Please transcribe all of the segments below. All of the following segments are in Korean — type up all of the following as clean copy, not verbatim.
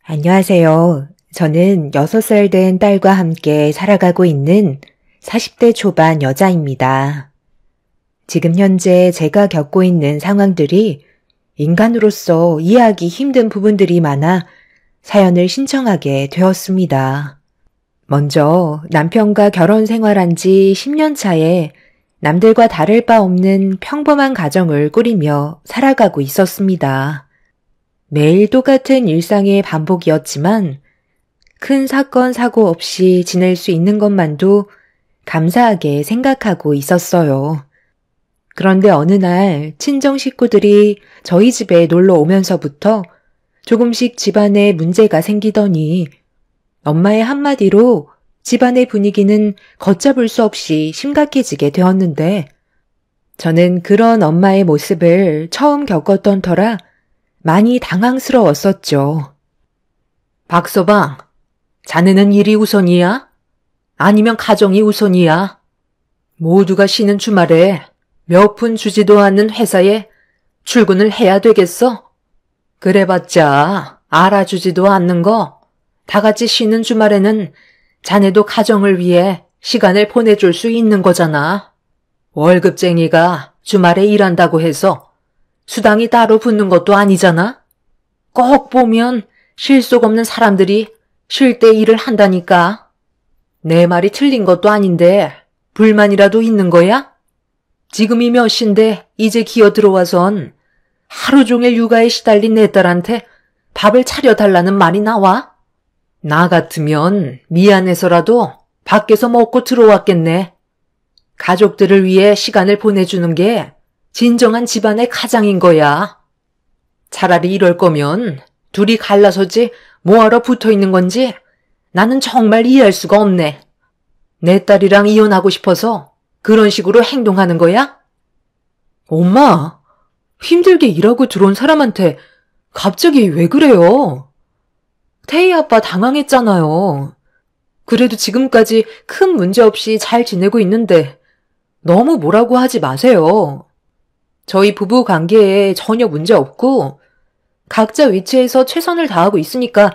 안녕하세요. 저는 6살 된 딸과 함께 살아가고 있는 40대 초반 여자입니다. 지금 현재 제가 겪고 있는 상황들이 인간으로서 이해하기 힘든 부분들이 많아 사연을 신청하게 되었습니다. 먼저 남편과 결혼 생활한 지 10년 차에 남들과 다를 바 없는 평범한 가정을 꾸리며 살아가고 있었습니다. 매일 똑같은 일상의 반복이었지만 큰 사건, 사고 없이 지낼 수 있는 것만도 감사하게 생각하고 있었어요. 그런데 어느 날 친정 식구들이 저희 집에 놀러 오면서부터 조금씩 집안에 문제가 생기더니 엄마의 한마디로 집안의 분위기는 걷잡을 수 없이 심각해지게 되었는데 저는 그런 엄마의 모습을 처음 겪었던 터라 많이 당황스러웠었죠. 박서방, 자네는 일이 우선이야? 아니면 가정이 우선이야? 모두가 쉬는 주말에 몇 푼 주지도 않는 회사에 출근을 해야 되겠어? 그래봤자 알아주지도 않는 거 다 같이 쉬는 주말에는 자네도 가정을 위해 시간을 보내줄 수 있는 거잖아. 월급쟁이가 주말에 일한다고 해서 수당이 따로 붙는 것도 아니잖아. 꼭 보면 쉴 속 없는 사람들이 쉴 때 일을 한다니까. 내 말이 틀린 것도 아닌데 불만이라도 있는 거야? 지금이 몇 시인데 이제 기어 들어와선 하루 종일 육아에 시달린 내 딸한테 밥을 차려달라는 말이 나와? 나 같으면 미안해서라도 밖에서 먹고 들어왔겠네. 가족들을 위해 시간을 보내주는 게 진정한 집안의 가장인 거야. 차라리 이럴 거면 둘이 갈라서지 뭐하러 붙어 있는 건지 나는 정말 이해할 수가 없네. 내 딸이랑 이혼하고 싶어서 그런 식으로 행동하는 거야? 엄마, 힘들게 일하고 들어온 사람한테 갑자기 왜 그래요? 태희 아빠 당황했잖아요. 그래도 지금까지 큰 문제 없이 잘 지내고 있는데 너무 뭐라고 하지 마세요. 저희 부부 관계에 전혀 문제 없고 각자 위치에서 최선을 다하고 있으니까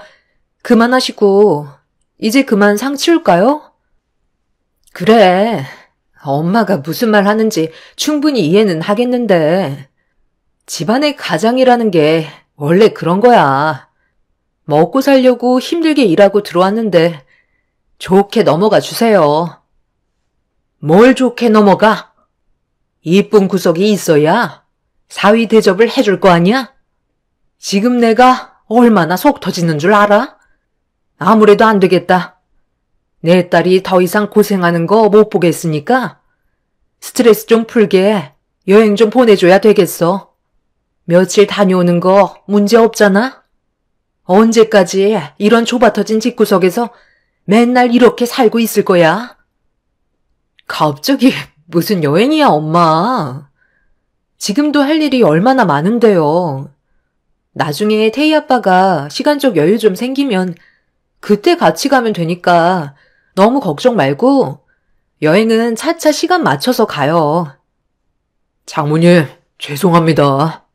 그만하시고 이제 그만 상 치울까요? 그래, 엄마가 무슨 말 하는지 충분히 이해는 하겠는데 집안의 가장이라는 게 원래 그런 거야. 먹고 살려고 힘들게 일하고 들어왔는데 좋게 넘어가 주세요. 뭘 좋게 넘어가? 이쁜 구석이 있어야 사위 대접을 해줄 거 아니야? 지금 내가 얼마나 속 터지는 줄 알아? 아무래도 안 되겠다. 내 딸이 더 이상 고생하는 거 못 보겠으니까 스트레스 좀 풀게 여행 좀 보내줘야 되겠어. 며칠 다녀오는 거 문제 없잖아? 언제까지 이런 좁아터진 집구석에서 맨날 이렇게 살고 있을 거야? 갑자기 무슨 여행이야, 엄마. 지금도 할 일이 얼마나 많은데요. 나중에 태희 아빠가 시간적 여유 좀 생기면 그때 같이 가면 되니까 너무 걱정 말고 여행은 차차 시간 맞춰서 가요. 장모님, 죄송합니다.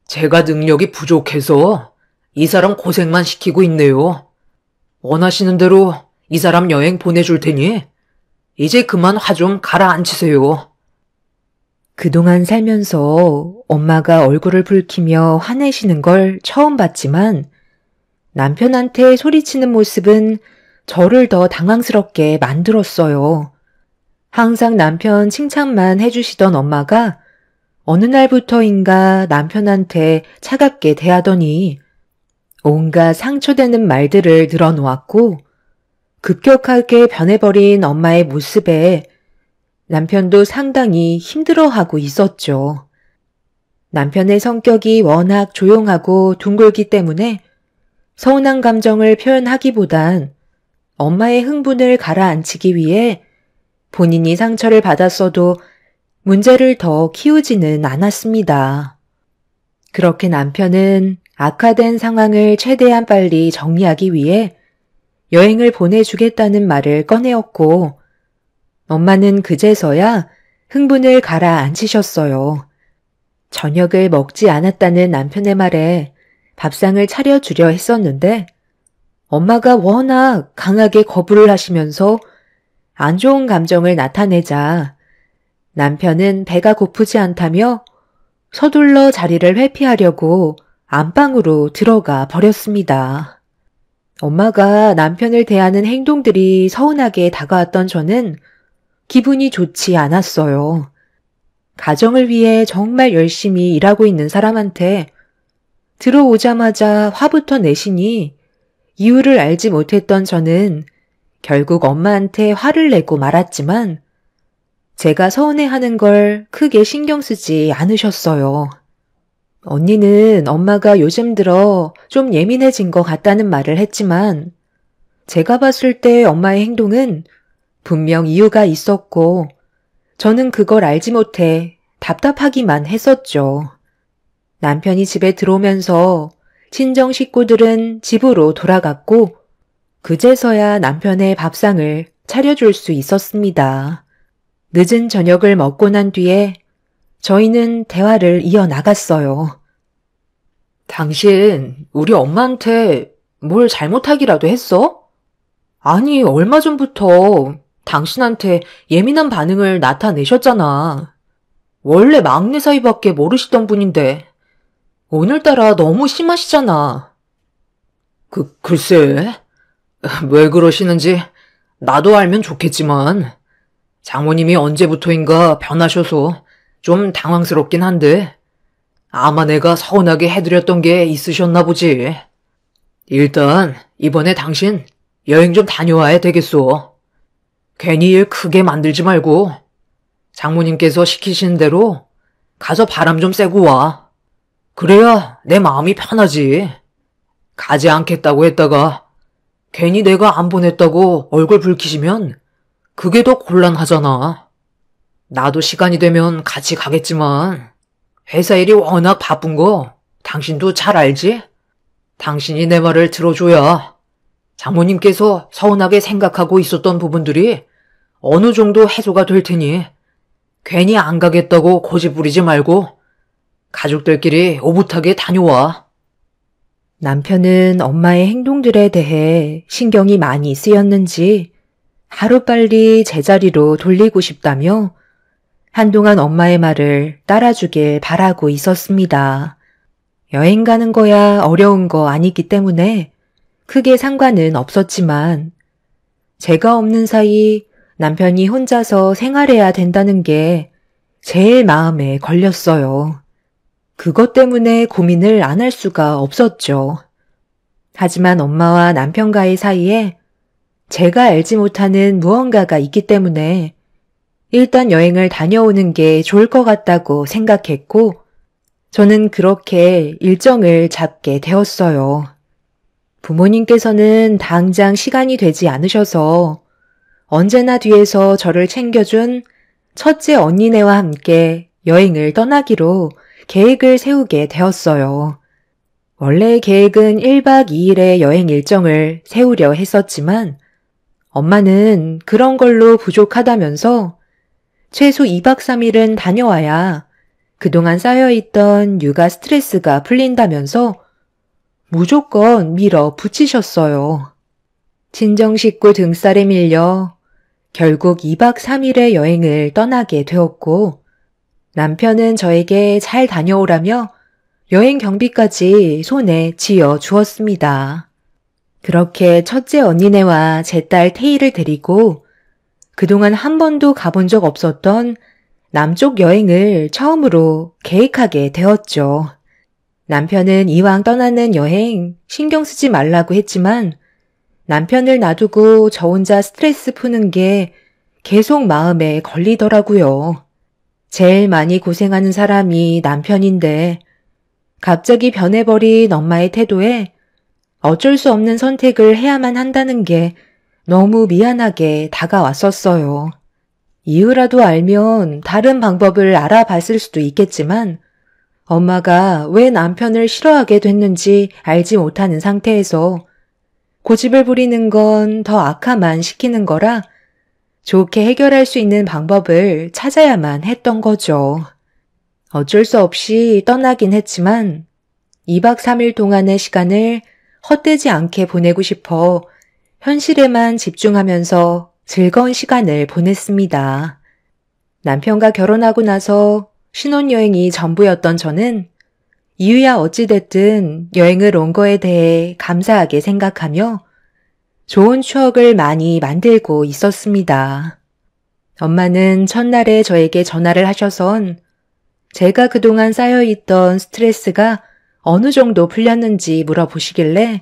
제가 능력이 부족해서 이 사람 고생만 시키고 있네요. 원하시는 대로 이 사람 여행 보내줄 테니 이제 그만 화 좀 가라앉히세요. 그동안 살면서 엄마가 얼굴을 붉히며 화내시는 걸 처음 봤지만 남편한테 소리치는 모습은 저를 더 당황스럽게 만들었어요. 항상 남편 칭찬만 해주시던 엄마가 어느 날부터인가 남편한테 차갑게 대하더니 온갖 상처되는 말들을 늘어놓았고 급격하게 변해버린 엄마의 모습에 남편도 상당히 힘들어하고 있었죠. 남편의 성격이 워낙 조용하고 둥글기 때문에 서운한 감정을 표현하기보단 엄마의 흥분을 가라앉히기 위해 본인이 상처를 받았어도 문제를 더 키우지는 않았습니다. 그렇게 남편은 악화된 상황을 최대한 빨리 정리하기 위해 여행을 보내주겠다는 말을 꺼내었고 엄마는 그제서야 흥분을 가라앉히셨어요. 저녁을 먹지 않았다는 남편의 말에 밥상을 차려주려 했었는데 엄마가 워낙 강하게 거부를 하시면서 안 좋은 감정을 나타내자 남편은 배가 고프지 않다며 서둘러 자리를 회피하려고 안방으로 들어가 버렸습니다. 엄마가 남편을 대하는 행동들이 서운하게 다가왔던 저는 기분이 좋지 않았어요. 가정을 위해 정말 열심히 일하고 있는 사람한테 들어오자마자 화부터 내시니 이유를 알지 못했던 저는 결국 엄마한테 화를 내고 말았지만 제가 서운해하는 걸 크게 신경 쓰지 않으셨어요. 언니는 엄마가 요즘 들어 좀 예민해진 것 같다는 말을 했지만 제가 봤을 때 엄마의 행동은 분명 이유가 있었고 저는 그걸 알지 못해 답답하기만 했었죠. 남편이 집에 들어오면서 친정 식구들은 집으로 돌아갔고 그제서야 남편의 밥상을 차려줄 수 있었습니다. 늦은 저녁을 먹고 난 뒤에 저희는 대화를 이어나갔어요. 당신 우리 엄마한테 뭘 잘못하기라도 했어? 아니, 얼마 전부터 당신한테 예민한 반응을 나타내셨잖아. 원래 막내 사이밖에 모르시던 분인데 오늘따라 너무 심하시잖아. 글쎄, 왜 그러시는지 나도 알면 좋겠지만 장모님이 언제부터인가 변하셔서 좀 당황스럽긴 한데 아마 내가 서운하게 해드렸던 게 있으셨나 보지. 일단 이번에 당신 여행 좀 다녀와야 되겠소. 괜히 일 크게 만들지 말고 장모님께서 시키시는 대로 가서 바람 좀 쐬고 와. 그래야 내 마음이 편하지. 가지 않겠다고 했다가 괜히 내가 안 보냈다고 얼굴 붉히시면 그게 더 곤란하잖아. 나도 시간이 되면 같이 가겠지만 회사 일이 워낙 바쁜 거 당신도 잘 알지? 당신이 내 말을 들어줘야 장모님께서 서운하게 생각하고 있었던 부분들이 어느 정도 해소가 될 테니 괜히 안 가겠다고 고집 부리지 말고 가족들끼리 오붓하게 다녀와. 남편은 엄마의 행동들에 대해 신경이 많이 쓰였는지 하루빨리 제자리로 돌리고 싶다며 한동안 엄마의 말을 따라주길 바라고 있었습니다. 여행 가는 거야 어려운 거 아니기 때문에 크게 상관은 없었지만 제가 없는 사이 남편이 혼자서 생활해야 된다는 게 제일 마음에 걸렸어요. 그것 때문에 고민을 안 할 수가 없었죠. 하지만 엄마와 남편과의 사이에 제가 알지 못하는 무언가가 있기 때문에 일단 여행을 다녀오는 게 좋을 것 같다고 생각했고 저는 그렇게 일정을 잡게 되었어요. 부모님께서는 당장 시간이 되지 않으셔서 언제나 뒤에서 저를 챙겨준 첫째 언니네와 함께 여행을 떠나기로 계획을 세우게 되었어요. 원래 계획은 1박 2일의 여행 일정을 세우려 했었지만 엄마는 그런 걸로 부족하다면서 최소 2박 3일은 다녀와야 그동안 쌓여있던 육아 스트레스가 풀린다면서 무조건 밀어붙이셨어요. 친정 식구 등살에 밀려 결국 2박 3일의 여행을 떠나게 되었고 남편은 저에게 잘 다녀오라며 여행 경비까지 손에 쥐어 주었습니다. 그렇게 첫째 언니네와 제 딸 태희를 데리고 그동안 한 번도 가본 적 없었던 남쪽 여행을 처음으로 계획하게 되었죠. 남편은 이왕 떠나는 여행 신경 쓰지 말라고 했지만 남편을 놔두고 저 혼자 스트레스 푸는 게 계속 마음에 걸리더라고요. 제일 많이 고생하는 사람이 남편인데 갑자기 변해버린 엄마의 태도에 어쩔 수 없는 선택을 해야만 한다는 게 너무 미안하게 다가왔었어요. 이유라도 알면 다른 방법을 알아봤을 수도 있겠지만 엄마가 왜 남편을 싫어하게 됐는지 알지 못하는 상태에서 고집을 부리는 건 더 악화만 시키는 거라 좋게 해결할 수 있는 방법을 찾아야만 했던 거죠. 어쩔 수 없이 떠나긴 했지만 2박 3일 동안의 시간을 헛되지 않게 보내고 싶어 현실에만 집중하면서 즐거운 시간을 보냈습니다. 남편과 결혼하고 나서 신혼여행이 전부였던 저는 이유야 어찌됐든 여행을 온 거에 대해 감사하게 생각하며 좋은 추억을 많이 만들고 있었습니다. 엄마는 첫날에 저에게 전화를 하셔선 제가 그동안 쌓여있던 스트레스가 어느 정도 풀렸는지 물어보시길래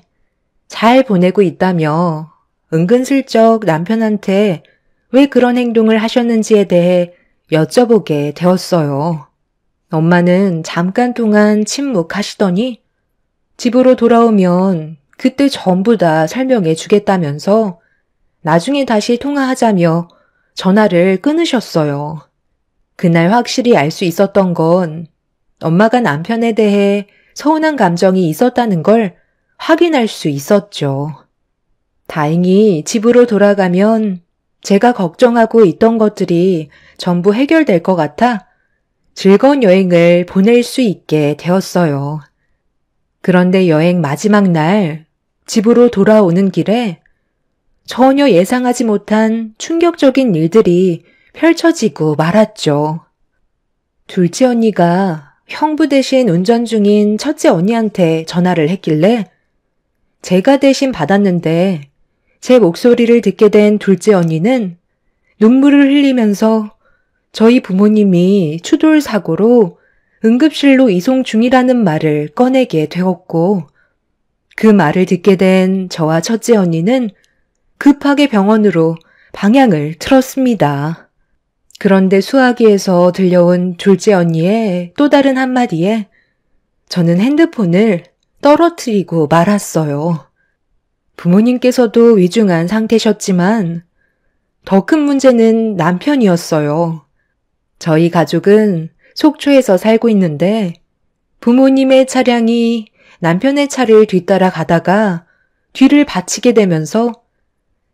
잘 보내고 있다며 은근슬쩍 남편한테 왜 그런 행동을 하셨는지에 대해 여쭤보게 되었어요. 엄마는 잠깐 동안 침묵하시더니 집으로 돌아오면 그때 전부 다 설명해 주겠다면서 나중에 다시 통화하자며 전화를 끊으셨어요. 그날 확실히 알 수 있었던 건 엄마가 남편에 대해 서운한 감정이 있었다는 걸 확인할 수 있었죠. 다행히 집으로 돌아가면 제가 걱정하고 있던 것들이 전부 해결될 것 같아 즐거운 여행을 보낼 수 있게 되었어요. 그런데 여행 마지막 날 집으로 돌아오는 길에 전혀 예상하지 못한 충격적인 일들이 펼쳐지고 말았죠. 둘째 언니가 형부 대신 운전 중인 첫째 언니한테 전화를 했길래 제가 대신 받았는데 제 목소리를 듣게 된 둘째 언니는 눈물을 흘리면서 저희 부모님이 추돌 사고로 응급실로 이송 중이라는 말을 꺼내게 되었고 그 말을 듣게 된 저와 첫째 언니는 급하게 병원으로 방향을 틀었습니다. 그런데 수화기에서 들려온 둘째 언니의 또 다른 한마디에 저는 핸드폰을 떨어뜨리고 말았어요. 부모님께서도 위중한 상태셨지만 더 큰 문제는 남편이었어요. 저희 가족은 속초에서 살고 있는데 부모님의 차량이 남편의 차를 뒤따라 가다가 뒤를 받치게 되면서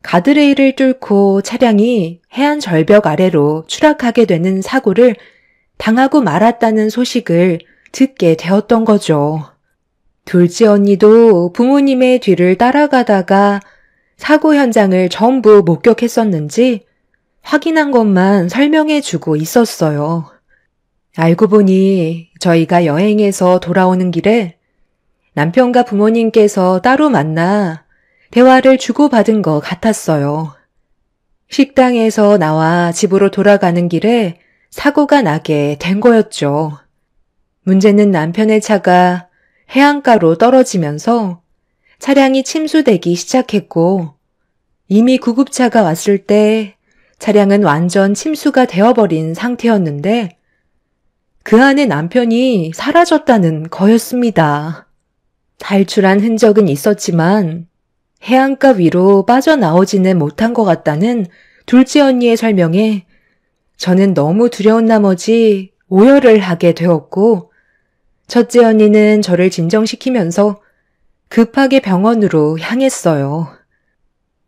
가드레일을 뚫고 차량이 해안 절벽 아래로 추락하게 되는 사고를 당하고 말았다는 소식을 듣게 되었던 거죠. 둘째 언니도 부모님의 뒤를 따라가다가 사고 현장을 전부 목격했었는지 확인한 것만 설명해 주고 있었어요. 알고 보니 저희가 여행에서 돌아오는 길에 남편과 부모님께서 따로 만나 대화를 주고받은 것 같았어요. 식당에서 나와 집으로 돌아가는 길에 사고가 나게 된 거였죠. 문제는 남편의 차가 해안가로 떨어지면서 차량이 침수되기 시작했고 이미 구급차가 왔을 때 차량은 완전 침수가 되어버린 상태였는데 그 안에 남편이 사라졌다는 거였습니다. 탈출한 흔적은 있었지만 해안가 위로 빠져나오지는 못한 것 같다는 둘째 언니의 설명에 저는 너무 두려운 나머지 오열을 하게 되었고 첫째 언니는 저를 진정시키면서 급하게 병원으로 향했어요.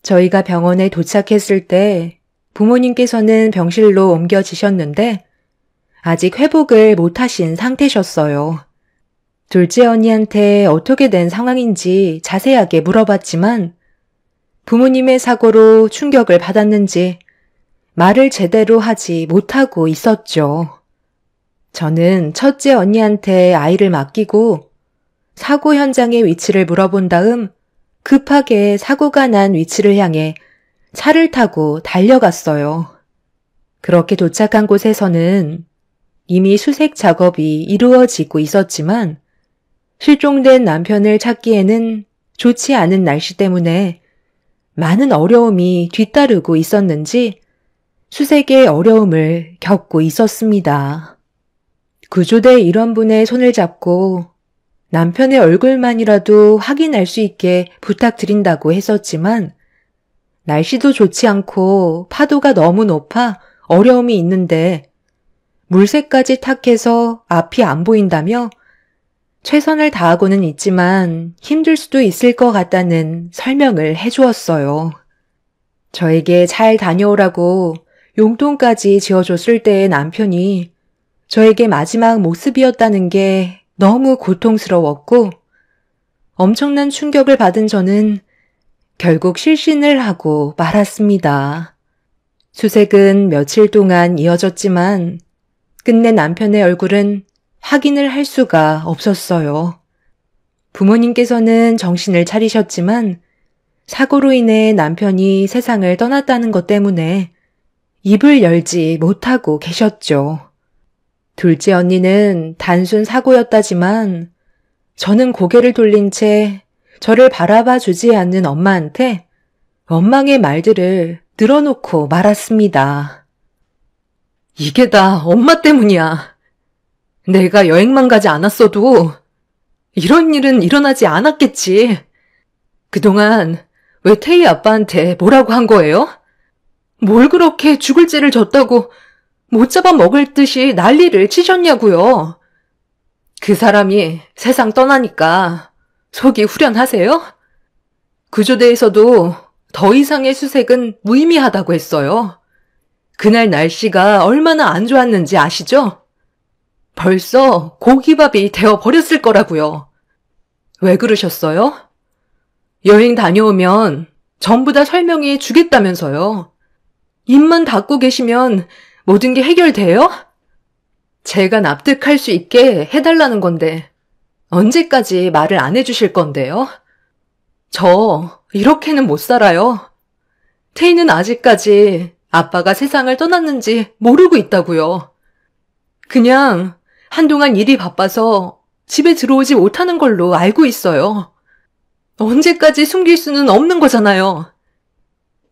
저희가 병원에 도착했을 때 부모님께서는 병실로 옮겨지셨는데 아직 회복을 못하신 상태셨어요. 둘째 언니한테 어떻게 된 상황인지 자세하게 물어봤지만 부모님의 사고로 충격을 받았는지 말을 제대로 하지 못하고 있었죠. 저는 첫째 언니한테 아이를 맡기고 사고 현장의 위치를 물어본 다음 급하게 사고가 난 위치를 향해 차를 타고 달려갔어요. 그렇게 도착한 곳에서는 이미 수색 작업이 이루어지고 있었지만 실종된 남편을 찾기에는 좋지 않은 날씨 때문에 많은 어려움이 뒤따르고 있었는지 수색의 어려움을 겪고 있었습니다. 구조대 일원분의 손을 잡고 남편의 얼굴만이라도 확인할 수 있게 부탁드린다고 했었지만 날씨도 좋지 않고 파도가 너무 높아 어려움이 있는데 물새까지 탁해서 앞이 안 보인다며 최선을 다하고는 있지만 힘들 수도 있을 것 같다는 설명을 해주었어요. 저에게 잘 다녀오라고 용돈까지 지어줬을 때의 남편이 저에게 마지막 모습이었다는 게 너무 고통스러웠고 엄청난 충격을 받은 저는 결국 실신을 하고 말았습니다. 수색은 며칠 동안 이어졌지만 끝내 남편의 얼굴은 확인을 할 수가 없었어요. 부모님께서는 정신을 차리셨지만 사고로 인해 남편이 세상을 떠났다는 것 때문에 입을 열지 못하고 계셨죠. 둘째 언니는 단순 사고였다지만 저는 고개를 돌린 채 저를 바라봐 주지 않는 엄마한테 원망의 말들을 늘어놓고 말았습니다. 이게 다 엄마 때문이야. 내가 여행만 가지 않았어도 이런 일은 일어나지 않았겠지. 그동안 왜 태희 아빠한테 뭐라고 한 거예요? 뭘 그렇게 죽을 죄를 졌다고 못 잡아 먹을 듯이 난리를 치셨냐고요. 그 사람이 세상 떠나니까 속이 후련하세요? 구조대에서도 더 이상의 수색은 무의미하다고 했어요. 그날 날씨가 얼마나 안 좋았는지 아시죠? 벌써 고기밥이 되어버렸을 거라고요. 왜 그러셨어요? 여행 다녀오면 전부 다 설명해 주겠다면서요. 입만 닫고 계시면 모든 게 해결돼요? 제가 납득할 수 있게 해달라는 건데 언제까지 말을 안 해주실 건데요? 저 이렇게는 못 살아요. 태희는 아직까지 아빠가 세상을 떠났는지 모르고 있다고요. 그냥 한동안 일이 바빠서 집에 들어오지 못하는 걸로 알고 있어요. 언제까지 숨길 수는 없는 거잖아요.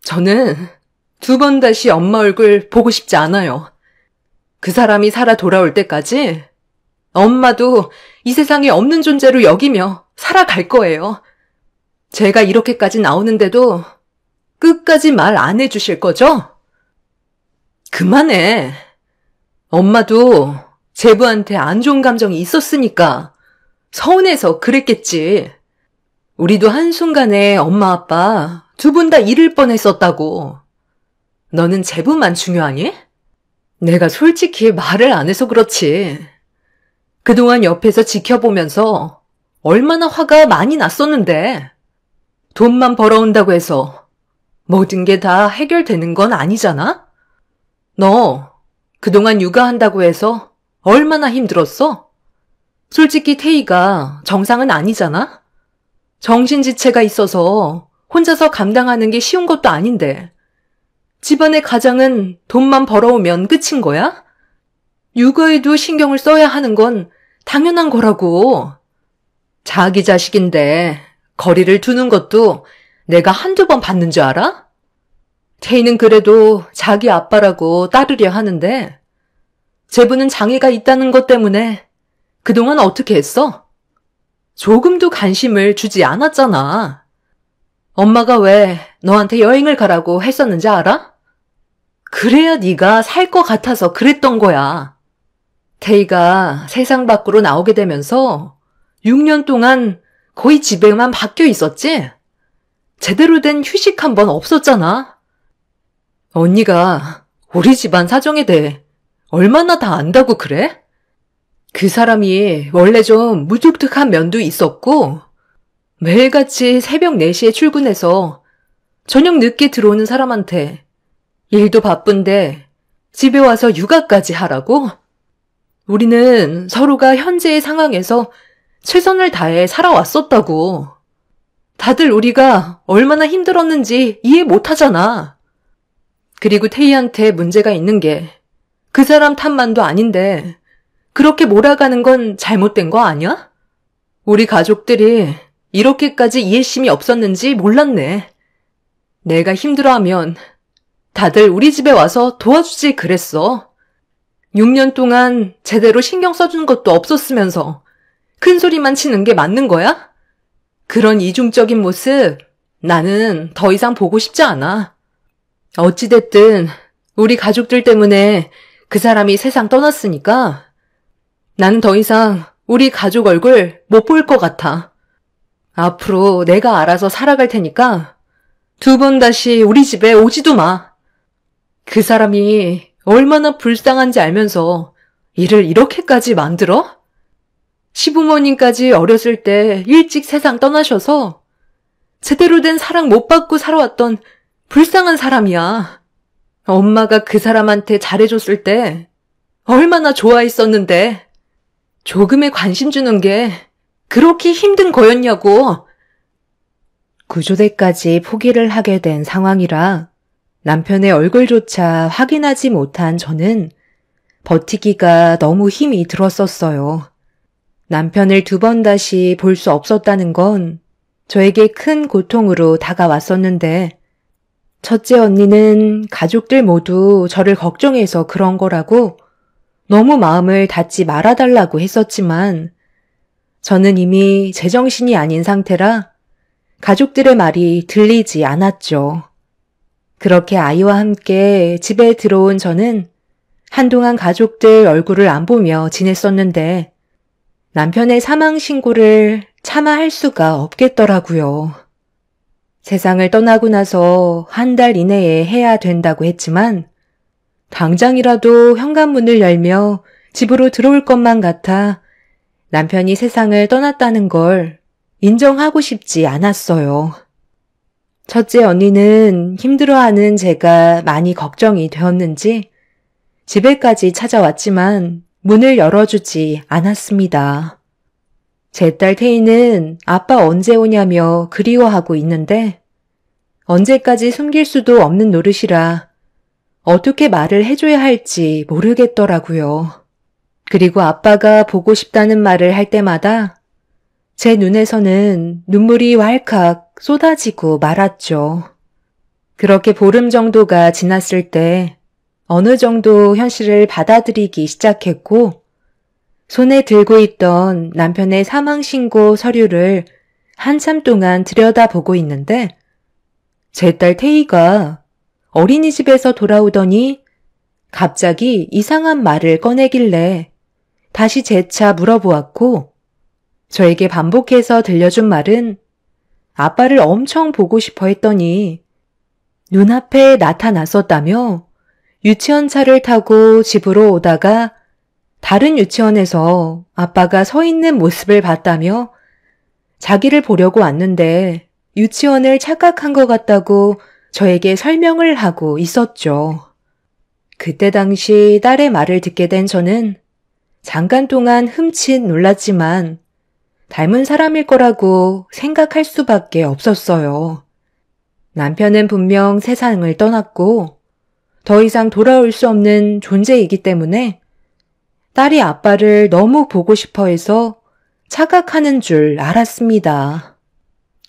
저는 2번 다시 엄마 얼굴 보고 싶지 않아요. 그 사람이 살아 돌아올 때까지 엄마도 이 세상에 없는 존재로 여기며 살아갈 거예요. 제가 이렇게까지 나오는데도 끝까지 말 안 해주실 거죠? 그만해. 엄마도 제부한테 안 좋은 감정이 있었으니까 서운해서 그랬겠지. 우리도 한순간에 엄마 아빠 2분 다 잃을 뻔했었다고. 너는 제부만 중요하니? 내가 솔직히 말을 안 해서 그렇지. 그동안 옆에서 지켜보면서 얼마나 화가 많이 났었는데 돈만 벌어온다고 해서 모든 게 다 해결되는 건 아니잖아? 너 그동안 육아한다고 해서 얼마나 힘들었어? 솔직히 태희가 정상은 아니잖아? 정신지체가 있어서 혼자서 감당하는 게 쉬운 것도 아닌데 집안의 가장은 돈만 벌어오면 끝인 거야? 육아에도 신경을 써야 하는 건 당연한 거라고. 자기 자식인데 거리를 두는 것도 내가 한두 번 봤는 줄 알아? 태희는 그래도 자기 아빠라고 따르려 하는데 제부는 장애가 있다는 것 때문에 그동안 어떻게 했어? 조금도 관심을 주지 않았잖아. 엄마가 왜 너한테 여행을 가라고 했었는지 알아? 그래야 네가 살 것 같아서 그랬던 거야. 태희가 세상 밖으로 나오게 되면서 6년 동안 거의 집에만 박혀 있었지? 제대로 된 휴식 한 번 없었잖아. 언니가 우리 집안 사정에 대해 얼마나 다 안다고 그래? 그 사람이 원래 좀 무뚝뚝한 면도 있었고 매일같이 새벽 4시에 출근해서 저녁 늦게 들어오는 사람한테 일도 바쁜데 집에 와서 육아까지 하라고? 우리는 서로가 현재의 상황에서 최선을 다해 살아왔었다고. 다들 우리가 얼마나 힘들었는지 이해 못하잖아. 그리고 태희한테 문제가 있는 게 그 사람 탓만도 아닌데 그렇게 몰아가는 건 잘못된 거 아니야? 우리 가족들이 이렇게까지 이해심이 없었는지 몰랐네. 내가 힘들어하면 다들 우리 집에 와서 도와주지 그랬어. 6년 동안 제대로 신경 써준 것도 없었으면서 큰 소리만 치는 게 맞는 거야? 그런 이중적인 모습 나는 더 이상 보고 싶지 않아. 어찌됐든 우리 가족들 때문에 그 사람이 세상 떠났으니까 나는 더 이상 우리 가족 얼굴 못 볼 것 같아. 앞으로 내가 알아서 살아갈 테니까 2번 다시 우리 집에 오지도 마. 그 사람이 얼마나 불쌍한지 알면서 일을 이렇게까지 만들어? 시부모님까지 어렸을 때 일찍 세상 떠나셔서 제대로 된 사랑 못 받고 살아왔던 불쌍한 사람이야. 엄마가 그 사람한테 잘해줬을 때 얼마나 좋아했었는데 조금의 관심 주는 게 그렇게 힘든 거였냐고. 구조대까지 포기를 하게 된 상황이라 남편의 얼굴조차 확인하지 못한 저는 버티기가 너무 힘이 들었었어요. 남편을 2번 다시 볼 수 없었다는 건 저에게 큰 고통으로 다가왔었는데 첫째 언니는 가족들 모두 저를 걱정해서 그런 거라고 너무 마음을 닫지 말아달라고 했었지만 저는 이미 제정신이 아닌 상태라 가족들의 말이 들리지 않았죠. 그렇게 아이와 함께 집에 들어온 저는 한동안 가족들 얼굴을 안 보며 지냈었는데 남편의 사망 신고를 차마 할 수가 없겠더라고요. 세상을 떠나고 나서 1달 이내에 해야 된다고 했지만 당장이라도 현관문을 열며 집으로 들어올 것만 같아 남편이 세상을 떠났다는 걸 인정하고 싶지 않았어요. 첫째 언니는 힘들어하는 제가 많이 걱정이 되었는지 집에까지 찾아왔지만 문을 열어주지 않았습니다. 제 딸 태희는 아빠 언제 오냐며 그리워하고 있는데 언제까지 숨길 수도 없는 노릇이라 어떻게 말을 해줘야 할지 모르겠더라고요. 그리고 아빠가 보고 싶다는 말을 할 때마다 제 눈에서는 눈물이 왈칵 쏟아지고 말았죠. 그렇게 보름 정도가 지났을 때 어느 정도 현실을 받아들이기 시작했고 손에 들고 있던 남편의 사망신고 서류를 한참 동안 들여다보고 있는데 제 딸 태희가 어린이집에서 돌아오더니 갑자기 이상한 말을 꺼내길래 다시 재차 물어보았고 저에게 반복해서 들려준 말은 아빠를 엄청 보고 싶어 했더니 눈앞에 나타났었다며 유치원 차를 타고 집으로 오다가 다른 유치원에서 아빠가 서 있는 모습을 봤다며 자기를 보려고 왔는데 유치원을 착각한 것 같다고 저에게 설명을 하고 있었죠. 그때 당시 딸의 말을 듣게 된 저는 잠깐 동안 흠칫 놀랐지만 닮은 사람일 거라고 생각할 수밖에 없었어요. 남편은 분명 세상을 떠났고 더 이상 돌아올 수 없는 존재이기 때문에 딸이 아빠를 너무 보고 싶어 해서 착각하는 줄 알았습니다.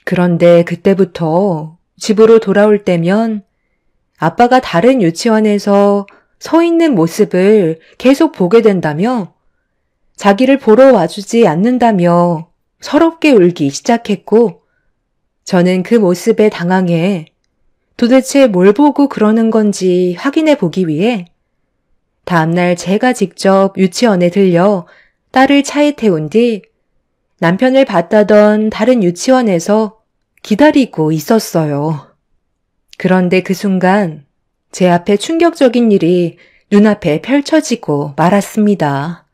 그런데 그때부터 집으로 돌아올 때면 아빠가 다른 유치원에서 서 있는 모습을 계속 보게 된다며 자기를 보러 와주지 않는다며 서럽게 울기 시작했고 저는 그 모습에 당황해 도대체 뭘 보고 그러는 건지 확인해 보기 위해 다음날 제가 직접 유치원에 들려 딸을 차에 태운 뒤 남편을 봤다던 다른 유치원에서 기다리고 있었어요. 그런데 그 순간 제 앞에 충격적인 일이 눈앞에 펼쳐지고 말았습니다.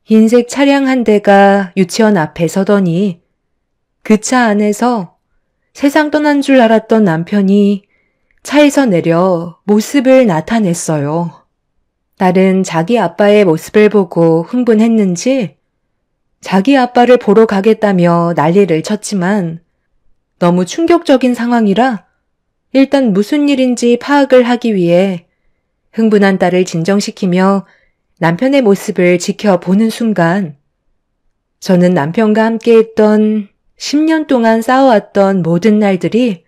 흰색 차량 한 대가 유치원 앞에 서더니 그 차 안에서 세상 떠난 줄 알았던 남편이 차에서 내려 모습을 나타냈어요. 딸은 자기 아빠의 모습을 보고 흥분했는지 자기 아빠를 보러 가겠다며 난리를 쳤지만 너무 충격적인 상황이라 일단 무슨 일인지 파악을 하기 위해 흥분한 딸을 진정시키며 남편의 모습을 지켜보는 순간 저는 남편과 함께했던 10년 동안 쌓아왔던 모든 날들이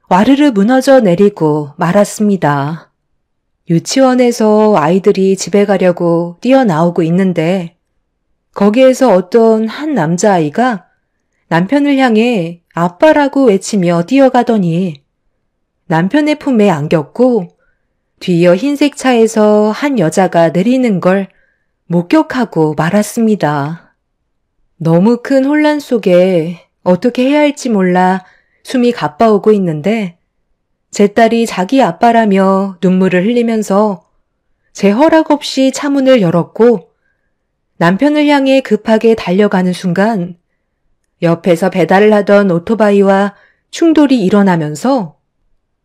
와르르 무너져 내리고 말았습니다. 유치원에서 아이들이 집에 가려고 뛰어나오고 있는데 거기에서 어떤 한 남자아이가 남편을 향해 아빠라고 외치며 뛰어가더니 남편의 품에 안겼고 뒤이어 흰색 차에서 한 여자가 내리는 걸 목격하고 말았습니다. 너무 큰 혼란 속에 어떻게 해야 할지 몰라 숨이 가빠오고 있는데 제 딸이 자기 아빠라며 눈물을 흘리면서 제 허락 없이 차문을 열었고 남편을 향해 급하게 달려가는 순간 옆에서 배달을 하던 오토바이와 충돌이 일어나면서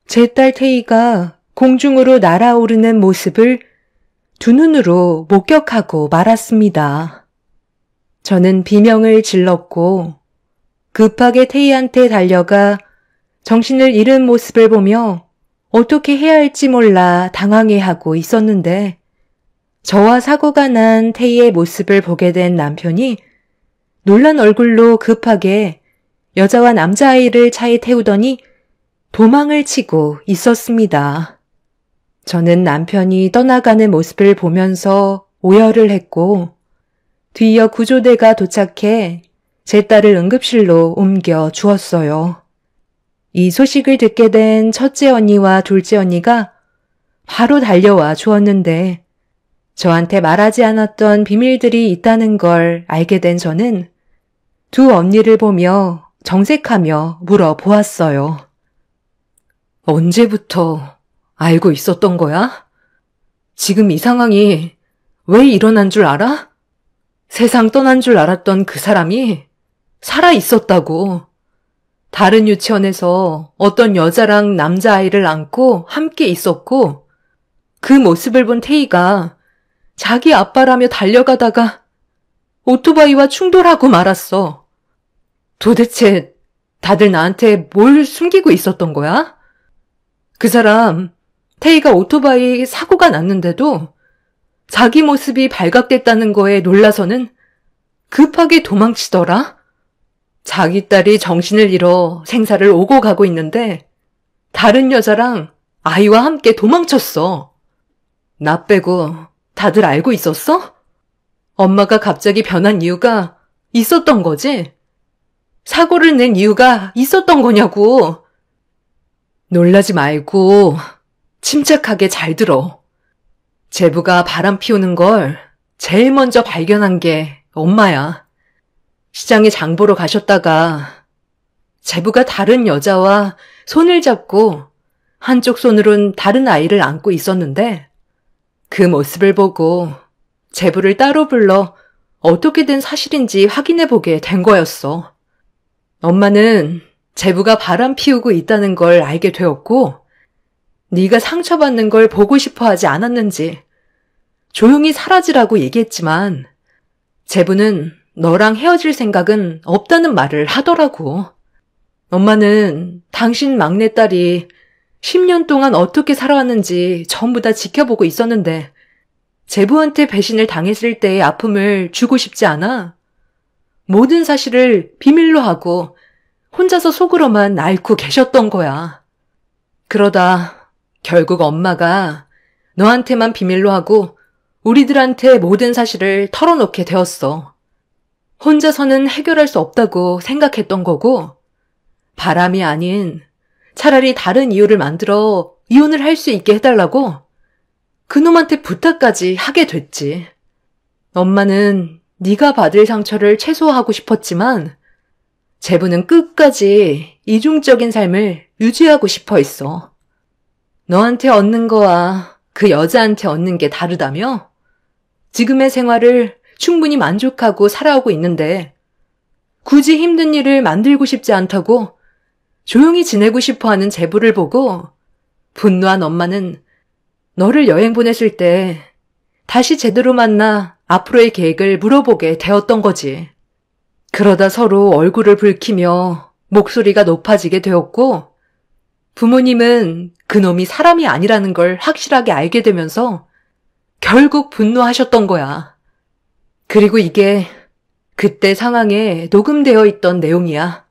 제 딸 태희가 공중으로 날아오르는 모습을 두 눈으로 목격하고 말았습니다. 저는 비명을 질렀고 급하게 태희한테 달려가 정신을 잃은 모습을 보며 어떻게 해야 할지 몰라 당황해하고 있었는데 저와 사고가 난 태희의 모습을 보게 된 남편이 놀란 얼굴로 급하게 여자와 남자아이를 차에 태우더니 도망을 치고 있었습니다. 저는 남편이 떠나가는 모습을 보면서 오열을 했고 뒤이어 구조대가 도착해 제 딸을 응급실로 옮겨 주었어요. 이 소식을 듣게 된 첫째 언니와 둘째 언니가 바로 달려와 주었는데 저한테 말하지 않았던 비밀들이 있다는 걸 알게 된 저는 두 언니를 보며 정색하며 물어보았어요. 언제부터 알고 있었던 거야? 지금 이 상황이 왜 일어난 줄 알아? 세상 떠난 줄 알았던 그 사람이 살아 있었다고. 다른 유치원에서 어떤 여자랑 남자아이를 안고 함께 있었고 그 모습을 본 태희가 자기 아빠라며 달려가다가 오토바이와 충돌하고 말았어. 도대체 다들 나한테 뭘 숨기고 있었던 거야? 그 사람 태희가 오토바이 사고가 났는데도 자기 모습이 발각됐다는 거에 놀라서는 급하게 도망치더라. 자기 딸이 정신을 잃어 생사를 오고 가고 있는데 다른 여자랑 아이와 함께 도망쳤어. 나 빼고 다들 알고 있었어? 엄마가 갑자기 변한 이유가 있었던 거지? 사고를 낸 이유가 있었던 거냐고. 놀라지 말고 침착하게 잘 들어. 제부가 바람 피우는 걸 제일 먼저 발견한 게 엄마야. 시장에 장 보러 가셨다가 제부가 다른 여자와 손을 잡고 한쪽 손으론 다른 아이를 안고 있었는데 그 모습을 보고 제부를 따로 불러 어떻게 된 사실인지 확인해보게 된 거였어. 엄마는 제부가 바람 피우고 있다는 걸 알게 되었고 네가 상처받는 걸 보고 싶어 하지 않았는지 조용히 사라지라고 얘기했지만 제부는 너랑 헤어질 생각은 없다는 말을 하더라고. 엄마는 당신 막내딸이 10년 동안 어떻게 살아왔는지 전부 다 지켜보고 있었는데 제부한테 배신을 당했을 때의 아픔을 주고 싶지 않아. 모든 사실을 비밀로 하고 혼자서 속으로만 앓고 계셨던 거야. 그러다 결국 엄마가 너한테만 비밀로 하고 우리들한테 모든 사실을 털어놓게 되었어. 혼자서는 해결할 수 없다고 생각했던 거고 바람이 아닌 차라리 다른 이유를 만들어 이혼을 할 수 있게 해달라고 그놈한테 부탁까지 하게 됐지. 엄마는 네가 받을 상처를 최소화하고 싶었지만 제부는 끝까지 이중적인 삶을 유지하고 싶어 했어. 너한테 얻는 거와 그 여자한테 얻는 게 다르다며? 지금의 생활을 충분히 만족하고 살아오고 있는데 굳이 힘든 일을 만들고 싶지 않다고 조용히 지내고 싶어하는 제부를 보고 분노한 엄마는 너를 여행 보냈을 때 다시 제대로 만나 앞으로의 계획을 물어보게 되었던 거지. 그러다 서로 얼굴을 붉히며 목소리가 높아지게 되었고 부모님은 그놈이 사람이 아니라는 걸 확실하게 알게 되면서 결국 분노하셨던 거야. 그리고 이게 그때 상황에 녹음되어 있던 내용이야.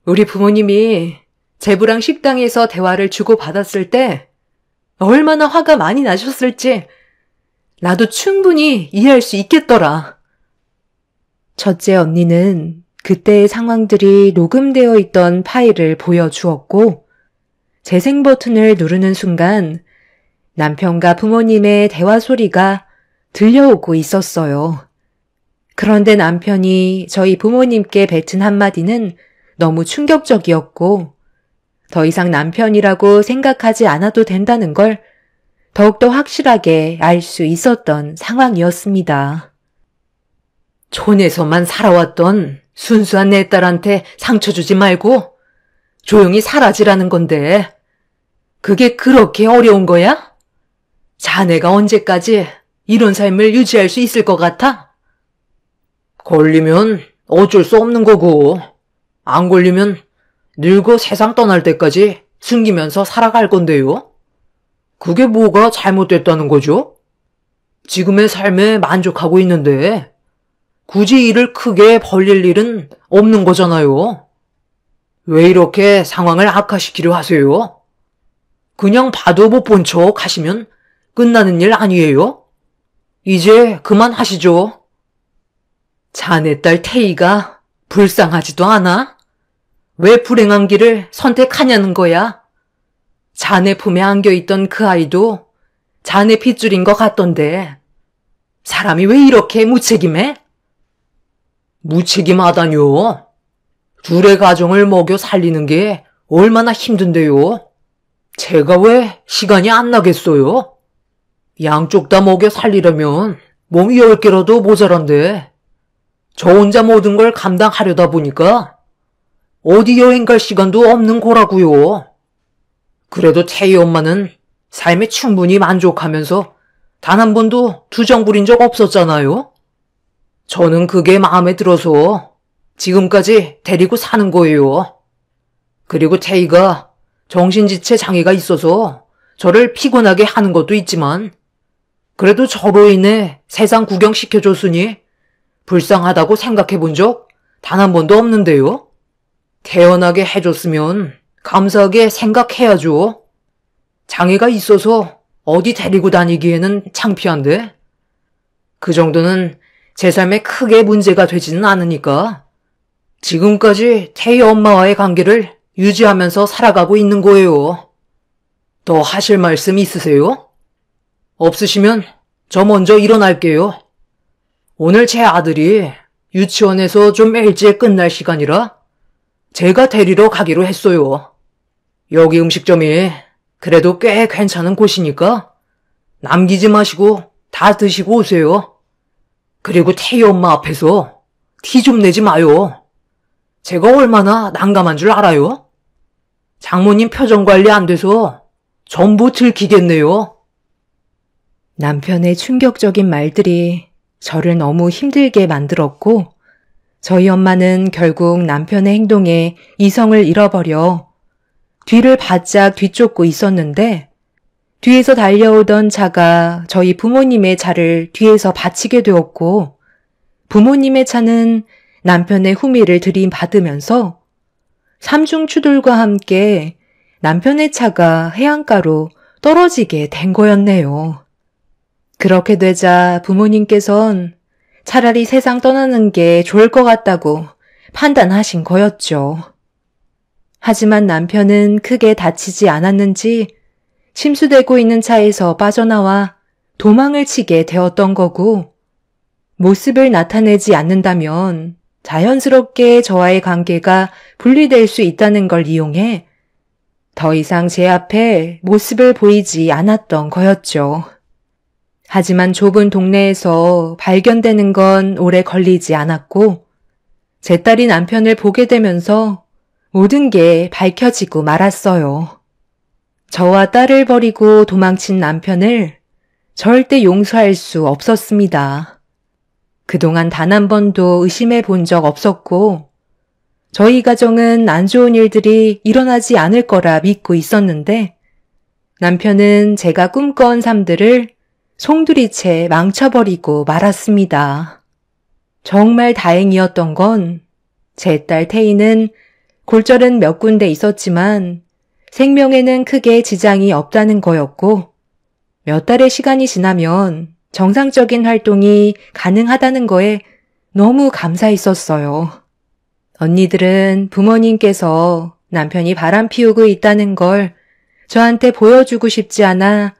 우리 부모님이 제부랑 식당에서 대화를 주고받았을 때 얼마나 화가 많이 나셨을지 나도 충분히 이해할 수 있겠더라. 첫째 언니는 그때의 상황들이 녹음되어 있던 파일을 보여주었고 재생 버튼을 누르는 순간 남편과 부모님의 대화 소리가 들려오고 있었어요. 그런데 남편이 저희 부모님께 뱉은 한마디는 너무 충격적이었고 더 이상 남편이라고 생각하지 않아도 된다는 걸 더욱더 확실하게 알 수 있었던 상황이었습니다. 촌에서만 살아왔던 순수한 내 딸한테 상처 주지 말고 조용히 사라지라는 건데 그게 그렇게 어려운 거야? 자네가 언제까지 이런 삶을 유지할 수 있을 것 같아? 걸리면 어쩔 수 없는 거고, 안 걸리면 늙어 세상 떠날 때까지 숨기면서 살아갈 건데요. 그게 뭐가 잘못됐다는 거죠? 지금의 삶에 만족하고 있는데 굳이 일을 크게 벌릴 일은 없는 거잖아요. 왜 이렇게 상황을 악화시키려 하세요? 그냥 봐도 못 본 척 하시면 끝나는 일 아니에요? 이제 그만하시죠. 자네 딸 태희가 불쌍하지도 않아? 왜 불행한 길을 선택하냐는 거야? 자네 품에 안겨있던 그 아이도 자네 핏줄인 것 같던데 사람이 왜 이렇게 무책임해? 무책임하다뇨. 둘의 가정을 먹여 살리는 게 얼마나 힘든데요. 제가 왜 시간이 안 나겠어요? 양쪽 다 먹여 살리려면 몸이 10개라도 모자란데 저 혼자 모든 걸 감당하려다 보니까 어디 여행 갈 시간도 없는 거라고요. 그래도 태희 엄마는 삶에 충분히 만족하면서 단 한 번도 투정 부린 적 없었잖아요. 저는 그게 마음에 들어서 지금까지 데리고 사는 거예요. 그리고 태희가 정신지체 장애가 있어서 저를 피곤하게 하는 것도 있지만 그래도 저로 인해 세상 구경시켜줬으니 불쌍하다고 생각해 본 적 단 한 번도 없는데요. 태어나게 해줬으면 감사하게 생각해야죠. 장애가 있어서 어디 데리고 다니기에는 창피한데 그 정도는 제 삶에 크게 문제가 되지는 않으니까 지금까지 태희 엄마와의 관계를 유지하면서 살아가고 있는 거예요. 더 하실 말씀 있으세요? 없으시면 저 먼저 일어날게요. 오늘 제 아들이 유치원에서 좀 일찍 끝날 시간이라 제가 데리러 가기로 했어요. 여기 음식점이 그래도 꽤 괜찮은 곳이니까 남기지 마시고 다 드시고 오세요. 그리고 태희 엄마 앞에서 티 좀 내지 마요. 제가 얼마나 난감한 줄 알아요? 장모님 표정 관리 안 돼서 전부 들키겠네요. 남편의 충격적인 말들이 저를 너무 힘들게 만들었고 저희 엄마는 결국 남편의 행동에 이성을 잃어버려 뒤를 바짝 뒤쫓고 있었는데 뒤에서 달려오던 차가 저희 부모님의 차를 뒤에서 받치게 되었고 부모님의 차는 남편의 후미를 들이받으면서 삼중 추돌과 함께 남편의 차가 해안가로 떨어지게 된 거였네요. 그렇게 되자 부모님께선 차라리 세상 떠나는 게 좋을 것 같다고 판단하신 거였죠. 하지만 남편은 크게 다치지 않았는지 침수되고 있는 차에서 빠져나와 도망을 치게 되었던 거고 모습을 나타내지 않는다면 자연스럽게 저와의 관계가 분리될 수 있다는 걸 이용해 더 이상 제 앞에 모습을 보이지 않았던 거였죠. 하지만 좁은 동네에서 발견되는 건 오래 걸리지 않았고 제 딸이 남편을 보게 되면서 모든 게 밝혀지고 말았어요. 저와 딸을 버리고 도망친 남편을 절대 용서할 수 없었습니다. 그동안 단 한 번도 의심해 본 적 없었고 저희 가정은 안 좋은 일들이 일어나지 않을 거라 믿고 있었는데 남편은 제가 꿈꿔온 삶들을 송두리째 망쳐버리고 말았습니다. 정말 다행이었던 건 제 딸 태희는 골절은 몇 군데 있었지만 생명에는 크게 지장이 없다는 거였고 몇 달의 시간이 지나면 정상적인 활동이 가능하다는 거에 너무 감사했었어요. 언니들은 부모님께서 남편이 바람 피우고 있다는 걸 저한테 보여주고 싶지 않아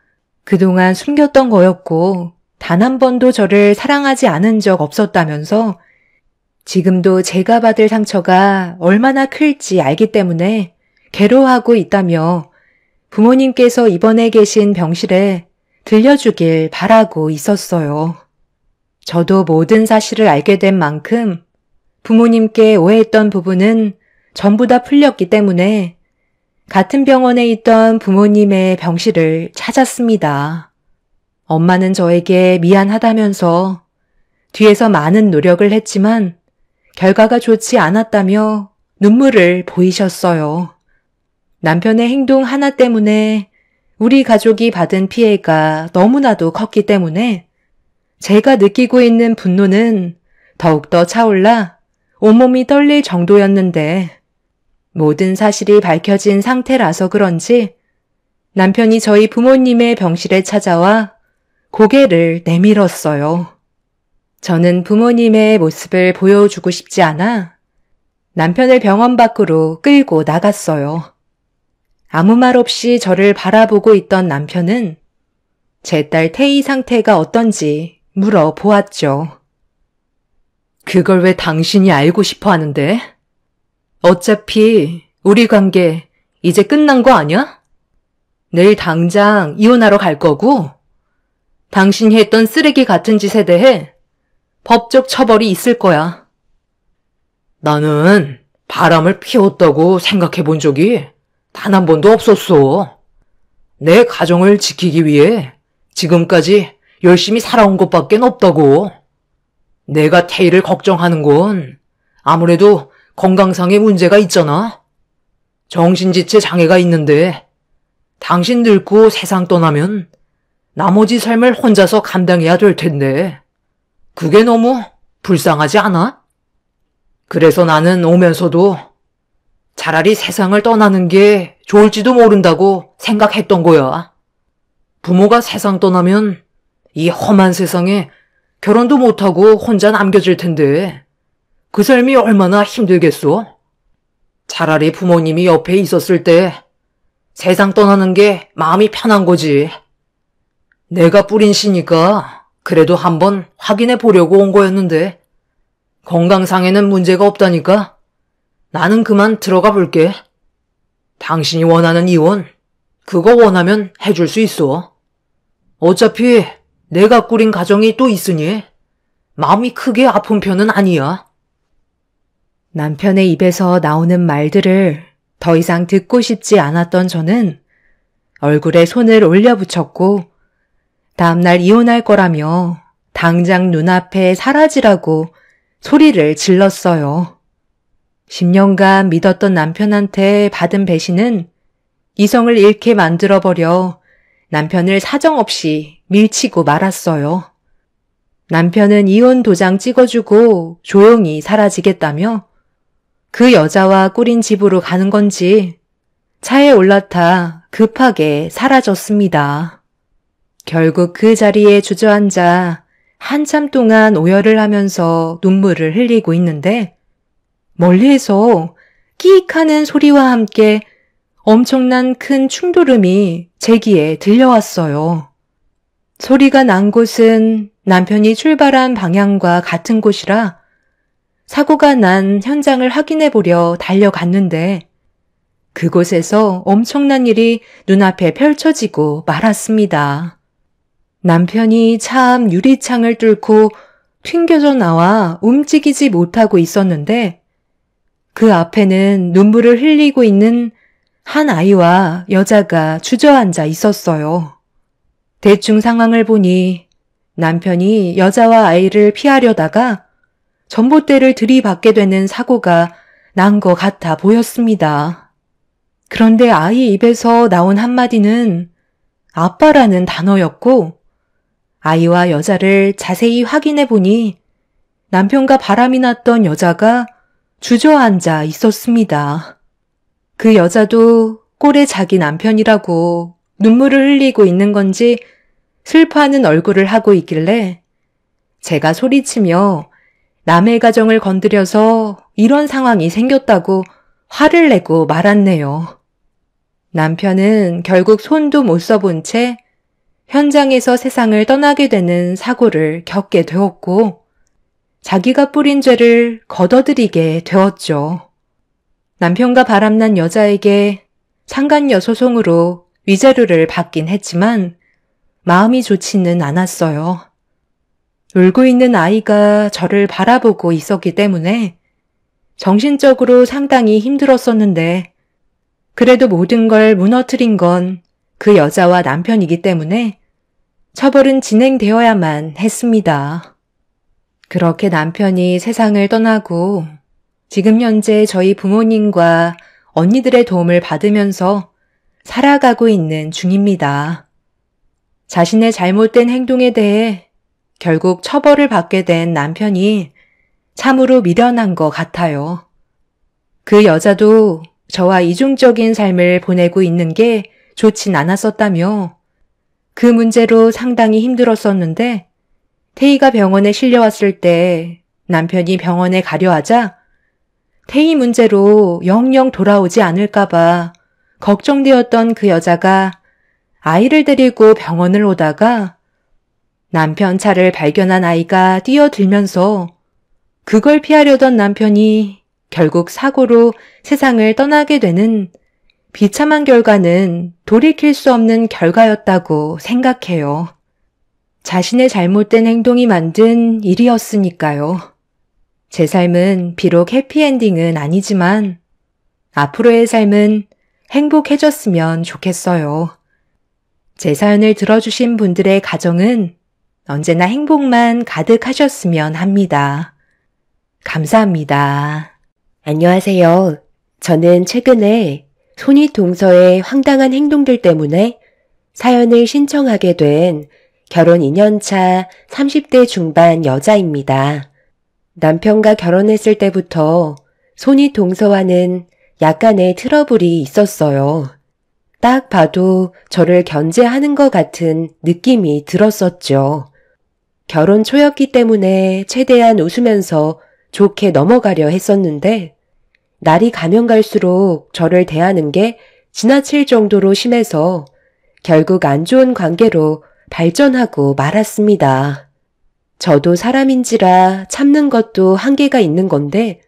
그동안 숨겼던 거였고 단 한 번도 저를 사랑하지 않은 적 없었다면서 지금도 제가 받을 상처가 얼마나 클지 알기 때문에 괴로워하고 있다며 부모님께서 입원해 계신 병실에 들려주길 바라고 있었어요. 저도 모든 사실을 알게 된 만큼 부모님께 오해했던 부분은 전부 다 풀렸기 때문에 같은 병원에 있던 부모님의 병실을 찾았습니다. 엄마는 저에게 미안하다면서 뒤에서 많은 노력을 했지만 결과가 좋지 않았다며 눈물을 보이셨어요. 남편의 행동 하나 때문에 우리 가족이 받은 피해가 너무나도 컸기 때문에 제가 느끼고 있는 분노는 더욱더 차올라 온몸이 떨릴 정도였는데 모든 사실이 밝혀진 상태라서 그런지 남편이 저희 부모님의 병실에 찾아와 고개를 내밀었어요. 저는 부모님의 모습을 보여주고 싶지 않아 남편을 병원 밖으로 끌고 나갔어요. 아무 말 없이 저를 바라보고 있던 남편은 제 딸 태희 상태가 어떤지 물어보았죠. 그걸 왜 당신이 알고 싶어 하는데? 어차피 우리 관계 이제 끝난 거 아니야? 내일 당장 이혼하러 갈 거고, 당신이 했던 쓰레기 같은 짓에 대해 법적 처벌이 있을 거야. 나는 바람을 피웠다고 생각해 본 적이 단 한 번도 없었어. 내 가정을 지키기 위해 지금까지 열심히 살아온 것밖에 없다고. 내가 태희를 걱정하는 건 아무래도 건강상의 문제가 있잖아. 정신지체 장애가 있는데 당신 늙고 세상 떠나면 나머지 삶을 혼자서 감당해야 될 텐데 그게 너무 불쌍하지 않아? 그래서 나는 오면서도 차라리 세상을 떠나는 게 좋을지도 모른다고 생각했던 거야. 부모가 세상 떠나면 이 험한 세상에 결혼도 못하고 혼자 남겨질 텐데 그 삶이 얼마나 힘들겠어? 차라리 부모님이 옆에 있었을 때 세상 떠나는 게 마음이 편한 거지. 내가 뿌린 씨니까 그래도 한번 확인해 보려고 온 거였는데 건강상에는 문제가 없다니까 나는 그만 들어가 볼게. 당신이 원하는 이혼, 그거 원하면 해줄 수 있어. 어차피 내가 꾸린 가정이 또 있으니 마음이 크게 아픈 편은 아니야. 남편의 입에서 나오는 말들을 더 이상 듣고 싶지 않았던 저는 얼굴에 손을 올려붙였고 다음날 이혼할 거라며 당장 눈앞에 사라지라고 소리를 질렀어요. 10년간 믿었던 남편한테 받은 배신은 이성을 잃게 만들어버려 남편을 사정없이 밀치고 말았어요. 남편은 이혼 도장 찍어주고 조용히 사라지겠다며 그 여자와 꾸린 집으로 가는 건지 차에 올라타 급하게 사라졌습니다. 결국 그 자리에 주저앉아 한참 동안 오열을 하면서 눈물을 흘리고 있는데 멀리에서 끼익하는 소리와 함께 엄청난 큰 충돌음이 제 귀에 들려왔어요. 소리가 난 곳은 남편이 출발한 방향과 같은 곳이라 사고가 난 현장을 확인해 보려 달려갔는데 그곳에서 엄청난 일이 눈앞에 펼쳐지고 말았습니다. 남편이 차 앞 유리창을 뚫고 튕겨져 나와 움직이지 못하고 있었는데 그 앞에는 눈물을 흘리고 있는 한 아이와 여자가 주저앉아 있었어요. 대충 상황을 보니 남편이 여자와 아이를 피하려다가 전봇대를 들이받게 되는 사고가 난 것 같아 보였습니다. 그런데 아이 입에서 나온 한마디는 아빠라는 단어였고 아이와 여자를 자세히 확인해 보니 남편과 바람이 났던 여자가 주저앉아 있었습니다. 그 여자도 꼴에 자기 남편이라고 눈물을 흘리고 있는 건지 슬퍼하는 얼굴을 하고 있길래 제가 소리치며 남의 가정을 건드려서 이런 상황이 생겼다고 화를 내고 말았네요. 남편은 결국 손도 못 써본 채 현장에서 세상을 떠나게 되는 사고를 겪게 되었고 자기가 뿌린 죄를 걷어들이게 되었죠. 남편과 바람난 여자에게 상간녀 소송으로 위자료를 받긴 했지만 마음이 좋지는 않았어요. 울고 있는 아이가 저를 바라보고 있었기 때문에 정신적으로 상당히 힘들었었는데 그래도 모든 걸 무너뜨린 건 그 여자와 남편이기 때문에 처벌은 진행되어야만 했습니다. 그렇게 남편이 세상을 떠나고 지금 현재 저희 부모님과 언니들의 도움을 받으면서 살아가고 있는 중입니다. 자신의 잘못된 행동에 대해 결국 처벌을 받게 된 남편이 참으로 미련한 것 같아요. 그 여자도 저와 이중적인 삶을 보내고 있는 게 좋진 않았었다며 그 문제로 상당히 힘들었었는데 태희가 병원에 실려왔을 때 남편이 병원에 가려 하자 태희 문제로 영영 돌아오지 않을까봐 걱정되었던 그 여자가 아이를 데리고 병원을 오다가 남편 차를 발견한 아이가 뛰어들면서 그걸 피하려던 남편이 결국 사고로 세상을 떠나게 되는 비참한 결과는 돌이킬 수 없는 결과였다고 생각해요. 자신의 잘못된 행동이 만든 일이었으니까요. 제 삶은 비록 해피엔딩은 아니지만 앞으로의 삶은 행복해졌으면 좋겠어요. 제 사연을 들어주신 분들의 가정은 언제나 행복만 가득하셨으면 합니다. 감사합니다. 안녕하세요. 저는 최근에 손윗동서의 황당한 행동들 때문에 사연을 신청하게 된 결혼 2년차 30대 중반 여자입니다. 남편과 결혼했을 때부터 손윗동서와는 약간의 트러블이 있었어요. 딱 봐도 저를 견제하는 것 같은 느낌이 들었었죠. 결혼 초였기 때문에 최대한 웃으면서 좋게 넘어가려 했었는데 날이 가면 갈수록 저를 대하는 게 지나칠 정도로 심해서 결국 안 좋은 관계로 발전하고 말았습니다. 저도 사람인지라 참는 것도 한계가 있는 건데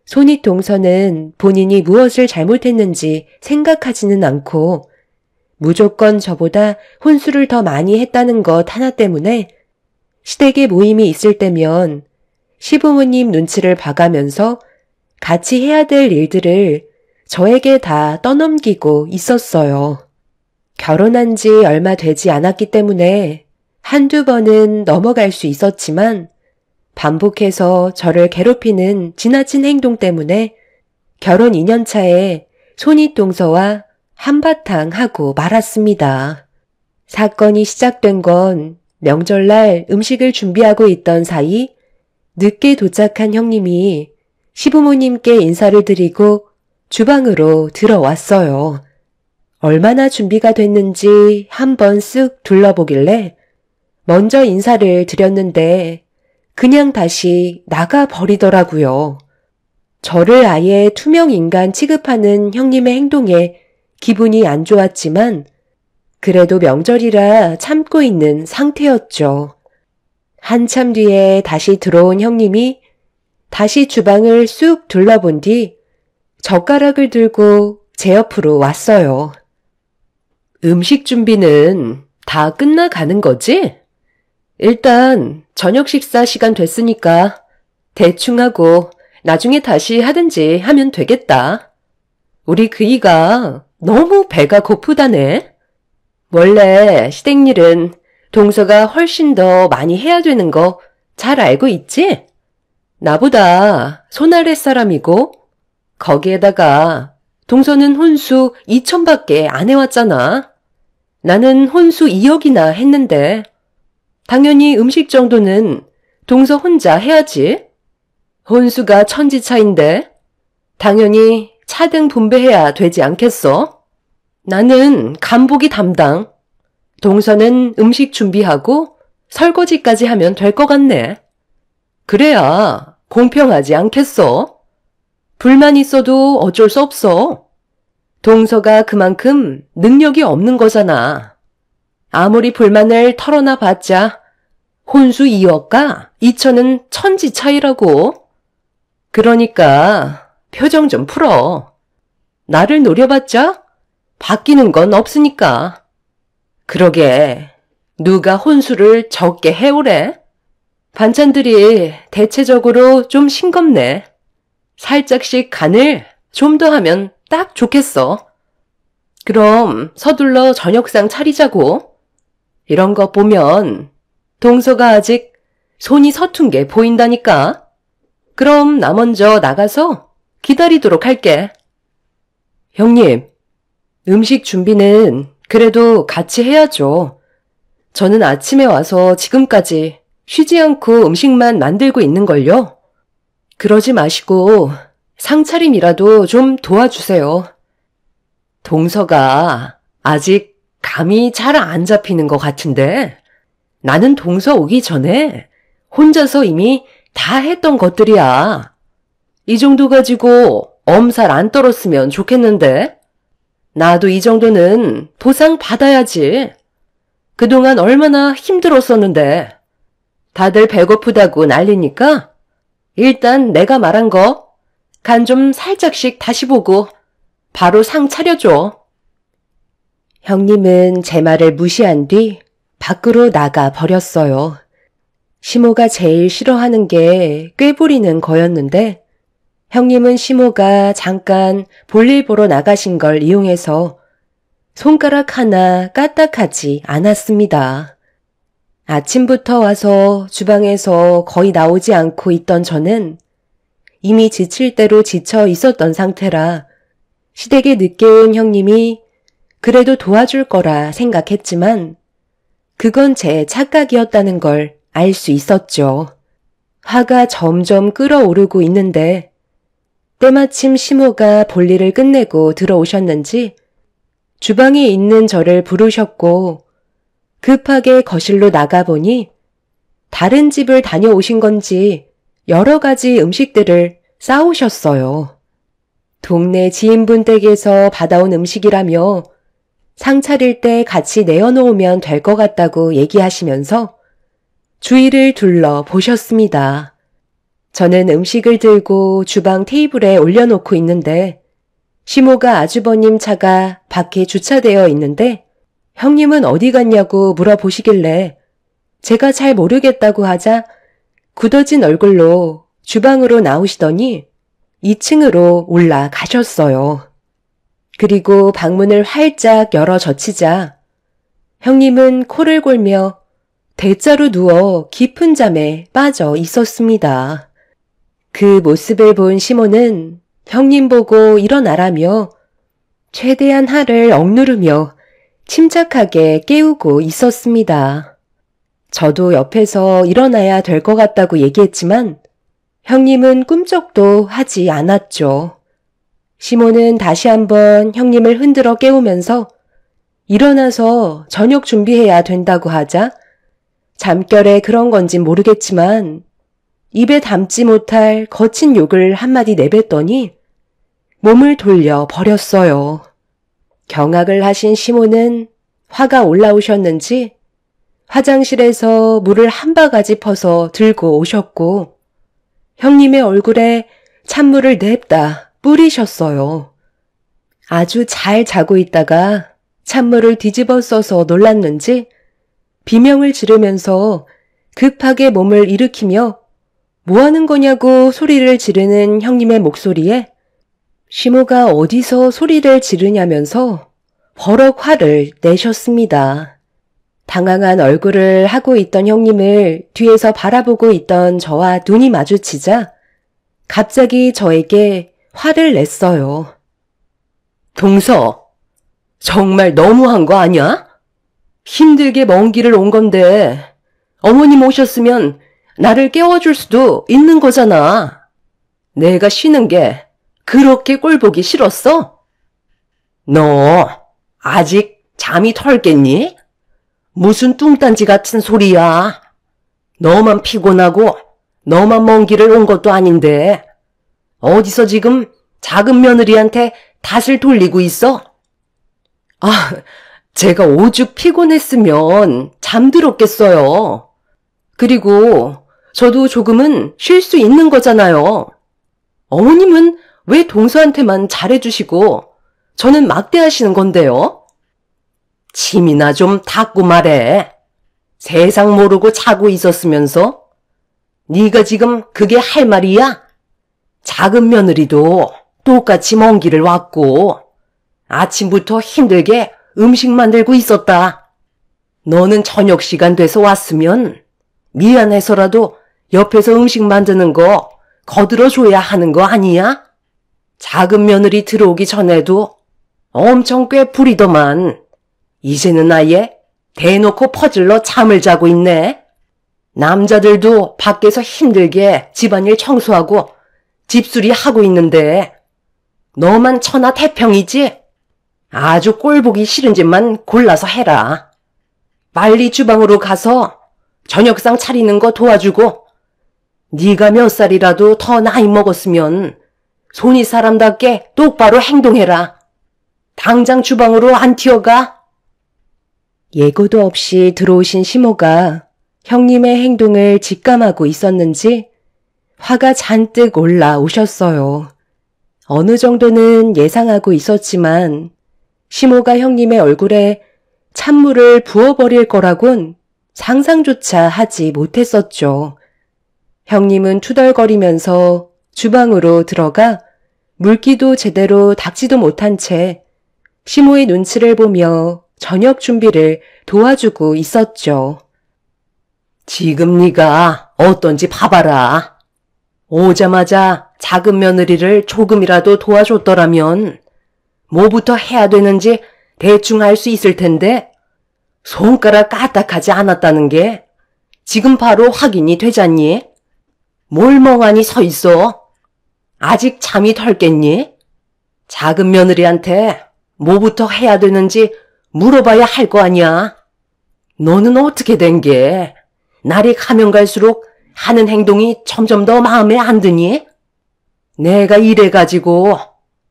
손윗동서는 본인이 무엇을 잘못했는지 생각하지는 않고 무조건 저보다 혼수를 더 많이 했다는 것 하나 때문에 시댁에 모임이 있을 때면 시부모님 눈치를 봐가면서 같이 해야 될 일들을 저에게 다 떠넘기고 있었어요. 결혼한 지 얼마 되지 않았기 때문에 한두 번은 넘어갈 수 있었지만 반복해서 저를 괴롭히는 지나친 행동 때문에 결혼 2년 차에 손윗동서와 한바탕 하고 말았습니다. 사건이 시작된 건 명절날 음식을 준비하고 있던 사이 늦게 도착한 형님이 시부모님께 인사를 드리고 주방으로 들어왔어요. 얼마나 준비가 됐는지 한번 쓱 둘러보길래 먼저 인사를 드렸는데 그냥 다시 나가버리더라고요. 저를 아예 투명 인간 취급하는 형님의 행동에 기분이 안 좋았지만 그래도 명절이라 참고 있는 상태였죠. 한참 뒤에 다시 들어온 형님이 다시 주방을 쑥 둘러본 뒤 젓가락을 들고 제 옆으로 왔어요. 음식 준비는 다 끝나가는 거지? 일단 저녁 식사 시간 됐으니까 대충 하고 나중에 다시 하든지 하면 되겠다. 우리 그이가 너무 배가 고프다네. 원래 시댁일은 동서가 훨씬 더 많이 해야 되는 거 잘 알고 있지? 나보다 손 아래 사람이고 거기에다가 동서는 혼수 2천밖에 안 해왔잖아. 나는 혼수 2억이나 했는데 당연히 음식 정도는 동서 혼자 해야지. 혼수가 천지차인데 당연히 차등 분배해야 되지 않겠어? 나는 간보기 담당. 동서는 음식 준비하고 설거지까지 하면 될 것 같네. 그래야 공평하지 않겠어? 불만 있어도 어쩔 수 없어. 동서가 그만큼 능력이 없는 거잖아. 아무리 불만을 털어놔 봤자 혼수 2억과 2천은 천지 차이라고. 그러니까 표정 좀 풀어. 나를 노려봤자 바뀌는 건 없으니까. 그러게 누가 혼수를 적게 해오래? 반찬들이 대체적으로 좀 싱겁네. 살짝씩 간을 좀 더 하면 딱 좋겠어. 그럼 서둘러 저녁상 차리자고. 이런 거 보면 동서가 아직 손이 서툰 게 보인다니까. 그럼 나 먼저 나가서 기다리도록 할게. 형님, 음식 준비는 그래도 같이 해야죠. 저는 아침에 와서 지금까지 쉬지 않고 음식만 만들고 있는걸요. 그러지 마시고 상차림이라도 좀 도와주세요. 동서가 아직 감이 잘 안 잡히는 것 같은데 나는 동서 오기 전에 혼자서 이미 다 했던 것들이야. 이 정도 가지고 엄살 안 떨었으면 좋겠는데. 나도 이 정도는 보상 받아야지. 그동안 얼마나 힘들었었는데. 다들 배고프다고 난리니까 일단 내가 말한 거 간 좀 살짝씩 다시 보고 바로 상 차려줘. 형님은 제 말을 무시한 뒤 밖으로 나가 버렸어요. 시모가 제일 싫어하는 게 꾀부리는 거였는데 형님은 시모가 잠깐 볼일 보러 나가신 걸 이용해서 손가락 하나 까딱하지 않았습니다. 아침부터 와서 주방에서 거의 나오지 않고 있던 저는 이미 지칠 대로 지쳐 있었던 상태라 시댁에 늦게 온 형님이 그래도 도와줄 거라 생각했지만 그건 제 착각이었다는 걸 알 수 있었죠. 화가 점점 끓어오르고 있는데 때마침 시모가 볼일을 끝내고 들어오셨는지 주방에 있는 저를 부르셨고 급하게 거실로 나가보니 다른 집을 다녀오신 건지 여러 가지 음식들을 싸오셨어요. 동네 지인분 댁에서 받아온 음식이라며 상 차릴 때 같이 내어놓으면 될 것 같다고 얘기하시면서 주위를 둘러보셨습니다. 저는 음식을 들고 주방 테이블에 올려놓고 있는데 시모가 아주버님 차가 밖에 주차되어 있는데 형님은 어디 갔냐고 물어보시길래 제가 잘 모르겠다고 하자 굳어진 얼굴로 주방으로 나오시더니 2층으로 올라가셨어요. 그리고 방문을 활짝 열어 젖히자 형님은 코를 골며 대자로 누워 깊은 잠에 빠져 있었습니다. 그 모습을 본 시모는 형님 보고 일어나라며 최대한 화를 억누르며 침착하게 깨우고 있었습니다. 저도 옆에서 일어나야 될 것 같다고 얘기했지만 형님은 꿈쩍도 하지 않았죠. 시모는 다시 한번 형님을 흔들어 깨우면서 일어나서 저녁 준비해야 된다고 하자 잠결에 그런 건진 모르겠지만 입에 담지 못할 거친 욕을 한마디 내뱉더니 몸을 돌려 버렸어요. 경악을 하신 시모는 화가 올라오셨는지 화장실에서 물을 한 바가지 퍼서 들고 오셨고 형님의 얼굴에 찬물을 냅다 뿌리셨어요. 아주 잘 자고 있다가 찬물을 뒤집어 써서 놀랐는지 비명을 지르면서 급하게 몸을 일으키며 뭐 하는 거냐고 소리를 지르는 형님의 목소리에 시모가 어디서 소리를 지르냐면서 버럭 화를 내셨습니다. 당황한 얼굴을 하고 있던 형님을 뒤에서 바라보고 있던 저와 눈이 마주치자 갑자기 저에게 화를 냈어요. 동서, 정말 너무한 거 아니야? 힘들게 먼 길을 온 건데 어머님 오셨으면 나를 깨워줄 수도 있는 거잖아. 내가 쉬는 게 그렇게 꼴보기 싫었어? 너 아직 잠이 털겠니? 무슨 뚱딴지 같은 소리야. 너만 피곤하고 너만 먼 길을 온 것도 아닌데 어디서 지금 작은 며느리한테 탓을 돌리고 있어? 아, 제가 오죽 피곤했으면 잠들었겠어요. 그리고 저도 조금은 쉴 수 있는 거잖아요. 어머님은 왜 동서한테만 잘해주시고 저는 막대하시는 건데요? 침이나 좀 닦고 말해. 세상 모르고 자고 있었으면서 네가 지금 그게 할 말이야? 작은 며느리도 똑같이 먼 길을 왔고 아침부터 힘들게 음식 만들고 있었다. 너는 저녁 시간 돼서 왔으면 미안해서라도 옆에서 음식 만드는 거 거들어줘야 하는 거 아니야? 작은 며느리 들어오기 전에도 엄청 꽤 부리더만 이제는 아예 대놓고 퍼질러 잠을 자고 있네. 남자들도 밖에서 힘들게 집안일 청소하고 집수리 하고 있는데 너만 천하태평이지? 아주 꼴보기 싫은 짓만 골라서 해라. 빨리 주방으로 가서 저녁상 차리는 거 도와주고 네가 몇 살이라도 더 나이 먹었으면 손이 사람답게 똑바로 행동해라. 당장 주방으로 안 튀어가. 예고도 없이 들어오신 시모가 형님의 행동을 직감하고 있었는지 화가 잔뜩 올라오셨어요. 어느 정도는 예상하고 있었지만 시모가 형님의 얼굴에 찬물을 부어버릴 거라곤 상상조차 하지 못했었죠. 형님은 투덜거리면서 주방으로 들어가 물기도 제대로 닦지도 못한 채 시모의 눈치를 보며 저녁 준비를 도와주고 있었죠. 지금 네가 어떤지 봐봐라. 오자마자 작은 며느리를 조금이라도 도와줬더라면 뭐부터 해야 되는지 대충 알 수 있을 텐데 손가락 까딱하지 않았다는 게 지금 바로 확인이 되잖니? 뭘 멍하니 서 있어? 아직 잠이 덜 깼니? 작은 며느리한테 뭐부터 해야 되는지 물어봐야 할 거 아니야. 너는 어떻게 된 게 날이 가면 갈수록 하는 행동이 점점 더 마음에 안 드니? 내가 이래가지고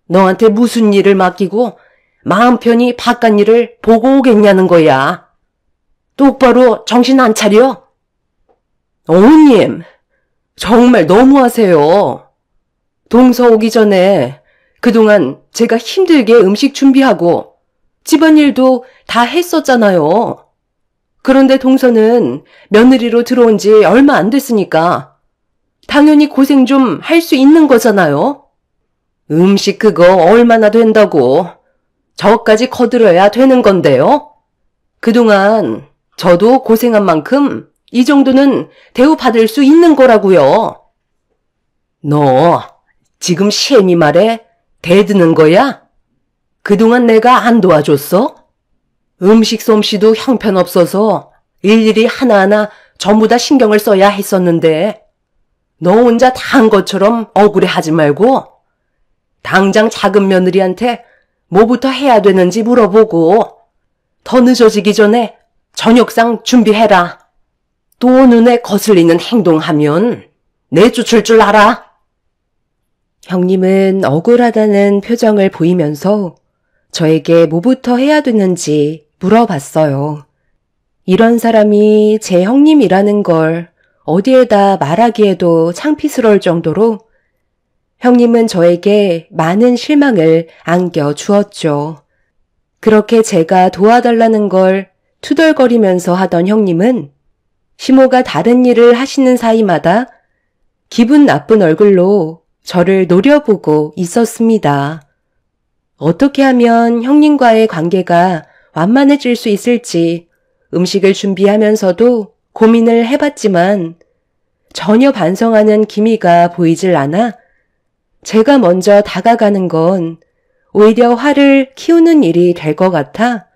너한테 무슨 일을 맡기고 마음 편히 바깥 일을 보고 오겠냐는 거야. 똑바로 정신 안 차려? 어머님, 정말 너무하세요. 동서 오기 전에 그동안 제가 힘들게 음식 준비하고 집안일도 다 했었잖아요. 그런데 동서는 며느리로 들어온 지 얼마 안 됐으니까 당연히 고생 좀 할 수 있는 거잖아요. 음식 그거 얼마나 된다고 저까지 거들어야 되는 건데요. 그동안 저도 고생한 만큼 이 정도는 대우받을 수 있는 거라고요. 너 지금 시애미 말에 대드는 거야? 그동안 내가 안 도와줬어? 음식 솜씨도 형편없어서 일일이 하나하나 전부 다 신경을 써야 했었는데 너 혼자 다 한 것처럼 억울해하지 말고 당장 작은 며느리한테 뭐부터 해야 되는지 물어보고 더 늦어지기 전에 저녁상 준비해라. 또 눈에 거슬리는 행동하면 내쫓을 줄 알아. 형님은 억울하다는 표정을 보이면서 저에게 뭐부터 해야 되는지 물어봤어요. 이런 사람이 제 형님이라는 걸 어디에다 말하기에도 창피스러울 정도로 형님은 저에게 많은 실망을 안겨주었죠. 그렇게 제가 도와달라는 걸 투덜거리면서 하던 형님은 시모가 다른 일을 하시는 사이마다 기분 나쁜 얼굴로 저를 노려보고 있었습니다. 어떻게 하면 형님과의 관계가 완만해질 수 있을지 음식을 준비하면서도 고민을 해봤지만 전혀 반성하는 기미가 보이질 않아 제가 먼저 다가가는 건 오히려 화를 키우는 일이 될 것 같아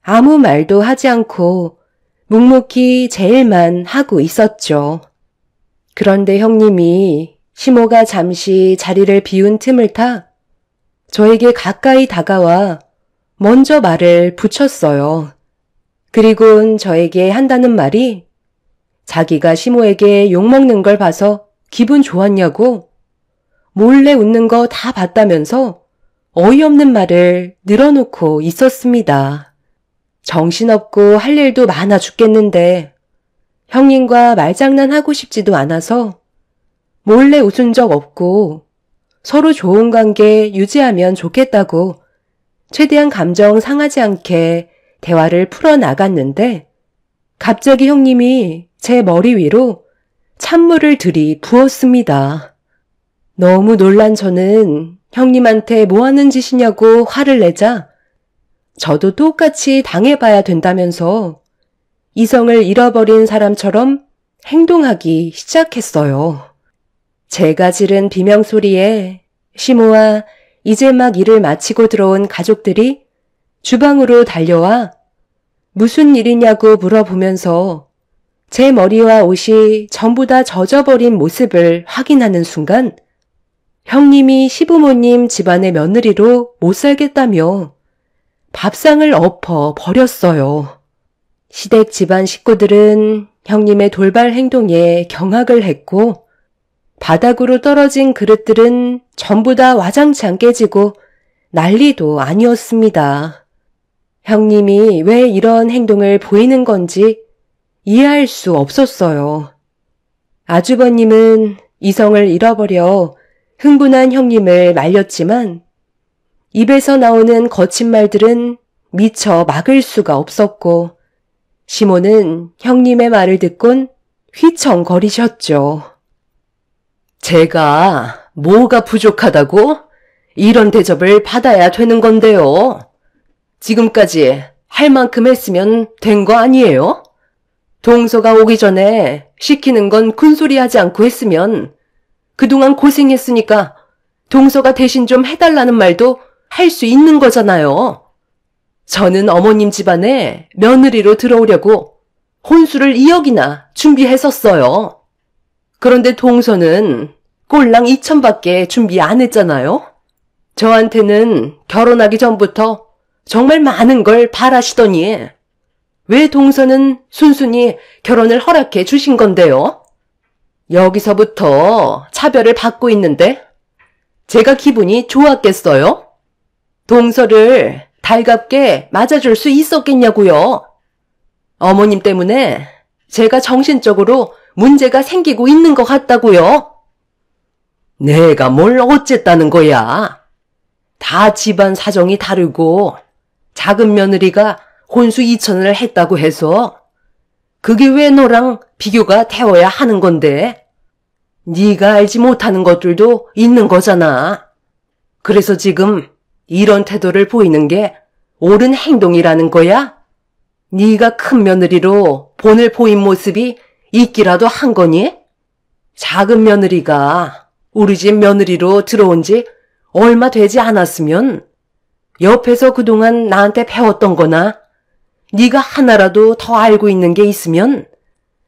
아무 말도 하지 않고 묵묵히 제 일만 하고 있었죠. 그런데 형님이 시모가 잠시 자리를 비운 틈을 타 저에게 가까이 다가와 먼저 말을 붙였어요. 그리곤 저에게 한다는 말이 자기가 시모에게 욕먹는 걸 봐서 기분 좋았냐고 몰래 웃는 거 다 봤다면서 어이없는 말을 늘어놓고 있었습니다. 정신없고 할 일도 많아 죽겠는데 형님과 말장난하고 싶지도 않아서 몰래 웃은 적 없고 서로 좋은 관계 유지하면 좋겠다고 최대한 감정 상하지 않게 대화를 풀어나갔는데 갑자기 형님이 제 머리 위로 찬물을 들이 부었습니다. 너무 놀란 저는 형님한테 뭐 하는 짓이냐고 화를 내자 저도 똑같이 당해봐야 된다면서 이성을 잃어버린 사람처럼 행동하기 시작했어요. 제가 지른 비명소리에 시모와 이제 막 일을 마치고 들어온 가족들이 주방으로 달려와 무슨 일이냐고 물어보면서 제 머리와 옷이 전부 다 젖어버린 모습을 확인하는 순간 형님이 시부모님 집안의 며느리로 못 살겠다며 밥상을 엎어 버렸어요. 시댁 집안 식구들은 형님의 돌발 행동에 경악을 했고 바닥으로 떨어진 그릇들은 전부 다 와장창 깨지고 난리도 아니었습니다. 형님이 왜 이런 행동을 보이는 건지 이해할 수 없었어요. 아주버님은 이성을 잃어버려 흥분한 형님을 말렸지만 입에서 나오는 거친 말들은 미처 막을 수가 없었고 시모는 형님의 말을 듣곤 휘청거리셨죠. 제가 뭐가 부족하다고? 이런 대접을 받아야 되는 건데요. 지금까지 할 만큼 했으면 된 거 아니에요? 동서가 오기 전에 시키는 건 큰소리 하지 않고 했으면 그동안 고생했으니까 동서가 대신 좀 해달라는 말도 할 수 있는 거잖아요. 저는 어머님 집안에 며느리로 들어오려고 혼수를 2억이나 준비했었어요. 그런데 동서는 꼴랑 2천밖에 준비 안 했잖아요. 저한테는 결혼하기 전부터 정말 많은 걸 바라시더니 왜 동서는 순순히 결혼을 허락해 주신 건데요? 여기서부터 차별을 받고 있는데 제가 기분이 좋았겠어요? 동서를 달갑게 맞아줄 수 있었겠냐고요. 어머님 때문에 제가 정신적으로 문제가 생기고 있는 것 같다고요. 내가 뭘 어쨌다는 거야. 다 집안 사정이 다르고 작은 며느리가 혼수 2천을 했다고 해서 그게 왜 너랑 비교가 되어야 하는 건데? 네가 알지 못하는 것들도 있는 거잖아. 그래서 지금 이런 태도를 보이는 게 옳은 행동이라는 거야? 네가 큰 며느리로 본을 보인 모습이 있기라도 한 거니? 작은 며느리가 우리 집 며느리로 들어온 지 얼마 되지 않았으면 옆에서 그동안 나한테 배웠던 거나 네가 하나라도 더 알고 있는 게 있으면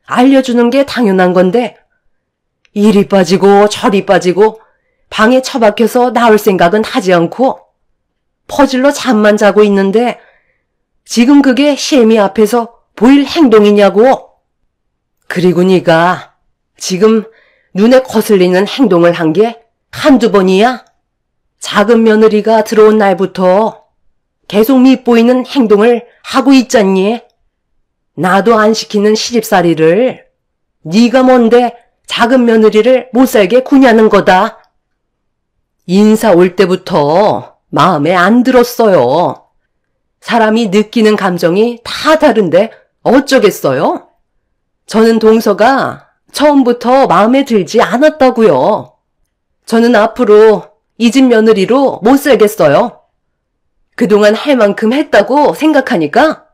알려주는 게 당연한 건데 이리 빠지고 저리 빠지고 방에 처박혀서 나올 생각은 하지 않고 퍼질러 잠만 자고 있는데 지금 그게 시애미 앞에서 보일 행동이냐고. 그리고 네가 지금 눈에 거슬리는 행동을 한 게 한두 번이야? 작은 며느리가 들어온 날부터 계속 밉보이는 행동을 하고 있잖니. 나도 안 시키는 시집살이를 네가 뭔데 작은 며느리를 못 살게 구냐는 거다. 인사 올 때부터 마음에 안 들었어요. 사람이 느끼는 감정이 다 다른데 어쩌겠어요? 저는 동서가 처음부터 마음에 들지 않았다고요. 저는 앞으로 이 집 며느리로 못 살겠어요. 그동안 할 만큼 했다고 생각하니까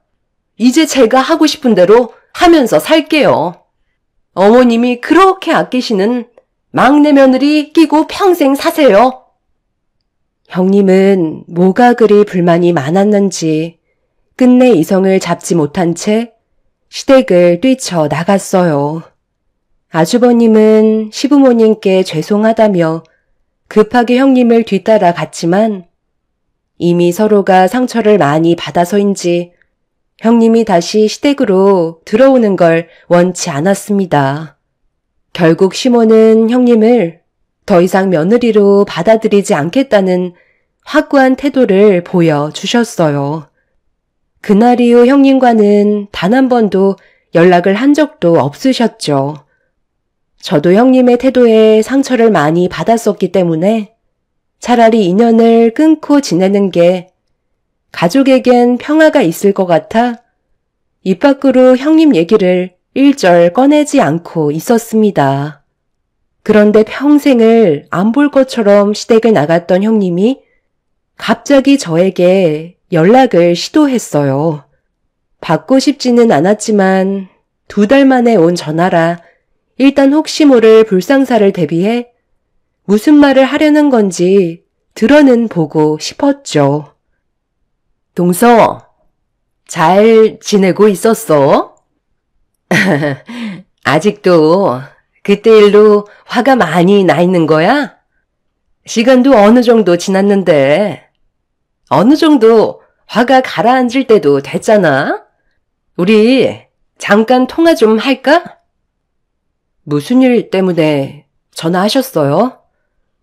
이제 제가 하고 싶은 대로 하면서 살게요. 어머님이 그렇게 아끼시는 막내 며느리 끼고 평생 사세요. 형님은 뭐가 그리 불만이 많았는지 끝내 이성을 잡지 못한 채 시댁을 뛰쳐 나갔어요. 아주버님은 시부모님께 죄송하다며 급하게 형님을 뒤따라 갔지만 이미 서로가 상처를 많이 받아서인지 형님이 다시 시댁으로 들어오는 걸 원치 않았습니다. 결국 시모는 형님을 더 이상 며느리로 받아들이지 않겠다는 확고한 태도를 보여주셨어요. 그날 이후 형님과는 단 한 번도 연락을 한 적도 없으셨죠. 저도 형님의 태도에 상처를 많이 받았었기 때문에 차라리 인연을 끊고 지내는 게 가족에겐 평화가 있을 것 같아 입 밖으로 형님 얘기를 일절 꺼내지 않고 있었습니다. 그런데 평생을 안 볼 것처럼 시댁을 나갔던 형님이 갑자기 저에게 연락을 시도했어요. 받고 싶지는 않았지만 2달 만에 온 전화라 일단 혹시 모를 불상사를 대비해 무슨 말을 하려는 건지 들어는 보고 싶었죠. 동서, 잘 지내고 있었어? 아직도 그때 일로 화가 많이 나 있는 거야? 시간도 어느 정도 지났는데 어느 정도 화가 가라앉을 때도 됐잖아? 우리 잠깐 통화 좀 할까? 무슨 일 때문에 전화하셨어요?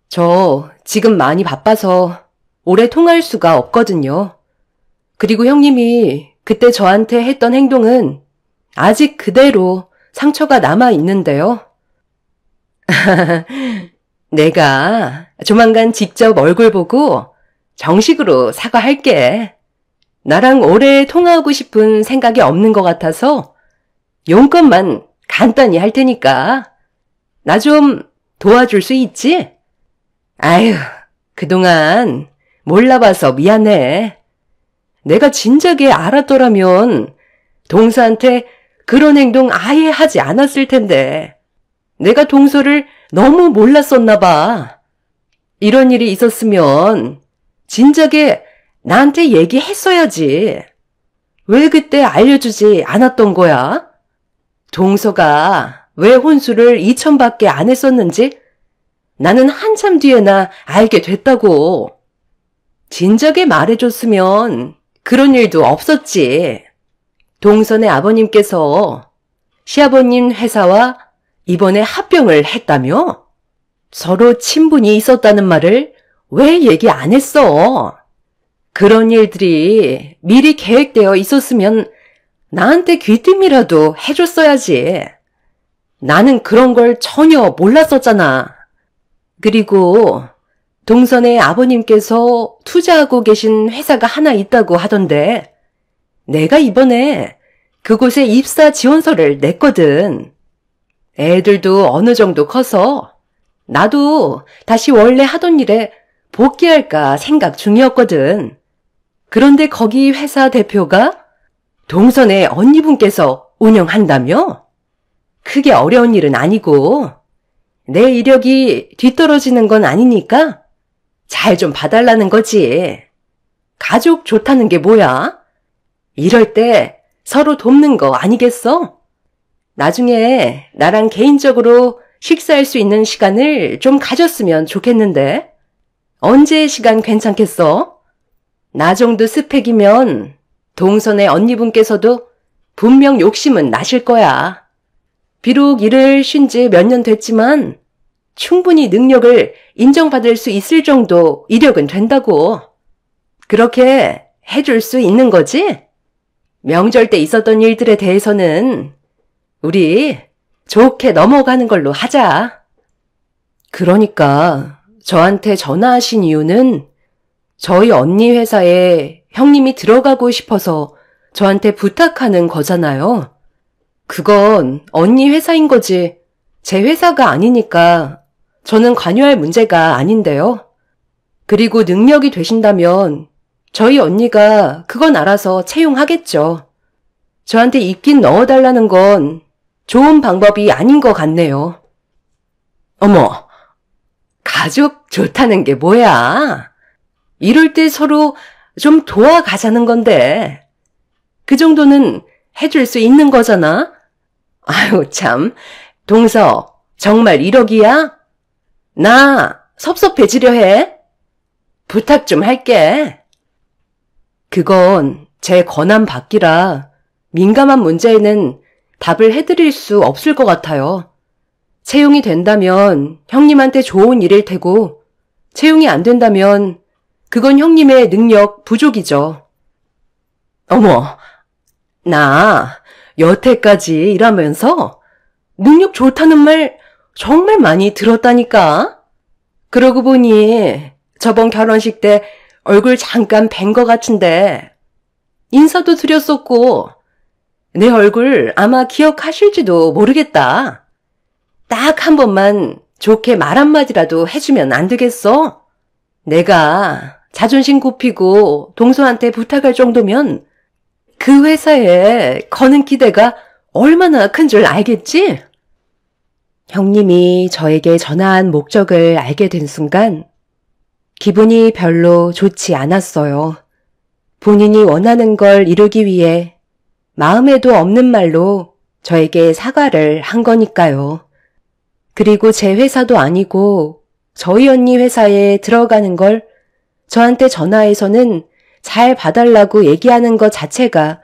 저 지금 많이 바빠서 오래 통화할 수가 없거든요. 그리고 형님이 그때 저한테 했던 행동은 아직 그대로 상처가 남아 있는데요. 내가 조만간 직접 얼굴 보고 정식으로 사과할게. 나랑 오래 통화하고 싶은 생각이 없는 것 같아서 용건만 간단히 할 테니까 나 좀 도와줄 수 있지? 아휴, 그동안 몰라봐서 미안해. 내가 진작에 알았더라면 동서한테 그런 행동 아예 하지 않았을 텐데 내가 동서를 너무 몰랐었나 봐. 이런 일이 있었으면 진작에 나한테 얘기했어야지. 왜 그때 알려주지 않았던 거야? 동서가 왜 혼수를 2천밖에 안 했었는지 나는 한참 뒤에나 알게 됐다고. 진작에 말해줬으면 그런 일도 없었지. 동선의 아버님께서 시아버님 회사와 이번에 합병을 했다며? 서로 친분이 있었다는 말을 왜 얘기 안 했어? 그런 일들이 미리 계획되어 있었으면 나한테 귀띔이라도 해줬어야지. 나는 그런 걸 전혀 몰랐었잖아. 그리고 동선의 아버님께서 투자하고 계신 회사가 하나 있다고 하던데 내가 이번에 그곳에 입사 지원서를 냈거든. 애들도 어느 정도 커서 나도 다시 원래 하던 일에 복귀할까 생각 중이었거든. 그런데 거기 회사 대표가 동선의 언니분께서 운영한다며? 크게 어려운 일은 아니고 내 이력이 뒤떨어지는 건 아니니까 잘 좀 봐달라는 거지. 가족 좋다는 게 뭐야? 이럴 때 서로 돕는 거 아니겠어? 나중에 나랑 개인적으로 식사할 수 있는 시간을 좀 가졌으면 좋겠는데 언제 시간 괜찮겠어? 나 정도 스펙이면 동선의 언니분께서도 분명 욕심은 나실 거야. 비록 일을 쉰 지 몇 년 됐지만 충분히 능력을 인정받을 수 있을 정도 이력은 된다고. 그렇게 해줄 수 있는 거지? 명절 때 있었던 일들에 대해서는 우리 좋게 넘어가는 걸로 하자. 그러니까 저한테 전화하신 이유는 저희 언니 회사에 형님이 들어가고 싶어서 저한테 부탁하는 거잖아요. 그건 언니 회사인 거지 제 회사가 아니니까 저는 관여할 문제가 아닌데요. 그리고 능력이 되신다면 저희 언니가 그건 알아서 채용하겠죠. 저한테 입긴 넣어달라는 건 좋은 방법이 아닌 것 같네요. 어머, 가족 좋다는 게 뭐야? 이럴 때 서로 좀 도와가자는 건데 그 정도는 해줄 수 있는 거잖아? 아유 참, 동서 정말 1억이야? 나 섭섭해지려 해? 부탁 좀 할게. 그건 제 권한 밖이라 민감한 문제에는 답을 해드릴 수 없을 것 같아요. 채용이 된다면 형님한테 좋은 일일 테고 채용이 안 된다면 그건 형님의 능력 부족이죠. 어머, 나 여태까지 일하면서 능력 좋다는 말 정말 많이 들었다니까? 그러고 보니 저번 결혼식 때 얼굴 잠깐 뵌 것 같은데 인사도 드렸었고 내 얼굴 아마 기억하실지도 모르겠다. 딱 한 번만 좋게 말 한마디라도 해주면 안 되겠어? 내가 자존심 굽히고 동서한테 부탁할 정도면 그 회사에 거는 기대가 얼마나 큰 줄 알겠지? 형님이 저에게 전화한 목적을 알게 된 순간 기분이 별로 좋지 않았어요. 본인이 원하는 걸 이루기 위해 마음에도 없는 말로 저에게 사과를 한 거니까요. 그리고 제 회사도 아니고 저희 언니 회사에 들어가는 걸 저한테 전화해서는 잘 봐달라고 얘기하는 것 자체가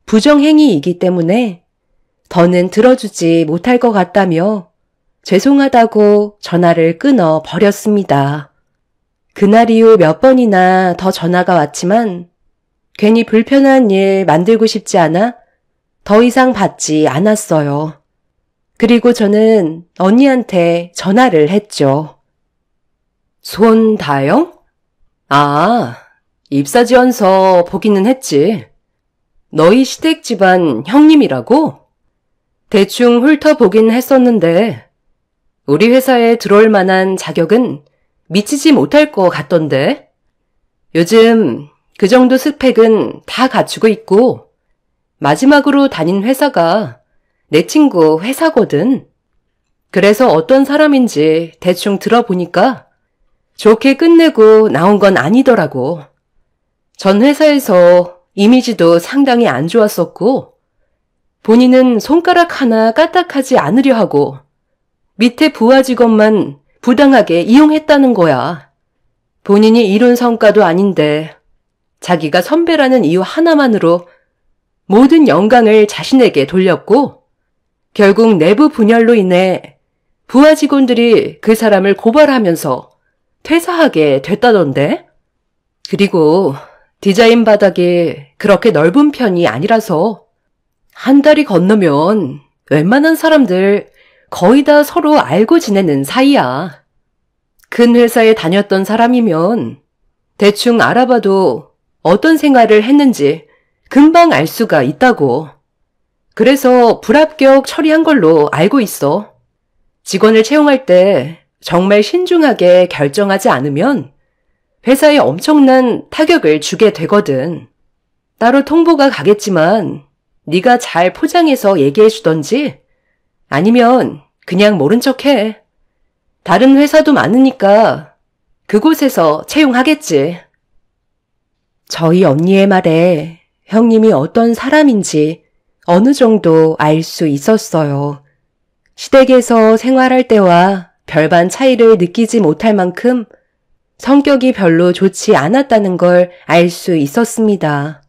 부정행위이기 때문에 더는 들어주지 못할 것 같다며 죄송하다고 전화를 끊어 버렸습니다. 그날 이후 몇 번이나 더 전화가 왔지만 괜히 불편한 일 만들고 싶지 않아 더 이상 받지 않았어요. 그리고 저는 언니한테 전화를 했죠. 손다영? 아, 입사지원서 보기는 했지. 너희 시댁 집안 형님이라고? 대충 훑어보긴 했었는데 우리 회사에 들어올 만한 자격은 미치지 못할 것 같던데. 요즘 그 정도 스펙은 다 갖추고 있고 마지막으로 다닌 회사가 내 친구 회사거든. 그래서 어떤 사람인지 대충 들어보니까 좋게 끝내고 나온 건 아니더라고. 전 회사에서 이미지도 상당히 안 좋았었고 본인은 손가락 하나 까딱하지 않으려 하고 밑에 부하 직원만 부당하게 이용했다는 거야. 본인이 이룬 성과도 아닌데 자기가 선배라는 이유 하나만으로 모든 영광을 자신에게 돌렸고 결국 내부 분열로 인해 부하 직원들이 그 사람을 고발하면서 퇴사하게 됐다던데. 그리고 디자인 바닥이 그렇게 넓은 편이 아니라서 한 달이 건너면 웬만한 사람들 거의 다 서로 알고 지내는 사이야. 큰 회사에 다녔던 사람이면 대충 알아봐도 어떤 생활을 했는지 금방 알 수가 있다고. 그래서 불합격 처리한 걸로 알고 있어. 직원을 채용할 때 정말 신중하게 결정하지 않으면 회사에 엄청난 타격을 주게 되거든. 따로 통보가 가겠지만 네가 잘 포장해서 얘기해 주던지 아니면 그냥 모른 척해. 다른 회사도 많으니까 그곳에서 채용하겠지. 저희 언니의 말에 형님이 어떤 사람인지 어느 정도 알 수 있었어요. 시댁에서 생활할 때와 별반 차이를 느끼지 못할 만큼 성격이 별로 좋지 않았다는 걸 알 수 있었습니다.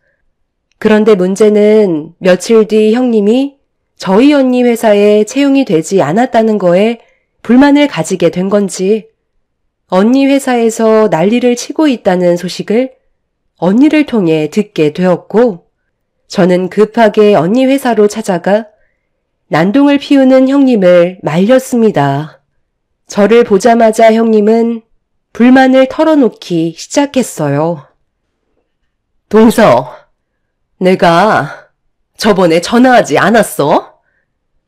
그런데 문제는 며칠 뒤 형님이 저희 언니 회사에 채용이 되지 않았다는 거에 불만을 가지게 된 건지 언니 회사에서 난리를 치고 있다는 소식을 언니를 통해 듣게 되었고 저는 급하게 언니 회사로 찾아가 난동을 피우는 형님을 말렸습니다. 저를 보자마자 형님은 불만을 털어놓기 시작했어요. 동서, 내가 저번에 전화하지 않았어?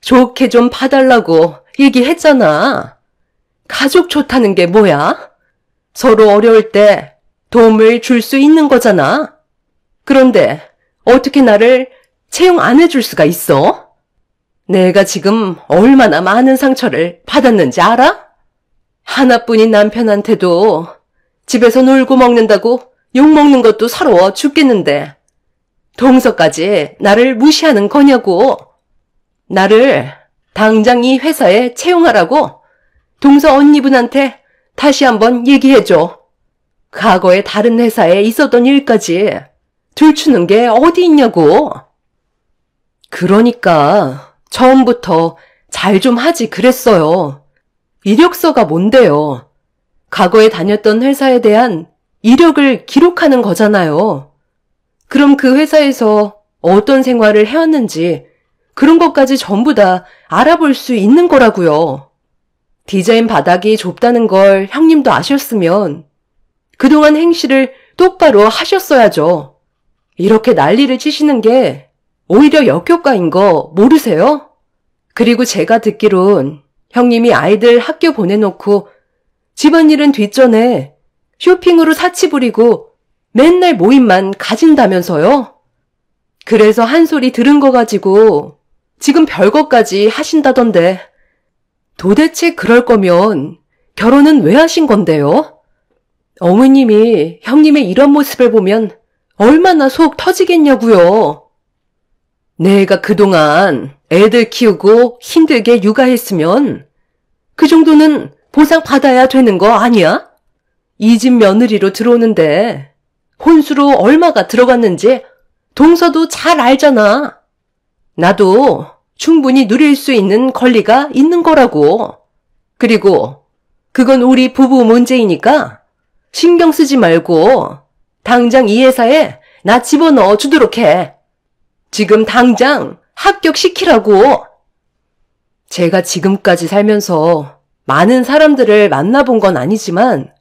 좋게 좀 봐달라고 얘기했잖아. 가족 좋다는 게 뭐야? 서로 어려울 때 도움을 줄 수 있는 거잖아. 그런데 어떻게 나를 채용 안 해줄 수가 있어? 내가 지금 얼마나 많은 상처를 받았는지 알아? 하나뿐인 남편한테도 집에서 놀고 먹는다고 욕먹는 것도 서러워 죽겠는데 동서까지 나를 무시하는 거냐고. 나를 당장 이 회사에 채용하라고 동서 언니분한테 다시 한번 얘기해줘. 과거에 다른 회사에 있었던 일까지 들추는 게 어디 있냐고. 그러니까 처음부터 잘 좀 하지 그랬어요. 이력서가 뭔데요? 과거에 다녔던 회사에 대한 이력을 기록하는 거잖아요. 그럼 그 회사에서 어떤 생활을 해왔는지 그런 것까지 전부 다 알아볼 수 있는 거라고요. 디자인 바닥이 좁다는 걸 형님도 아셨으면 그동안 행실을 똑바로 하셨어야죠. 이렇게 난리를 치시는 게 오히려 역효과인 거 모르세요? 그리고 제가 듣기론 형님이 아이들 학교 보내놓고 집안일은 뒷전에 쇼핑으로 사치 부리고 맨날 모임만 가진다면서요? 그래서 한 소리 들은 거 가지고 지금 별거까지 하신다던데 도대체 그럴 거면 결혼은 왜 하신 건데요? 어머님이 형님의 이런 모습을 보면 얼마나 속 터지겠냐고요. 내가 그동안 애들 키우고 힘들게 육아했으면 그 정도는 보상 받아야 되는 거 아니야? 이 집 며느리로 들어오는데 혼수로 얼마가 들어갔는지 동서도 잘 알잖아. 나도 충분히 누릴 수 있는 권리가 있는 거라고. 그리고 그건 우리 부부 문제이니까 신경 쓰지 말고 당장 이 회사에 나 집어넣어 주도록 해. 지금 당장 합격시키라고. 제가 지금까지 살면서 많은 사람들을 만나본 건 아니지만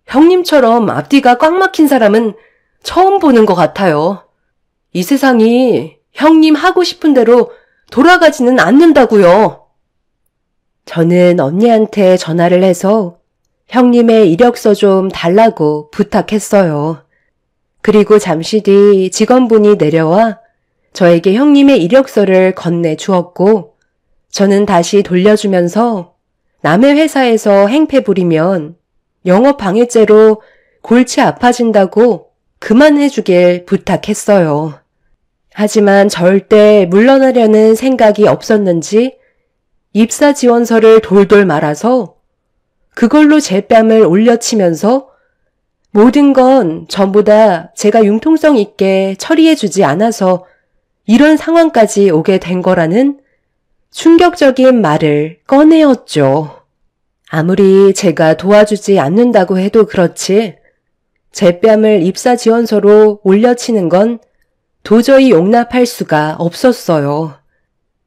형님처럼 앞뒤가 꽉 막힌 사람은 처음 보는 것 같아요. 이 세상이 형님 하고 싶은 대로 돌아가지는 않는다고요. 저는 언니한테 전화를 해서 형님의 이력서 좀 달라고 부탁했어요. 그리고 잠시 뒤 직원분이 내려와 저에게 형님의 이력서를 건네주었고 저는 다시 돌려주면서 남의 회사에서 행패 부리면 영업방해죄로 골치 아파진다고 그만해주길 부탁했어요. 하지만 절대 물러나려는 생각이 없었는지 입사 지원서를 돌돌 말아서 그걸로 제 뺨을 올려치면서 모든 건 전부 다 제가 융통성 있게 처리해주지 않아서 이런 상황까지 오게 된 거라는 충격적인 말을 꺼내었죠. 아무리 제가 도와주지 않는다고 해도 그렇지 제 뺨을 입사 지원서로 올려치는 건 도저히 용납할 수가 없었어요.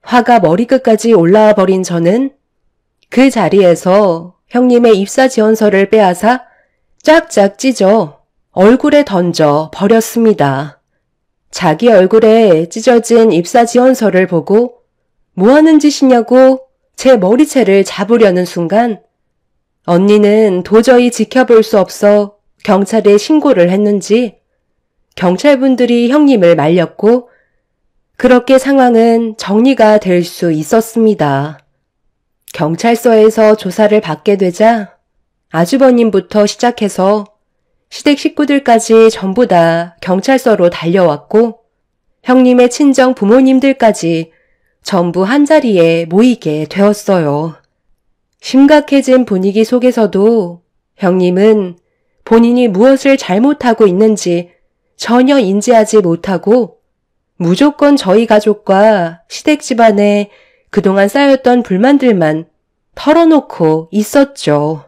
화가 머리끝까지 올라와 버린 저는 그 자리에서 형님의 입사 지원서를 빼앗아 짝짝 찢어 얼굴에 던져 버렸습니다. 자기 얼굴에 찢어진 입사 지원서를 보고 뭐 하는 짓이냐고 제 머리채를 잡으려는 순간 언니는 도저히 지켜볼 수 없어 경찰에 신고를 했는지 경찰분들이 형님을 말렸고 그렇게 상황은 정리가 될 수 있었습니다. 경찰서에서 조사를 받게 되자 아주버님부터 시작해서 시댁 식구들까지 전부 다 경찰서로 달려왔고 형님의 친정 부모님들까지 전부 한자리에 모이게 되었어요. 심각해진 분위기 속에서도 형님은 본인이 무엇을 잘못하고 있는지 전혀 인지하지 못하고 무조건 저희 가족과 시댁 집안에 그동안 쌓였던 불만들만 털어놓고 있었죠.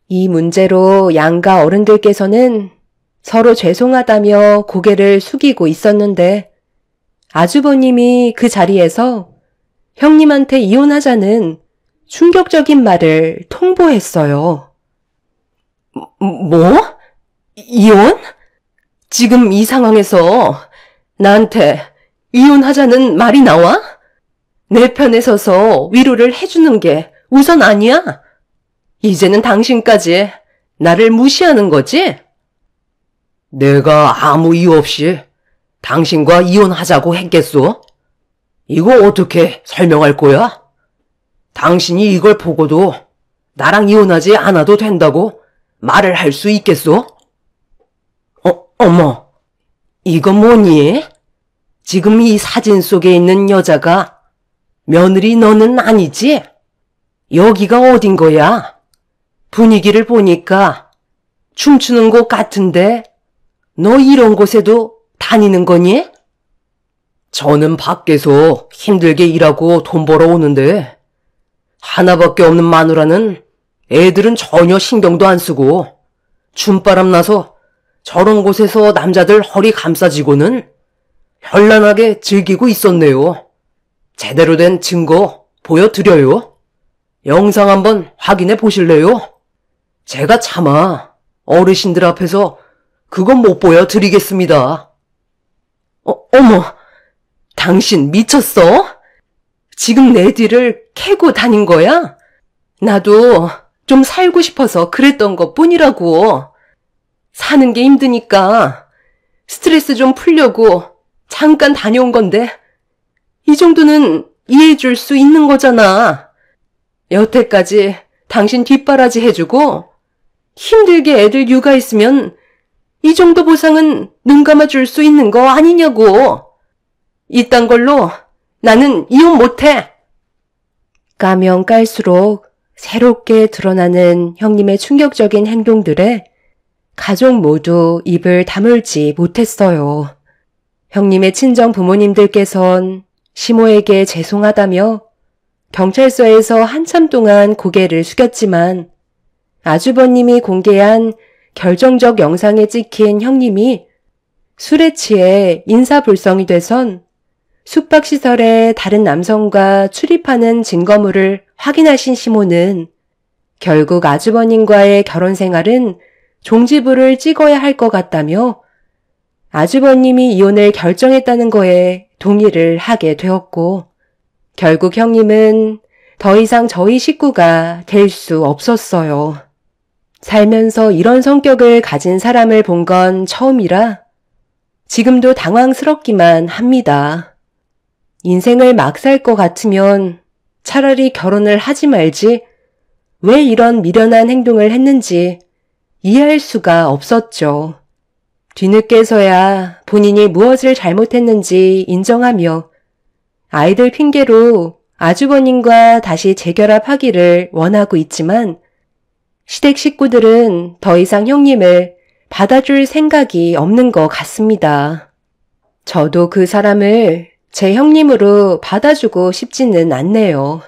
이 문제로 양가 어른들께서는 서로 죄송하다며 고개를 숙이고 있었는데 아주버님이 그 자리에서 형님한테 이혼하자는 충격적인 말을 통보했어요. 뭐? 이혼? 지금 이 상황에서 나한테 이혼하자는 말이 나와? 내 편에 서서 위로를 해주는 게 우선 아니야? 이제는 당신까지 나를 무시하는 거지? 내가 아무 이유 없이 당신과 이혼하자고 했겠소? 이거 어떻게 설명할 거야? 당신이 이걸 보고도 나랑 이혼하지 않아도 된다고 말을 할 수 있겠소? 어머, 이거 뭐니? 지금 이 사진 속에 있는 여자가 며느리 너는 아니지? 여기가 어딘 거야? 분위기를 보니까 춤추는 곳 같은데 너 이런 곳에도 다니는 거니? 저는 밖에서 힘들게 일하고 돈 벌어오는데 하나밖에 없는 마누라는 애들은 전혀 신경도 안 쓰고 춤바람 나서 저런 곳에서 남자들 허리 감싸지고는 현란하게 즐기고 있었네요. 제대로 된 증거 보여드려요? 영상 한번 확인해 보실래요? 제가 차마 어르신들 앞에서 그건 못 보여드리겠습니다. 어머, 당신 미쳤어? 지금 내 뒤를 캐고 다닌 거야? 나도 좀 살고 싶어서 그랬던 것 뿐이라고. 사는 게 힘드니까 스트레스 좀 풀려고 잠깐 다녀온 건데 이 정도는 이해해 줄 수 있는 거잖아. 여태까지 당신 뒷바라지 해주고 힘들게 애들 육아했으면 이 정도 보상은 눈 감아줄 수 있는 거 아니냐고. 이딴 걸로 나는 이혼 못해. 까면 깔수록 새롭게 드러나는 형님의 충격적인 행동들에 가족 모두 입을 다물지 못했어요. 형님의 친정 부모님들께선 시모에게 죄송하다며 경찰서에서 한참 동안 고개를 숙였지만 아주버님이 공개한 결정적 영상에 찍힌 형님이 술에 취해 인사불성이 돼선 숙박시설에 다른 남성과 출입하는 증거물을 확인하신 시모는 결국 아주버님과의 결혼 생활은 종지부를 찍어야 할 것 같다며 아주버님이 이혼을 결정했다는 거에 동의를 하게 되었고 결국 형님은 더 이상 저희 식구가 될 수 없었어요. 살면서 이런 성격을 가진 사람을 본 건 처음이라 지금도 당황스럽기만 합니다. 인생을 막 살 것 같으면 차라리 결혼을 하지 말지 왜 이런 미련한 행동을 했는지 이해할 수가 없었죠. 뒤늦게서야 본인이 무엇을 잘못했는지 인정하며 아이들 핑계로 아주버님과 다시 재결합하기를 원하고 있지만 시댁 식구들은 더 이상 형님을 받아줄 생각이 없는 것 같습니다. 저도 그 사람을 제 형님으로 받아주고 싶지는 않네요.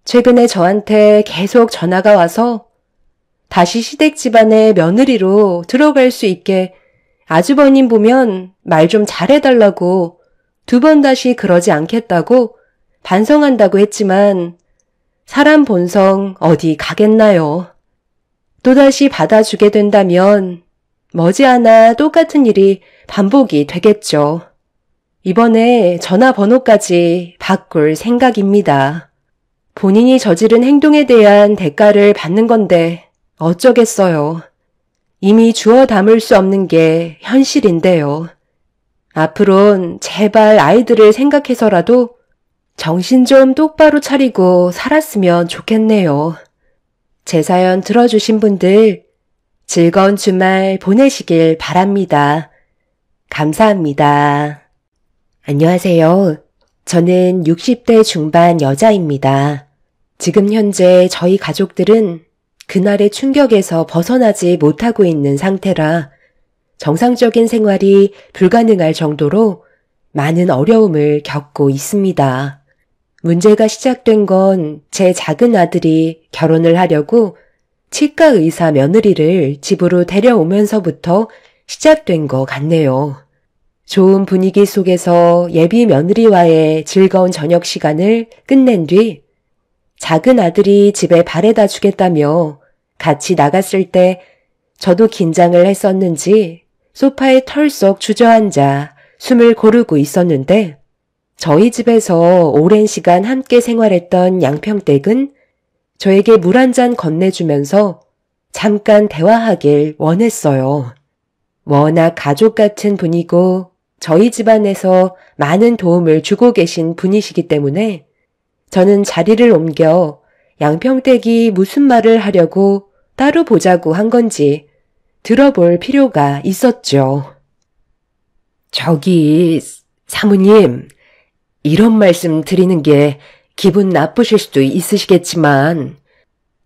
최근에 저한테 계속 전화가 와서 다시 시댁 집안의 며느리로 들어갈 수 있게 아주버님 보면 말 좀 잘해달라고 2번 다시 그러지 않겠다고 반성한다고 했지만 사람 본성 어디 가겠나요. 또다시 받아주게 된다면 머지않아 똑같은 일이 반복이 되겠죠. 이번에 전화번호까지 바꿀 생각입니다. 본인이 저지른 행동에 대한 대가를 받는 건데 어쩌겠어요. 이미 주워 담을 수 없는 게 현실인데요. 앞으론 제발 아이들을 생각해서라도 정신 좀 똑바로 차리고 살았으면 좋겠네요. 제 사연 들어주신 분들 즐거운 주말 보내시길 바랍니다. 감사합니다. 안녕하세요. 저는 60대 중반 여자입니다. 지금 현재 저희 가족들은 그날의 충격에서 벗어나지 못하고 있는 상태라 정상적인 생활이 불가능할 정도로 많은 어려움을 겪고 있습니다. 문제가 시작된 건 제 작은 아들이 결혼을 하려고 치과 의사 며느리를 집으로 데려오면서부터 시작된 것 같네요. 좋은 분위기 속에서 예비 며느리와의 즐거운 저녁 시간을 끝낸 뒤 작은 아들이 집에 바래다 주겠다며 같이 나갔을 때 저도 긴장을 했었는지 소파에 털썩 주저앉아 숨을 고르고 있었는데 저희 집에서 오랜 시간 함께 생활했던 양평댁은 저에게 물 한 잔 건네주면서 잠깐 대화하길 원했어요. 워낙 가족 같은 분이고 저희 집안에서 많은 도움을 주고 계신 분이시기 때문에 저는 자리를 옮겨 양평댁이 무슨 말을 하려고 따로 보자고 한 건지 들어볼 필요가 있었죠. 저기 사모님, 이런 말씀 드리는 게 기분 나쁘실 수도 있으시겠지만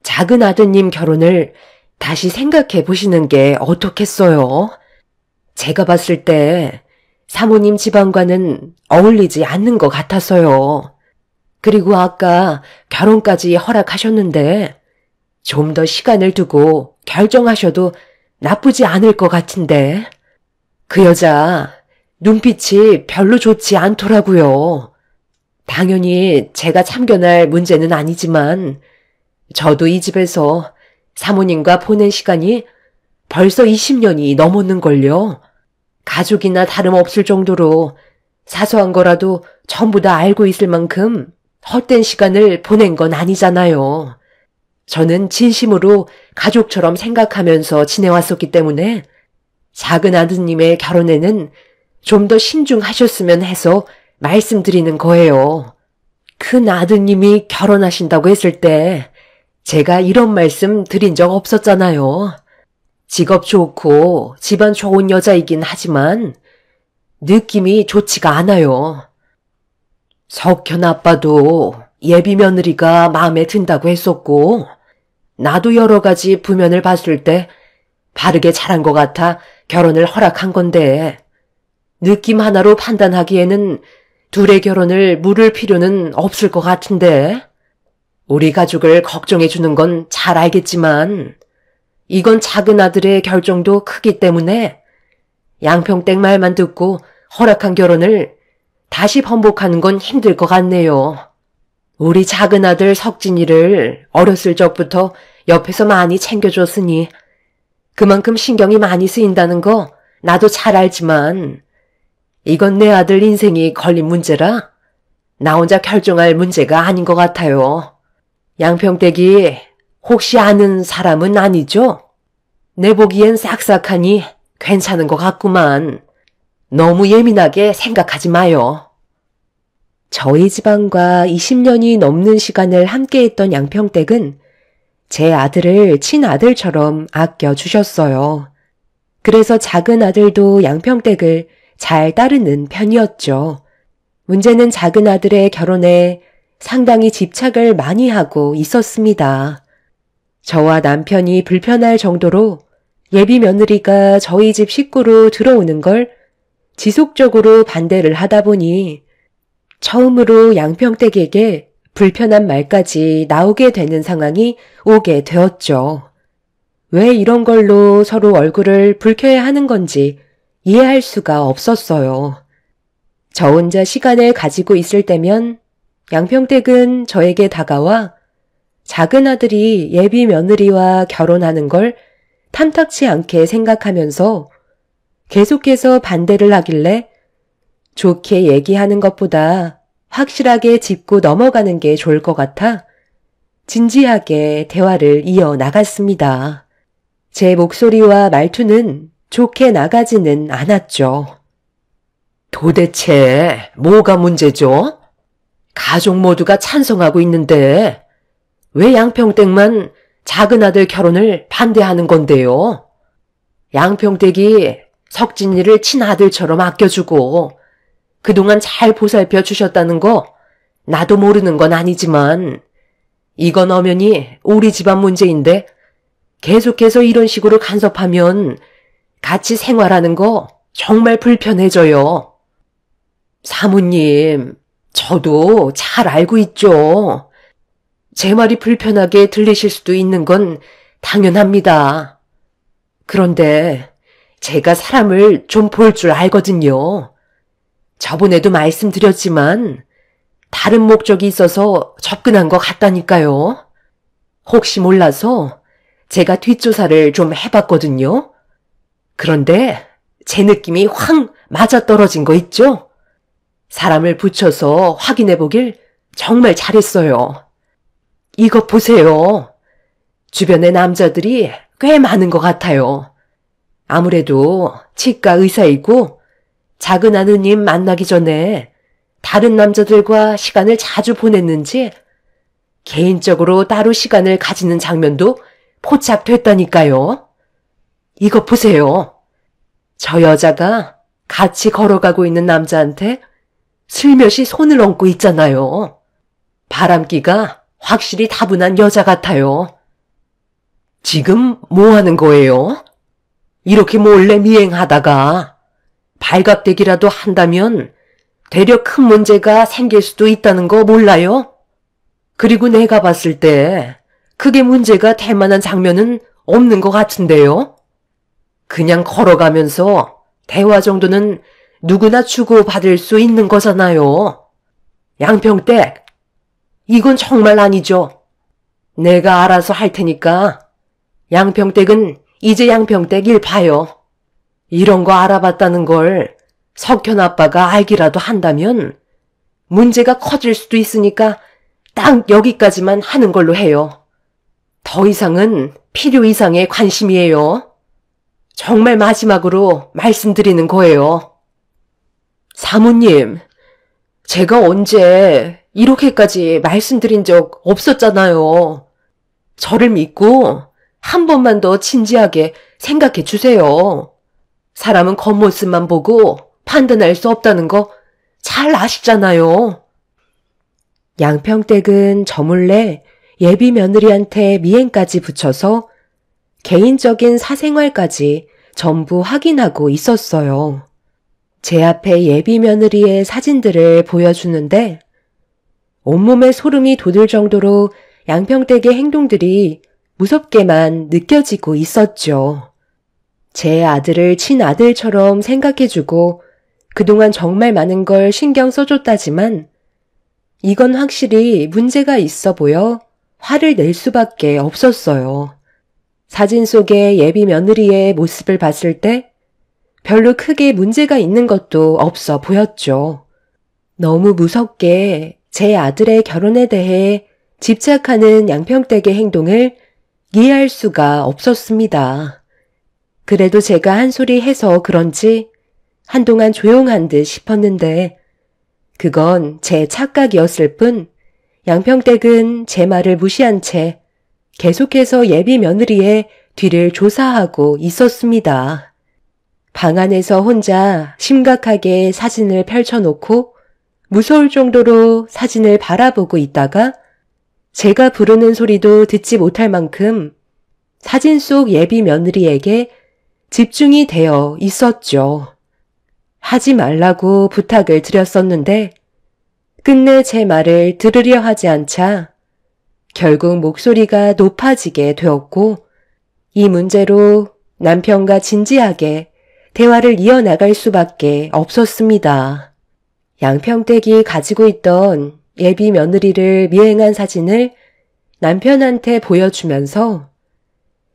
작은 아드님 결혼을 다시 생각해 보시는 게 어떻겠어요? 제가 봤을 때 사모님 집안과는 어울리지 않는 것 같아서요. 그리고 아까 결혼까지 허락하셨는데 좀 더 시간을 두고 결정하셔도 나쁘지 않을 것 같은데 그 여자 눈빛이 별로 좋지 않더라고요. 당연히 제가 참견할 문제는 아니지만 저도 이 집에서 사모님과 보낸 시간이 벌써 20년이 넘었는걸요. 가족이나 다름없을 정도로 사소한 거라도 전부 다 알고 있을 만큼 헛된 시간을 보낸 건 아니잖아요. 저는 진심으로 가족처럼 생각하면서 지내왔었기 때문에 작은 아드님의 결혼에는 좀 더 신중하셨으면 해서 말씀드리는 거예요. 큰 아드님이 결혼하신다고 했을 때 제가 이런 말씀 드린 적 없었잖아요. 직업 좋고 집안 좋은 여자이긴 하지만 느낌이 좋지가 않아요. 석현 아빠도 예비 며느리가 마음에 든다고 했었고 나도 여러 가지 부면을 봤을 때 바르게 잘한 것 같아 결혼을 허락한 건데 느낌 하나로 판단하기에는 둘의 결혼을 물을 필요는 없을 것 같은데 우리 가족을 걱정해 주는 건 잘 알겠지만 이건 작은 아들의 결정도 크기 때문에 양평댁 말만 듣고 허락한 결혼을 다시 번복하는 건 힘들 것 같네요. 우리 작은 아들 석진이를 어렸을 적부터 옆에서 많이 챙겨줬으니 그만큼 신경이 많이 쓰인다는 거 나도 잘 알지만 이건 내 아들 인생이 걸린 문제라 나 혼자 결정할 문제가 아닌 것 같아요. 양평댁이 혹시 아는 사람은 아니죠? 내 보기엔 싹싹하니 괜찮은 것 같구만. 너무 예민하게 생각하지 마요. 저희 집안과 20년이 넘는 시간을 함께했던 양평댁은 제 아들을 친아들처럼 아껴주셨어요. 그래서 작은 아들도 양평댁을 잘 따르는 편이었죠. 문제는 작은 아들의 결혼에 상당히 집착을 많이 하고 있었습니다. 저와 남편이 불편할 정도로 예비 며느리가 저희 집 식구로 들어오는 걸 지속적으로 반대를 하다 보니 처음으로 양평댁에게 불편한 말까지 나오게 되는 상황이 오게 되었죠. 왜 이런 걸로 서로 얼굴을 붉혀야 하는 건지 이해할 수가 없었어요. 저 혼자 시간을 가지고 있을 때면 양평댁은 저에게 다가와 작은 아들이 예비 며느리와 결혼하는 걸 탐탁치 않게 생각하면서 계속해서 반대를 하길래 좋게 얘기하는 것보다 확실하게 짚고 넘어가는 게 좋을 것 같아 진지하게 대화를 이어나갔습니다. 제 목소리와 말투는 좋게 나가지는 않았죠. 도대체 뭐가 문제죠? 가족 모두가 찬성하고 있는데 왜 양평댁만 작은 아들 결혼을 반대하는 건데요? 양평댁이 석진이를 친아들처럼 아껴주고 그동안 잘 보살펴 주셨다는 거 나도 모르는 건 아니지만 이건 엄연히 우리 집안 문제인데 계속해서 이런 식으로 간섭하면 같이 생활하는 거 정말 불편해져요. 사모님, 저도 잘 알고 있죠. 제 말이 불편하게 들리실 수도 있는 건 당연합니다. 그런데 제가 사람을 좀 볼 줄 알거든요. 저번에도 말씀드렸지만 다른 목적이 있어서 접근한 것 같다니까요. 혹시 몰라서 제가 뒷조사를 좀 해봤거든요. 그런데 제 느낌이 확 맞아떨어진 거 있죠? 사람을 붙여서 확인해보길 정말 잘했어요. 이것 보세요. 주변에 남자들이 꽤 많은 것 같아요. 아무래도 치과 의사이고 작은 아드님 만나기 전에 다른 남자들과 시간을 자주 보냈는지 개인적으로 따로 시간을 가지는 장면도 포착됐다니까요. 이것 보세요. 저 여자가 같이 걸어가고 있는 남자한테 슬며시 손을 얹고 있잖아요. 바람기가 확실히 다분한 여자 같아요. 지금 뭐 하는 거예요? 이렇게 몰래 미행하다가 발각되기라도 한다면 되려 큰 문제가 생길 수도 있다는 거 몰라요? 그리고 내가 봤을 때 크게 문제가 될 만한 장면은 없는 것 같은데요? 그냥 걸어가면서 대화 정도는 누구나 주고받을 수 있는 거잖아요. 양평댁, 이건 정말 아니죠. 내가 알아서 할 테니까 양평댁은 이제 양평댁 일 봐요. 이런 거 알아봤다는 걸 석현 아빠가 알기라도 한다면 문제가 커질 수도 있으니까 딱 여기까지만 하는 걸로 해요. 더 이상은 필요 이상의 관심이에요. 정말 마지막으로 말씀드리는 거예요. 사모님, 제가 언제 이렇게까지 말씀드린 적 없었잖아요. 저를 믿고 한 번만 더 진지하게 생각해 주세요. 사람은 겉모습만 보고 판단할 수 없다는 거 잘 아시잖아요. 양평댁은 저 몰래 예비 며느리한테 미행까지 붙여서 개인적인 사생활까지 전부 확인하고 있었어요. 제 앞에 예비 며느리의 사진들을 보여주는데 온몸에 소름이 돋을 정도로 양평댁의 행동들이 무섭게만 느껴지고 있었죠. 제 아들을 친아들처럼 생각해주고 그동안 정말 많은 걸 신경 써줬다지만 이건 확실히 문제가 있어 보여 화를 낼 수밖에 없었어요. 사진 속의 예비 며느리의 모습을 봤을 때 별로 크게 문제가 있는 것도 없어 보였죠. 너무 무섭게 제 아들의 결혼에 대해 집착하는 양평댁의 행동을 이해할 수가 없었습니다. 그래도 제가 한 소리 해서 그런지 한동안 조용한 듯 싶었는데 그건 제 착각이었을 뿐 양평댁은 제 말을 무시한 채 계속해서 예비 며느리의 뒤를 조사하고 있었습니다. 방 안에서 혼자 심각하게 사진을 펼쳐놓고 무서울 정도로 사진을 바라보고 있다가 제가 부르는 소리도 듣지 못할 만큼 사진 속 예비 며느리에게 집중이 되어 있었죠. 하지 말라고 부탁을 드렸었는데 끝내 제 말을 들으려 하지 않자 결국 목소리가 높아지게 되었고 이 문제로 남편과 진지하게 대화를 이어나갈 수밖에 없었습니다. 양평댁이 가지고 있던 예비 며느리를 미행한 사진을 남편한테 보여주면서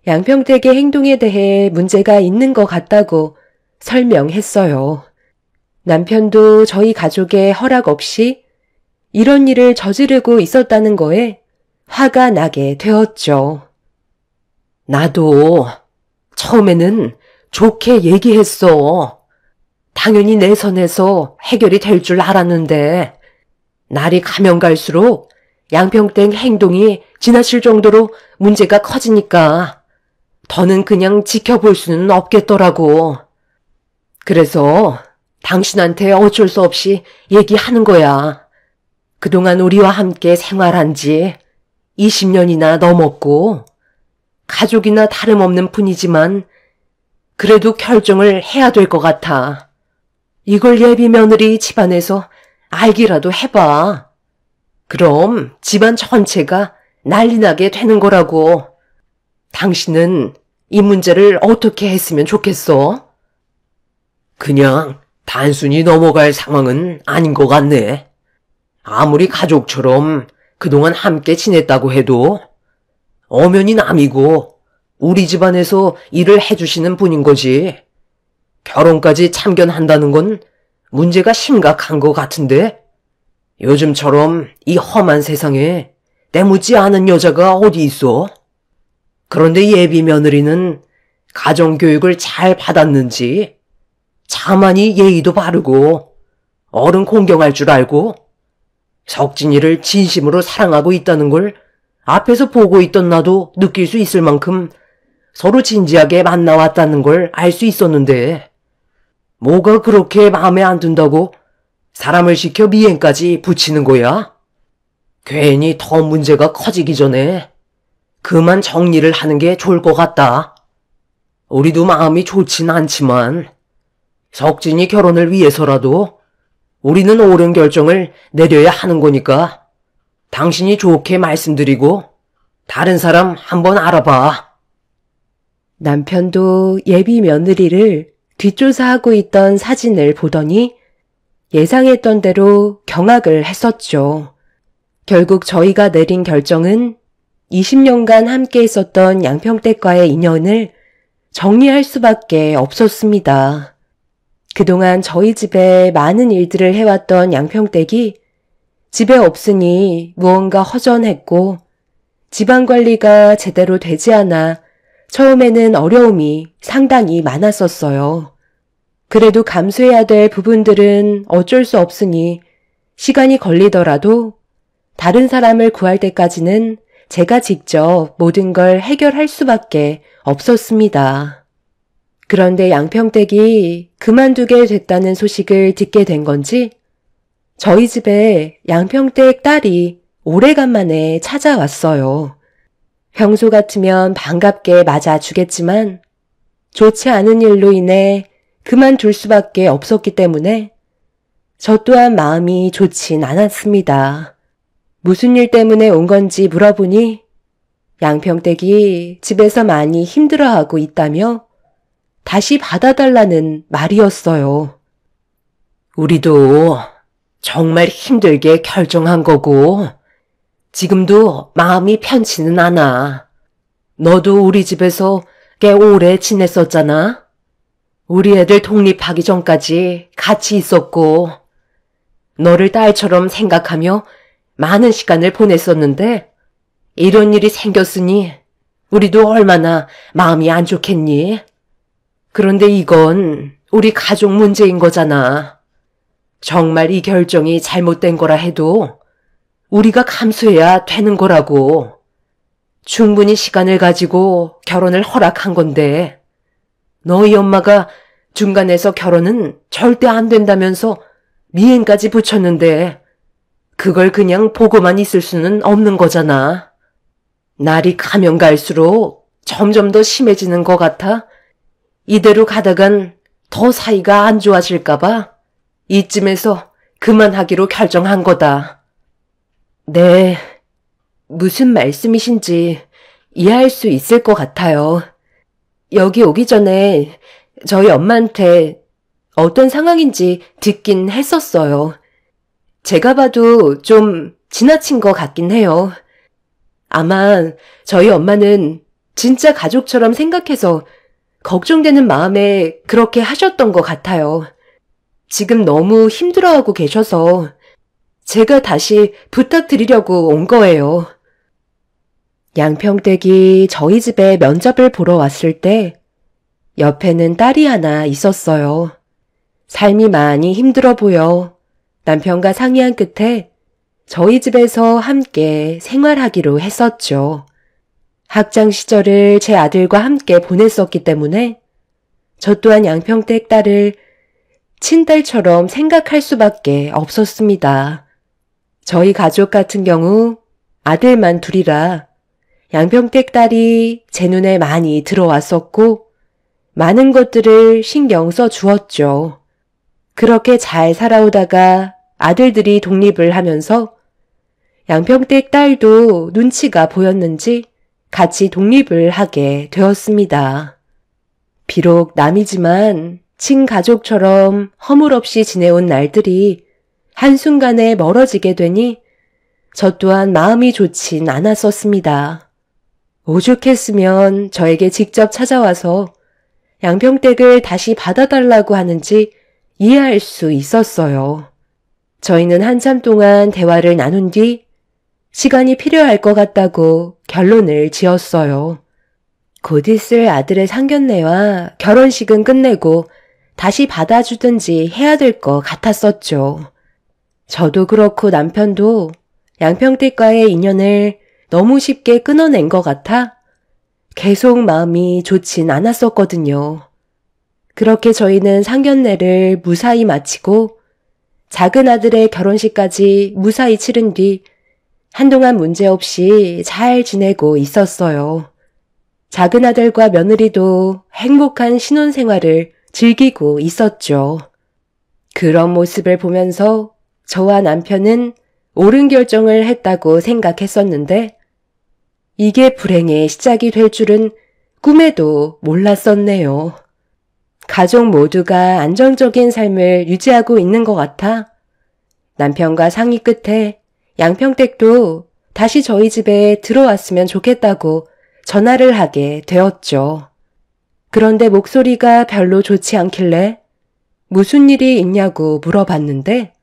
양평댁의 행동에 대해 문제가 있는 것 같다고 설명했어요. 남편도 저희 가족의 허락 없이 이런 일을 저지르고 있었다는 거에 화가 나게 되었죠. 나도 처음에는 좋게 얘기했어. 당연히 내 선에서 해결이 될 줄 알았는데 날이 가면 갈수록 양평댁 행동이 지나칠 정도로 문제가 커지니까 더는 그냥 지켜볼 수는 없겠더라고. 그래서 당신한테 어쩔 수 없이 얘기하는 거야. 그동안 우리와 함께 생활한 지 20년이나 넘었고 가족이나 다름없는 뿐이지만 그래도 결정을 해야 될 것 같아. 이걸 예비 며느리 집안에서 알기라도 해봐. 그럼 집안 전체가 난리나게 되는 거라고. 당신은 이 문제를 어떻게 했으면 좋겠어? 그냥 단순히 넘어갈 상황은 아닌 것 같네. 아무리 가족처럼 그동안 함께 지냈다고 해도 엄연히 남이고 우리 집안에서 일을 해주시는 분인 거지. 결혼까지 참견한다는 건 문제가 심각한 것 같은데 요즘처럼 이 험한 세상에 때묻지 않은 여자가 어디 있어? 그런데 예비 며느리는 가정교육을 잘 받았는지 차마니 예의도 바르고 어른 공경할 줄 알고 석진이를 진심으로 사랑하고 있다는 걸 앞에서 보고 있던 나도 느낄 수 있을 만큼 서로 진지하게 만나왔다는 걸 알 수 있었는데 뭐가 그렇게 마음에 안 든다고 사람을 시켜 미행까지 붙이는 거야? 괜히 더 문제가 커지기 전에 그만 정리를 하는 게 좋을 것 같다. 우리도 마음이 좋진 않지만 석진이 결혼을 위해서라도 우리는 옳은 결정을 내려야 하는 거니까 당신이 좋게 말씀드리고 다른 사람 한번 알아봐. 남편도 예비 며느리를 뒷조사하고 있던 사진을 보더니 예상했던 대로 경악을 했었죠. 결국 저희가 내린 결정은 20년간 함께 있었던 양평댁과의 인연을 정리할 수밖에 없었습니다. 그동안 저희 집에 많은 일들을 해왔던 양평댁이 집에 없으니 무언가 허전했고 집안 관리가 제대로 되지 않아 처음에는 어려움이 상당히 많았었어요. 그래도 감수해야 될 부분들은 어쩔 수 없으니 시간이 걸리더라도 다른 사람을 구할 때까지는 제가 직접 모든 걸 해결할 수밖에 없었습니다. 그런데 양평댁이 그만두게 됐다는 소식을 듣게 된 건지 저희 집에 양평댁 딸이 오래간만에 찾아왔어요. 평소 같으면 반갑게 맞아주겠지만 좋지 않은 일로 인해 그만둘 수밖에 없었기 때문에 저 또한 마음이 좋진 않았습니다. 무슨 일 때문에 온 건지 물어보니 양평댁이 집에서 많이 힘들어하고 있다며 다시 받아달라는 말이었어요. 우리도 정말 힘들게 결정한 거고 지금도 마음이 편치는 않아. 너도 우리 집에서 꽤 오래 지냈었잖아. 우리 애들 독립하기 전까지 같이 있었고 너를 딸처럼 생각하며 많은 시간을 보냈었는데 이런 일이 생겼으니 우리도 얼마나 마음이 안 좋겠니? 그런데 이건 우리 가족 문제인 거잖아. 정말 이 결정이 잘못된 거라 해도 우리가 감수해야 되는 거라고. 충분히 시간을 가지고 결혼을 허락한 건데 너희 엄마가 중간에서 결혼은 절대 안 된다면서 미행까지 붙였는데 그걸 그냥 보고만 있을 수는 없는 거잖아. 날이 가면 갈수록 점점 더 심해지는 것 같아. 이대로 가다간 더 사이가 안 좋아질까봐 이쯤에서 그만하기로 결정한 거다. 네, 무슨 말씀이신지 이해할 수 있을 것 같아요. 여기 오기 전에 저희 엄마한테 어떤 상황인지 듣긴 했었어요. 제가 봐도 좀 지나친 것 같긴 해요. 아마 저희 엄마는 진짜 가족처럼 생각해서 걱정되는 마음에 그렇게 하셨던 것 같아요. 지금 너무 힘들어하고 계셔서 제가 다시 부탁드리려고 온 거예요. 양평댁이 저희 집에 면접을 보러 왔을 때 옆에는 딸이 하나 있었어요. 삶이 많이 힘들어 보여 남편과 상의한 끝에 저희 집에서 함께 생활하기로 했었죠. 학창 시절을 제 아들과 함께 보냈었기 때문에 저 또한 양평댁 딸을 친딸처럼 생각할 수밖에 없었습니다. 저희 가족 같은 경우 아들만 둘이라 양평댁 딸이 제 눈에 많이 들어왔었고 많은 것들을 신경 써 주었죠. 그렇게 잘 살아오다가 아들들이 독립을 하면서 양평댁 딸도 눈치가 보였는지 같이 독립을 하게 되었습니다. 비록 남이지만 친가족처럼 허물없이 지내온 날들이 한순간에 멀어지게 되니 저 또한 마음이 좋진 않았었습니다. 오죽했으면 저에게 직접 찾아와서 양평댁을 다시 받아달라고 하는지 이해할 수 있었어요. 저희는 한참 동안 대화를 나눈 뒤 시간이 필요할 것 같다고 결론을 지었어요. 곧 있을 아들의 상견례와 결혼식은 끝내고 다시 받아주든지 해야 될 것 같았었죠. 저도 그렇고 남편도 양평댁과의 인연을 너무 쉽게 끊어낸 것 같아 계속 마음이 좋진 않았었거든요. 그렇게 저희는 상견례를 무사히 마치고 작은 아들의 결혼식까지 무사히 치른 뒤 한동안 문제없이 잘 지내고 있었어요. 작은 아들과 며느리도 행복한 신혼생활을 즐기고 있었죠. 그런 모습을 보면서 저와 남편은 옳은 결정을 했다고 생각했었는데 이게 불행의 시작이 될 줄은 꿈에도 몰랐었네요. 가족 모두가 안정적인 삶을 유지하고 있는 것 같아 남편과 상의 끝에 양평댁도 다시 저희 집에 들어왔으면 좋겠다고 전화를 하게 되었죠. 그런데 목소리가 별로 좋지 않길래 무슨 일이 있냐고 물어봤는데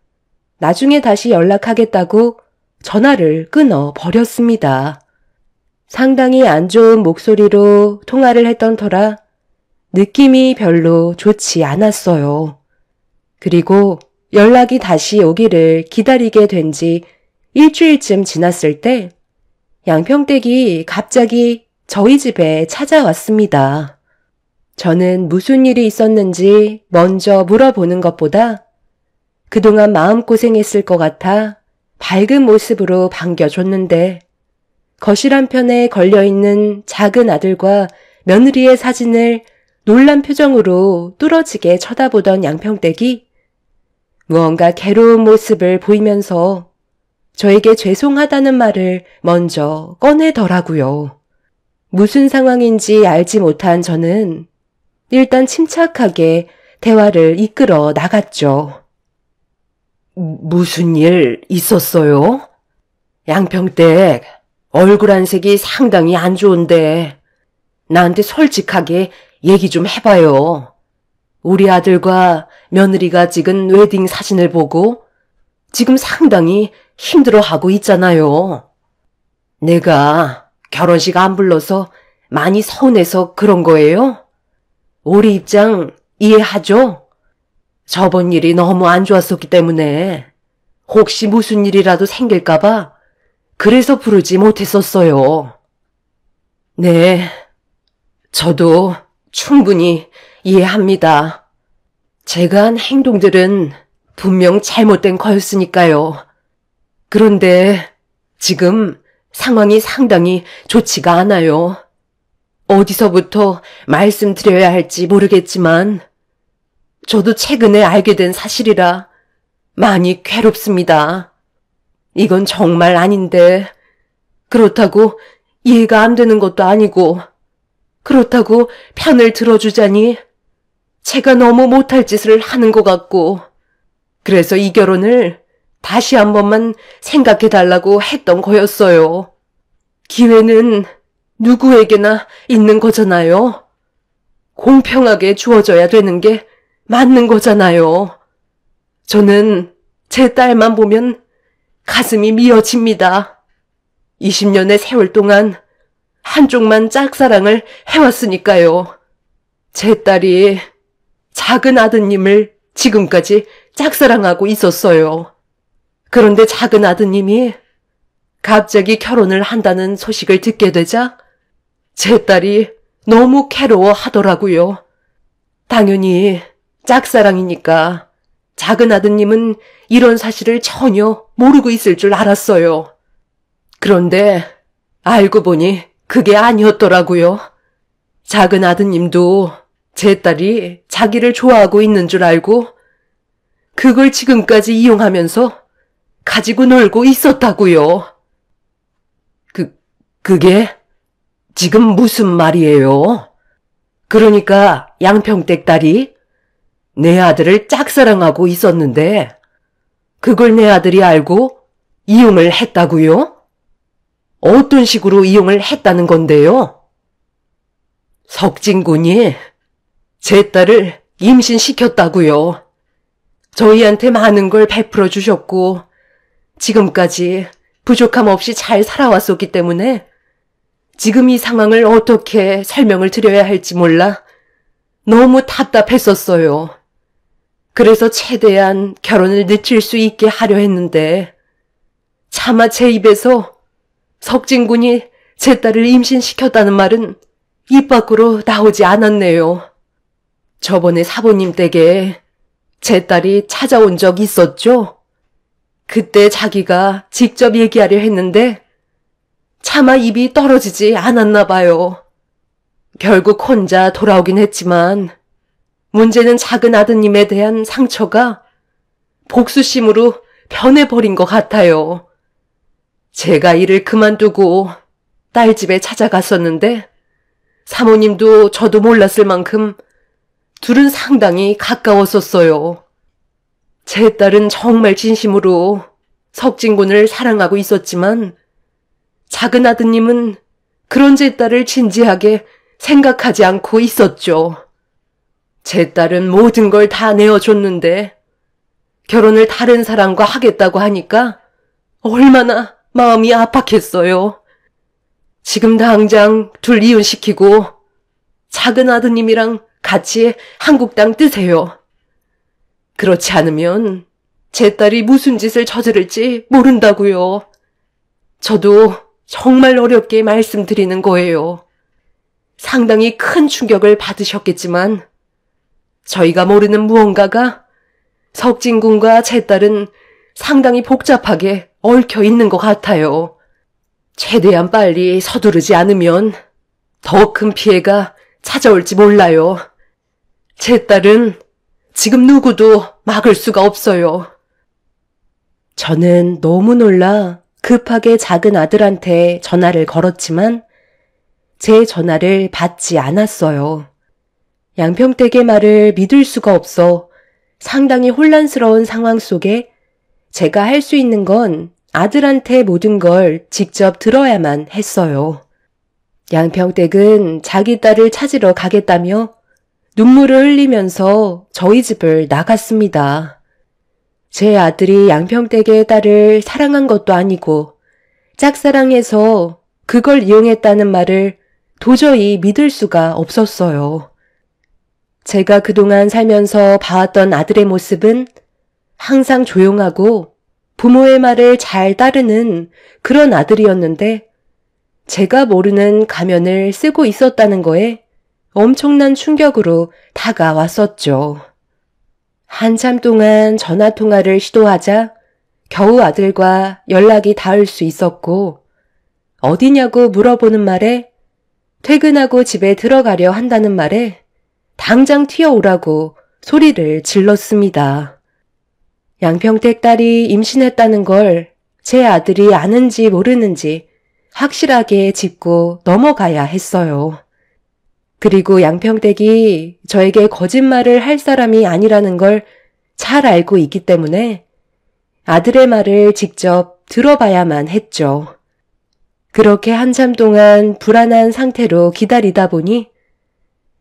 나중에 다시 연락하겠다고 전화를 끊어 버렸습니다. 상당히 안 좋은 목소리로 통화를 했던 터라 느낌이 별로 좋지 않았어요. 그리고 연락이 다시 오기를 기다리게 된 지 일주일쯤 지났을 때 양평댁이 갑자기 저희 집에 찾아왔습니다. 저는 무슨 일이 있었는지 먼저 물어보는 것보다 그동안 마음고생했을 것 같아 밝은 모습으로 반겨줬는데 거실 한편에 걸려있는 작은 아들과 며느리의 사진을 놀란 표정으로 뚫어지게 쳐다보던 양평댁이 무언가 괴로운 모습을 보이면서 저에게 죄송하다는 말을 먼저 꺼내더라고요. 무슨 상황인지 알지 못한 저는 일단 침착하게 대화를 이끌어 나갔죠. 무슨 일 있었어요? 양평댁, 얼굴 안색이 상당히 안 좋은데 나한테 솔직하게 얘기 좀 해봐요. 우리 아들과 며느리가 찍은 웨딩 사진을 보고 지금 상당히 힘들어하고 있잖아요. 내가 결혼식 안 불러서 많이 서운해서 그런 거예요? 우리 입장 이해하죠? 저번 일이 너무 안 좋았었기 때문에 혹시 무슨 일이라도 생길까봐 그래서 부르지 못했었어요. 네, 저도 충분히 이해합니다. 제가 한 행동들은 분명 잘못된 거였으니까요. 그런데 지금 상황이 상당히 좋지가 않아요. 어디서부터 말씀드려야 할지 모르겠지만 저도 최근에 알게 된 사실이라 많이 괴롭습니다. 이건 정말 아닌데 그렇다고 이해가 안 되는 것도 아니고 그렇다고 편을 들어주자니 제가 너무 못할 짓을 하는 것 같고 그래서 이 결혼을 다시 한 번만 생각해달라고 했던 거였어요. 기회는 누구에게나 있는 거잖아요. 공평하게 주어져야 되는 게 맞는 거잖아요. 저는 제 딸만 보면 가슴이 미어집니다. 20년의 세월 동안 한쪽만 짝사랑을 해왔으니까요. 제 딸이 작은 아드님을 지금까지 짝사랑하고 있었어요. 그런데 작은 아드님이 갑자기 결혼을 한다는 소식을 듣게 되자 제 딸이 너무 괴로워하더라고요. 당연히 짝사랑이니까 작은 아드님은 이런 사실을 전혀 모르고 있을 줄 알았어요. 그런데 알고 보니 그게 아니었더라고요. 작은 아드님도 제 딸이 자기를 좋아하고 있는 줄 알고 그걸 지금까지 이용하면서 가지고 놀고 있었다고요. 그게 지금 무슨 말이에요? 그러니까 양평댁 딸이 내 아들을 짝사랑하고 있었는데 그걸 내 아들이 알고 이용을 했다고요? 어떤 식으로 이용을 했다는 건데요? 석진군이 제 딸을 임신시켰다고요. 저희한테 많은 걸 베풀어 주셨고 지금까지 부족함 없이 잘 살아왔었기 때문에 지금 이 상황을 어떻게 설명을 드려야 할지 몰라 너무 답답했었어요. 그래서 최대한 결혼을 늦출 수 있게 하려 했는데 차마 제 입에서 석진군이 제 딸을 임신시켰다는 말은 입 밖으로 나오지 않았네요. 저번에 사부님 댁에 제 딸이 찾아온 적 있었죠? 그때 자기가 직접 얘기하려 했는데 차마 입이 떨어지지 않았나 봐요. 결국 혼자 돌아오긴 했지만 문제는 작은 아드님에 대한 상처가 복수심으로 변해버린 것 같아요. 제가 일을 그만두고 딸 집에 찾아갔었는데 사모님도 저도 몰랐을 만큼 둘은 상당히 가까웠었어요. 제 딸은 정말 진심으로 석진군을 사랑하고 있었지만 작은 아드님은 그런 제 딸을 진지하게 생각하지 않고 있었죠. 제 딸은 모든 걸 다 내어줬는데 결혼을 다른 사람과 하겠다고 하니까 얼마나 마음이 아팠겠어요. 지금 당장 둘 이혼시키고 작은 아드님이랑 같이 한국 땅 뜨세요. 그렇지 않으면 제 딸이 무슨 짓을 저지를지 모른다고요. 저도 정말 어렵게 말씀드리는 거예요. 상당히 큰 충격을 받으셨겠지만 저희가 모르는 무언가가 석진군과 제 딸은 상당히 복잡하게 얽혀 있는 것 같아요. 최대한 빨리 서두르지 않으면 더 큰 피해가 찾아올지 몰라요. 제 딸은 지금 누구도 막을 수가 없어요. 저는 너무 놀라 급하게 작은 아들한테 전화를 걸었지만 제 전화를 받지 않았어요. 양평댁의 말을 믿을 수가 없어 상당히 혼란스러운 상황 속에 제가 할 수 있는 건 아들한테 모든 걸 직접 들어야만 했어요. 양평댁은 자기 딸을 찾으러 가겠다며 눈물을 흘리면서 저희 집을 나갔습니다. 제 아들이 양평댁의 딸을 사랑한 것도 아니고 짝사랑해서 그걸 이용했다는 말을 도저히 믿을 수가 없었어요. 제가 그동안 살면서 봐왔던 아들의 모습은 항상 조용하고 부모의 말을 잘 따르는 그런 아들이었는데 제가 모르는 가면을 쓰고 있었다는 거에 엄청난 충격으로 다가왔었죠. 한참 동안 전화통화를 시도하자 겨우 아들과 연락이 닿을 수 있었고 어디냐고 물어보는 말에 퇴근하고 집에 들어가려 한다는 말에 당장 튀어오라고 소리를 질렀습니다. 양평댁 딸이 임신했다는 걸 제 아들이 아는지 모르는지 확실하게 짚고 넘어가야 했어요. 그리고 양평댁이 저에게 거짓말을 할 사람이 아니라는 걸 잘 알고 있기 때문에 아들의 말을 직접 들어봐야만 했죠. 그렇게 한참 동안 불안한 상태로 기다리다 보니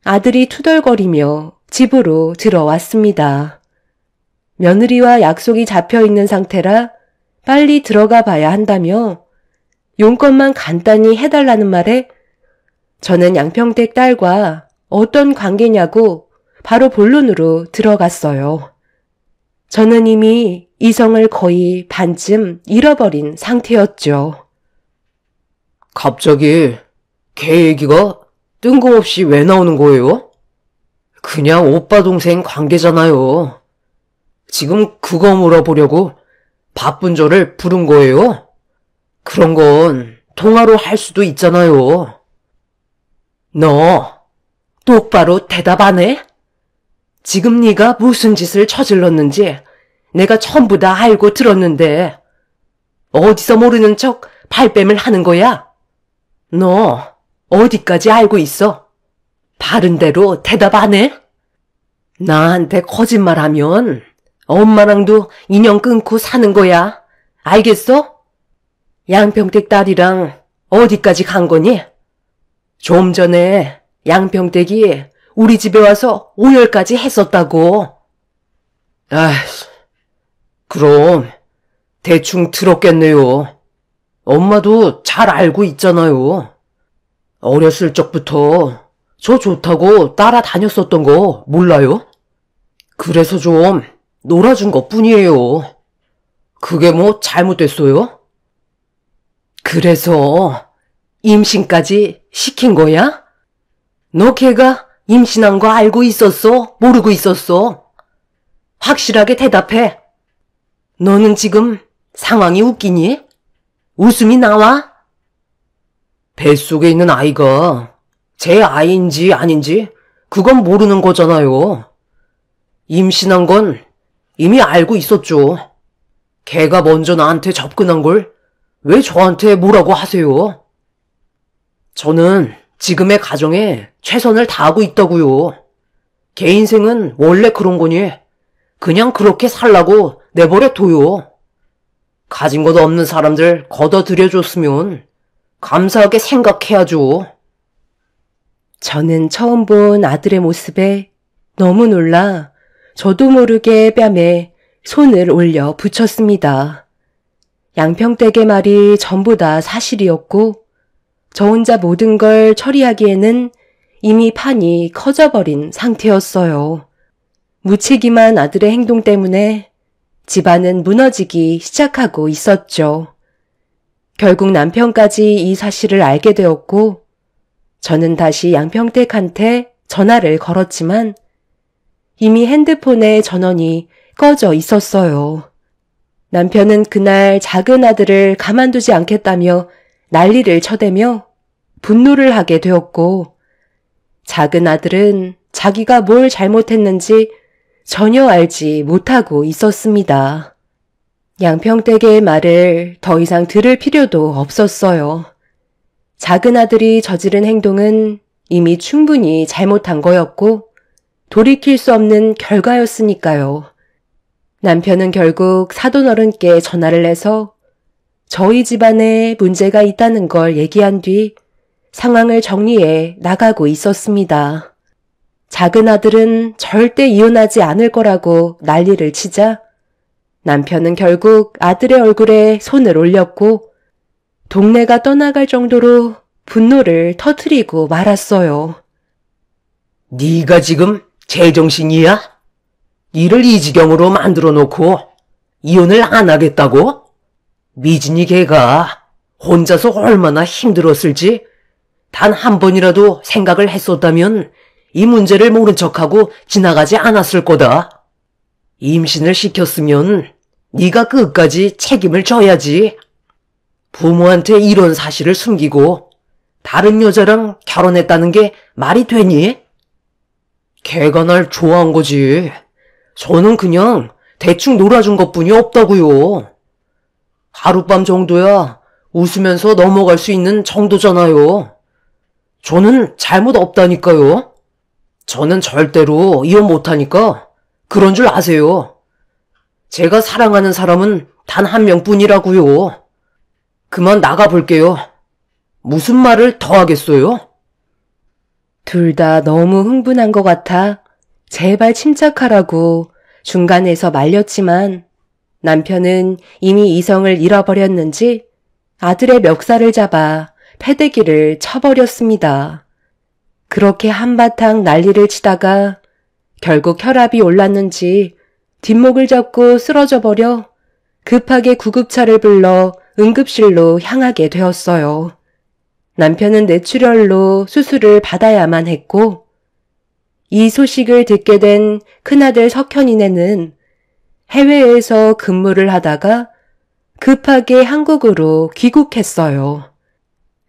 아들이 투덜거리며 집으로 들어왔습니다. 며느리와 약속이 잡혀 있는 상태라 빨리 들어가 봐야 한다며 용건만 간단히 해달라는 말에 저는 양평댁 딸과 어떤 관계냐고 바로 본론으로 들어갔어요. 저는 이미 이성을 거의 반쯤 잃어버린 상태였죠. 갑자기 걔 얘기가 뜬금없이 왜 나오는 거예요? 그냥 오빠 동생 관계잖아요. 지금 그거 물어보려고 바쁜 저를 부른 거예요? 그런 건 통화로 할 수도 있잖아요. 너 똑바로 대답 안 해? 지금 네가 무슨 짓을 저질렀는지 내가 전부 다 알고 들었는데 어디서 모르는 척 발뺌을 하는 거야? 너 어디까지 알고 있어? 바른 대로 대답 안 해? 나한테 거짓말하면 엄마랑도 인연 끊고 사는 거야. 알겠어? 양평댁 딸이랑 어디까지 간 거니? 좀 전에 양평댁이 우리 집에 와서 오열까지 했었다고. 아휴, 그럼 대충 들었겠네요. 엄마도 잘 알고 있잖아요. 어렸을 적부터 저 좋다고 따라다녔었던 거 몰라요? 그래서 좀 놀아준 것뿐이에요. 그게 뭐 잘못됐어요? 그래서 임신까지 시킨 거야? 너 걔가 임신한 거 알고 있었어? 모르고 있었어? 확실하게 대답해. 너는 지금 상황이 웃기니? 웃음이 나와? 뱃속에 있는 아이가 제 아이인지 아닌지 그건 모르는 거잖아요. 임신한 건 이미 알고 있었죠. 걔가 먼저 나한테 접근한 걸 왜 저한테 뭐라고 하세요? 저는 지금의 가정에 최선을 다하고 있다고요. 걔 인생은 원래 그런 거니 그냥 그렇게 살라고 내버려 둬요. 가진 것 없는 사람들 걷어들여줬으면 감사하게 생각해야죠. 저는 처음 본 아들의 모습에 너무 놀라 저도 모르게 뺨에 손을 올려 붙였습니다. 양평댁의 말이 전부 다 사실이었고 저 혼자 모든 걸 처리하기에는 이미 판이 커져버린 상태였어요. 무책임한 아들의 행동 때문에 집안은 무너지기 시작하고 있었죠. 결국 남편까지 이 사실을 알게 되었고 저는 다시 양평댁한테 전화를 걸었지만 이미 핸드폰의 전원이 꺼져 있었어요. 남편은 그날 작은 아들을 가만두지 않겠다며 난리를 쳐대며 분노를 하게 되었고 작은 아들은 자기가 뭘 잘못했는지 전혀 알지 못하고 있었습니다. 양평댁의 말을 더 이상 들을 필요도 없었어요. 작은 아들이 저지른 행동은 이미 충분히 잘못한 거였고 돌이킬 수 없는 결과였으니까요. 남편은 결국 사돈어른께 전화를 해서 저희 집안에 문제가 있다는 걸 얘기한 뒤 상황을 정리해 나가고 있었습니다. 작은 아들은 절대 이혼하지 않을 거라고 난리를 치자 남편은 결국 아들의 얼굴에 손을 올렸고 동네가 떠나갈 정도로 분노를 터뜨리고 말았어요. 네가 지금 제정신이야? 일을 이 지경으로 만들어 놓고 이혼을 안 하겠다고? 미진이 걔가 혼자서 얼마나 힘들었을지 단 한 번이라도 생각을 했었다면 이 문제를 모른 척하고 지나가지 않았을 거다. 임신을 시켰으면 네가 끝까지 책임을 져야지. 부모한테 이런 사실을 숨기고 다른 여자랑 결혼했다는 게 말이 되니? 걔가 날 좋아한 거지. 저는 그냥 대충 놀아준 것뿐이 없다고요. 하룻밤 정도야 웃으면서 넘어갈 수 있는 정도잖아요. 저는 잘못 없다니까요. 저는 절대로 이혼 못하니까 그런 줄 아세요. 제가 사랑하는 사람은 단 한 명뿐이라고요. 그만 나가볼게요. 무슨 말을 더 하겠어요? 둘 다 너무 흥분한 것 같아 제발 침착하라고 중간에서 말렸지만 남편은 이미 이성을 잃어버렸는지 아들의 멱살을 잡아 패대기를 쳐버렸습니다. 그렇게 한바탕 난리를 치다가 결국 혈압이 올랐는지 뒷목을 잡고 쓰러져 버려 급하게 구급차를 불러 응급실로 향하게 되었어요. 남편은 뇌출혈로 수술을 받아야만 했고 이 소식을 듣게 된 큰아들 석현이네는 해외에서 근무를 하다가 급하게 한국으로 귀국했어요.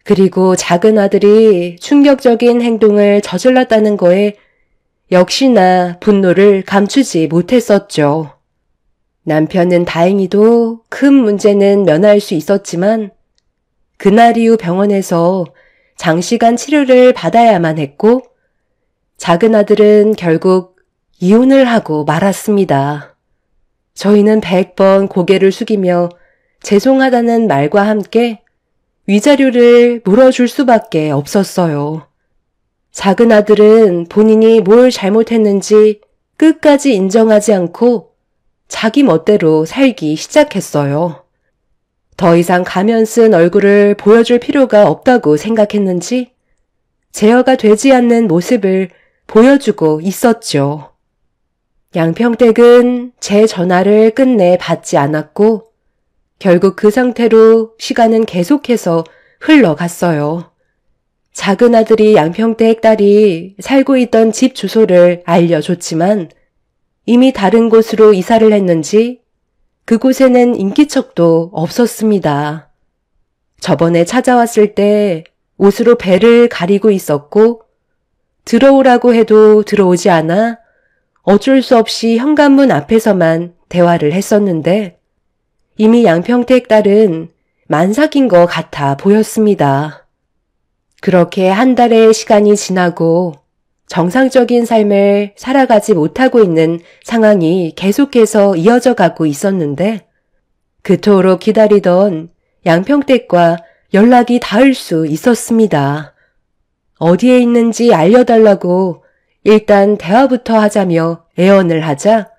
그리고 작은 아들이 충격적인 행동을 저질렀다는 거에 역시나 분노를 감추지 못했었죠. 남편은 다행히도 큰 문제는 면할 수 있었지만 그날 이후 병원에서 장시간 치료를 받아야만 했고 작은 아들은 결국 이혼을 하고 말았습니다. 저희는 100번 고개를 숙이며 죄송하다는 말과 함께 위자료를 물어줄 수밖에 없었어요. 작은 아들은 본인이 뭘 잘못했는지 끝까지 인정하지 않고 자기 멋대로 살기 시작했어요. 더 이상 가면 쓴 얼굴을 보여줄 필요가 없다고 생각했는지 제어가 되지 않는 모습을 보여주고 있었죠. 양평댁은 제 전화를 끝내 받지 않았고 결국 그 상태로 시간은 계속해서 흘러갔어요. 작은 아들이 양평댁 딸이 살고 있던 집 주소를 알려줬지만 이미 다른 곳으로 이사를 했는지 그곳에는 인기척도 없었습니다. 저번에 찾아왔을 때 옷으로 배를 가리고 있었고 들어오라고 해도 들어오지 않아 어쩔 수 없이 현관문 앞에서만 대화를 했었는데 이미 양평택 딸은 만삭인 것 같아 보였습니다. 그렇게 한 달의 시간이 지나고 정상적인 삶을 살아가지 못하고 있는 상황이 계속해서 이어져 가고 있었는데 그토록 기다리던 양평댁과 연락이 닿을 수 있었습니다. 어디에 있는지 알려달라고 일단 대화부터 하자며 애원을 하자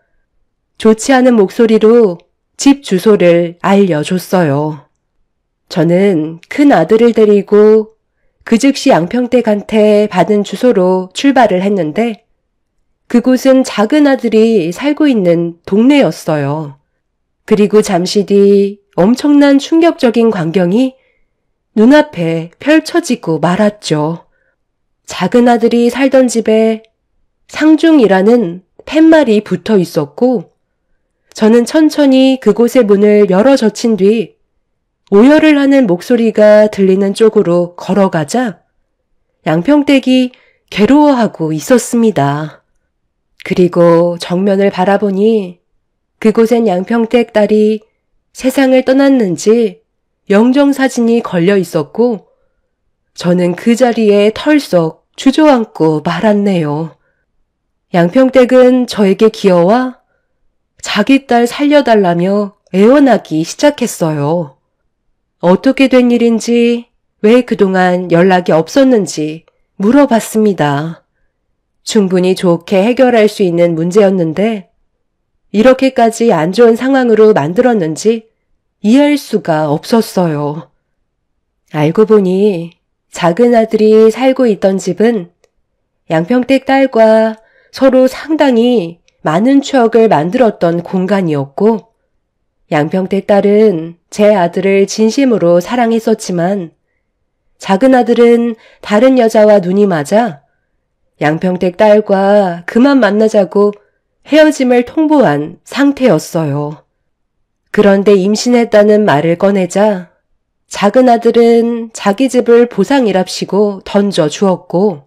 좋지 않은 목소리로 집 주소를 알려줬어요. 저는 큰 아들을 데리고 그 즉시 양평댁한테 받은 주소로 출발을 했는데 그곳은 작은 아들이 살고 있는 동네였어요. 그리고 잠시 뒤 엄청난 충격적인 광경이 눈앞에 펼쳐지고 말았죠. 작은 아들이 살던 집에 상중이라는 팻말이 붙어 있었고 저는 천천히 그곳의 문을 열어 젖힌 뒤 오열을 하는 목소리가 들리는 쪽으로 걸어가자 양평댁이 괴로워하고 있었습니다. 그리고 정면을 바라보니 그곳엔 양평댁 딸이 세상을 떠났는지 영정사진이 걸려 있었고 저는 그 자리에 털썩 주저앉고 말았네요. 양평댁은 저에게 기어와 자기 딸 살려달라며 애원하기 시작했어요. 어떻게 된 일인지, 왜 그동안 연락이 없었는지 물어봤습니다. 충분히 좋게 해결할 수 있는 문제였는데 이렇게까지 안 좋은 상황으로 만들었는지 이해할 수가 없었어요. 알고 보니 작은 아들이 살고 있던 집은 양평댁 딸과 서로 상당히 많은 추억을 만들었던 공간이었고 양평댁 딸은 제 아들을 진심으로 사랑했었지만 작은 아들은 다른 여자와 눈이 맞아 양평댁 딸과 그만 만나자고 헤어짐을 통보한 상태였어요. 그런데 임신했다는 말을 꺼내자 작은 아들은 자기 집을 보상이랍시고 던져주었고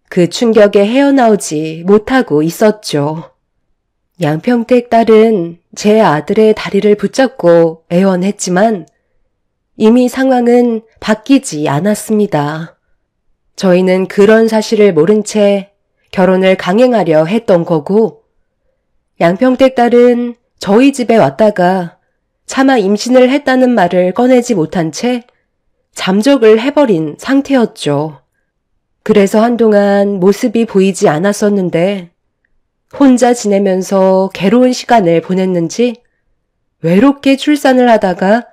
그 충격에 헤어나오지 못하고 있었죠. 양평댁 딸은 제 아들의 다리를 붙잡고 애원했지만 이미 상황은 바뀌지 않았습니다. 저희는 그런 사실을 모른 채 결혼을 강행하려 했던 거고 양평댁 딸은 저희 집에 왔다가 차마 임신을 했다는 말을 꺼내지 못한 채 잠적을 해버린 상태였죠. 그래서 한동안 모습이 보이지 않았었는데 혼자 지내면서 괴로운 시간을 보냈는지 외롭게 출산을 하다가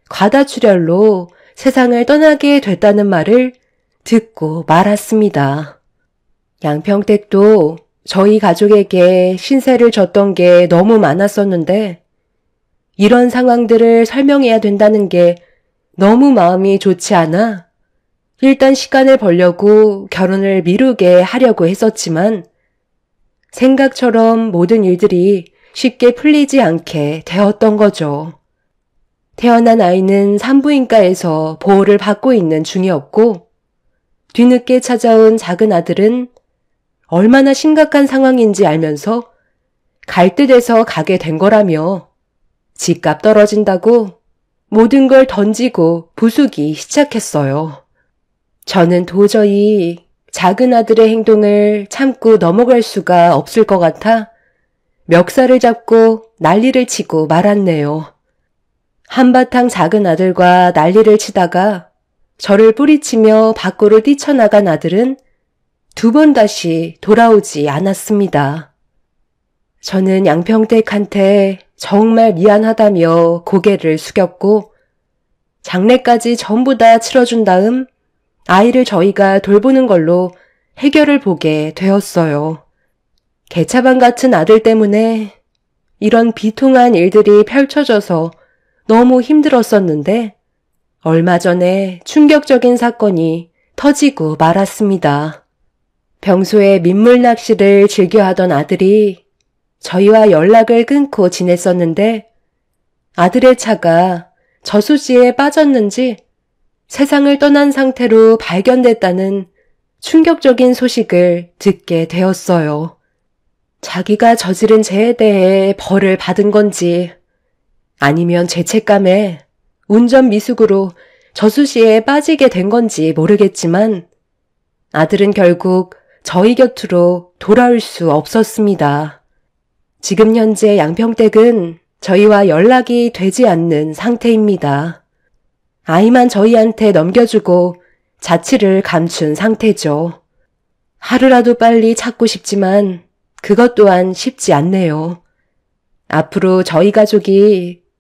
과다출혈로 세상을 떠나게 됐다는 말을 듣고 말았습니다. 양평댁도 저희 가족에게 신세를 졌던 게 너무 많았었는데 이런 상황들을 설명해야 된다는 게 너무 마음이 좋지 않아 일단 시간을 벌려고 결혼을 미루게 하려고 했었지만 생각처럼 모든 일들이 쉽게 풀리지 않게 되었던 거죠. 태어난 아이는 산부인과에서 보호를 받고 있는 중이었고 뒤늦게 찾아온 작은 아들은 얼마나 심각한 상황인지 알면서 갈 듯해서 가게 된 거라며 집값 떨어진다고 모든 걸 던지고 부수기 시작했어요. 저는 도저히 작은 아들의 행동을 참고 넘어갈 수가 없을 것 같아 멱살을 잡고 난리를 치고 말았네요. 한바탕 작은 아들과 난리를 치다가 저를 뿌리치며 밖으로 뛰쳐나간 아들은 두 번 다시 돌아오지 않았습니다. 저는 양평댁한테 정말 미안하다며 고개를 숙였고 장례까지 전부 다 치러준 다음 아이를 저희가 돌보는 걸로 해결을 보게 되었어요. 개차반 같은 아들 때문에 이런 비통한 일들이 펼쳐져서 너무 힘들었었는데 얼마 전에 충격적인 사건이 터지고 말았습니다. 평소에 민물 낚시를 즐겨하던 아들이 저희와 연락을 끊고 지냈었는데 아들의 차가 저수지에 빠졌는지 세상을 떠난 상태로 발견됐다는 충격적인 소식을 듣게 되었어요. 자기가 저지른 죄에 대해 벌을 받은 건지 아니면 죄책감에 운전 미숙으로 저수지에 빠지게 된 건지 모르겠지만 아들은 결국 저희 곁으로 돌아올 수 없었습니다. 지금 현재 양평댁은 저희와 연락이 되지 않는 상태입니다. 아이만 저희한테 넘겨주고 자취를 감춘 상태죠. 하루라도 빨리 찾고 싶지만 그것 또한 쉽지 않네요. 앞으로 저희 가족이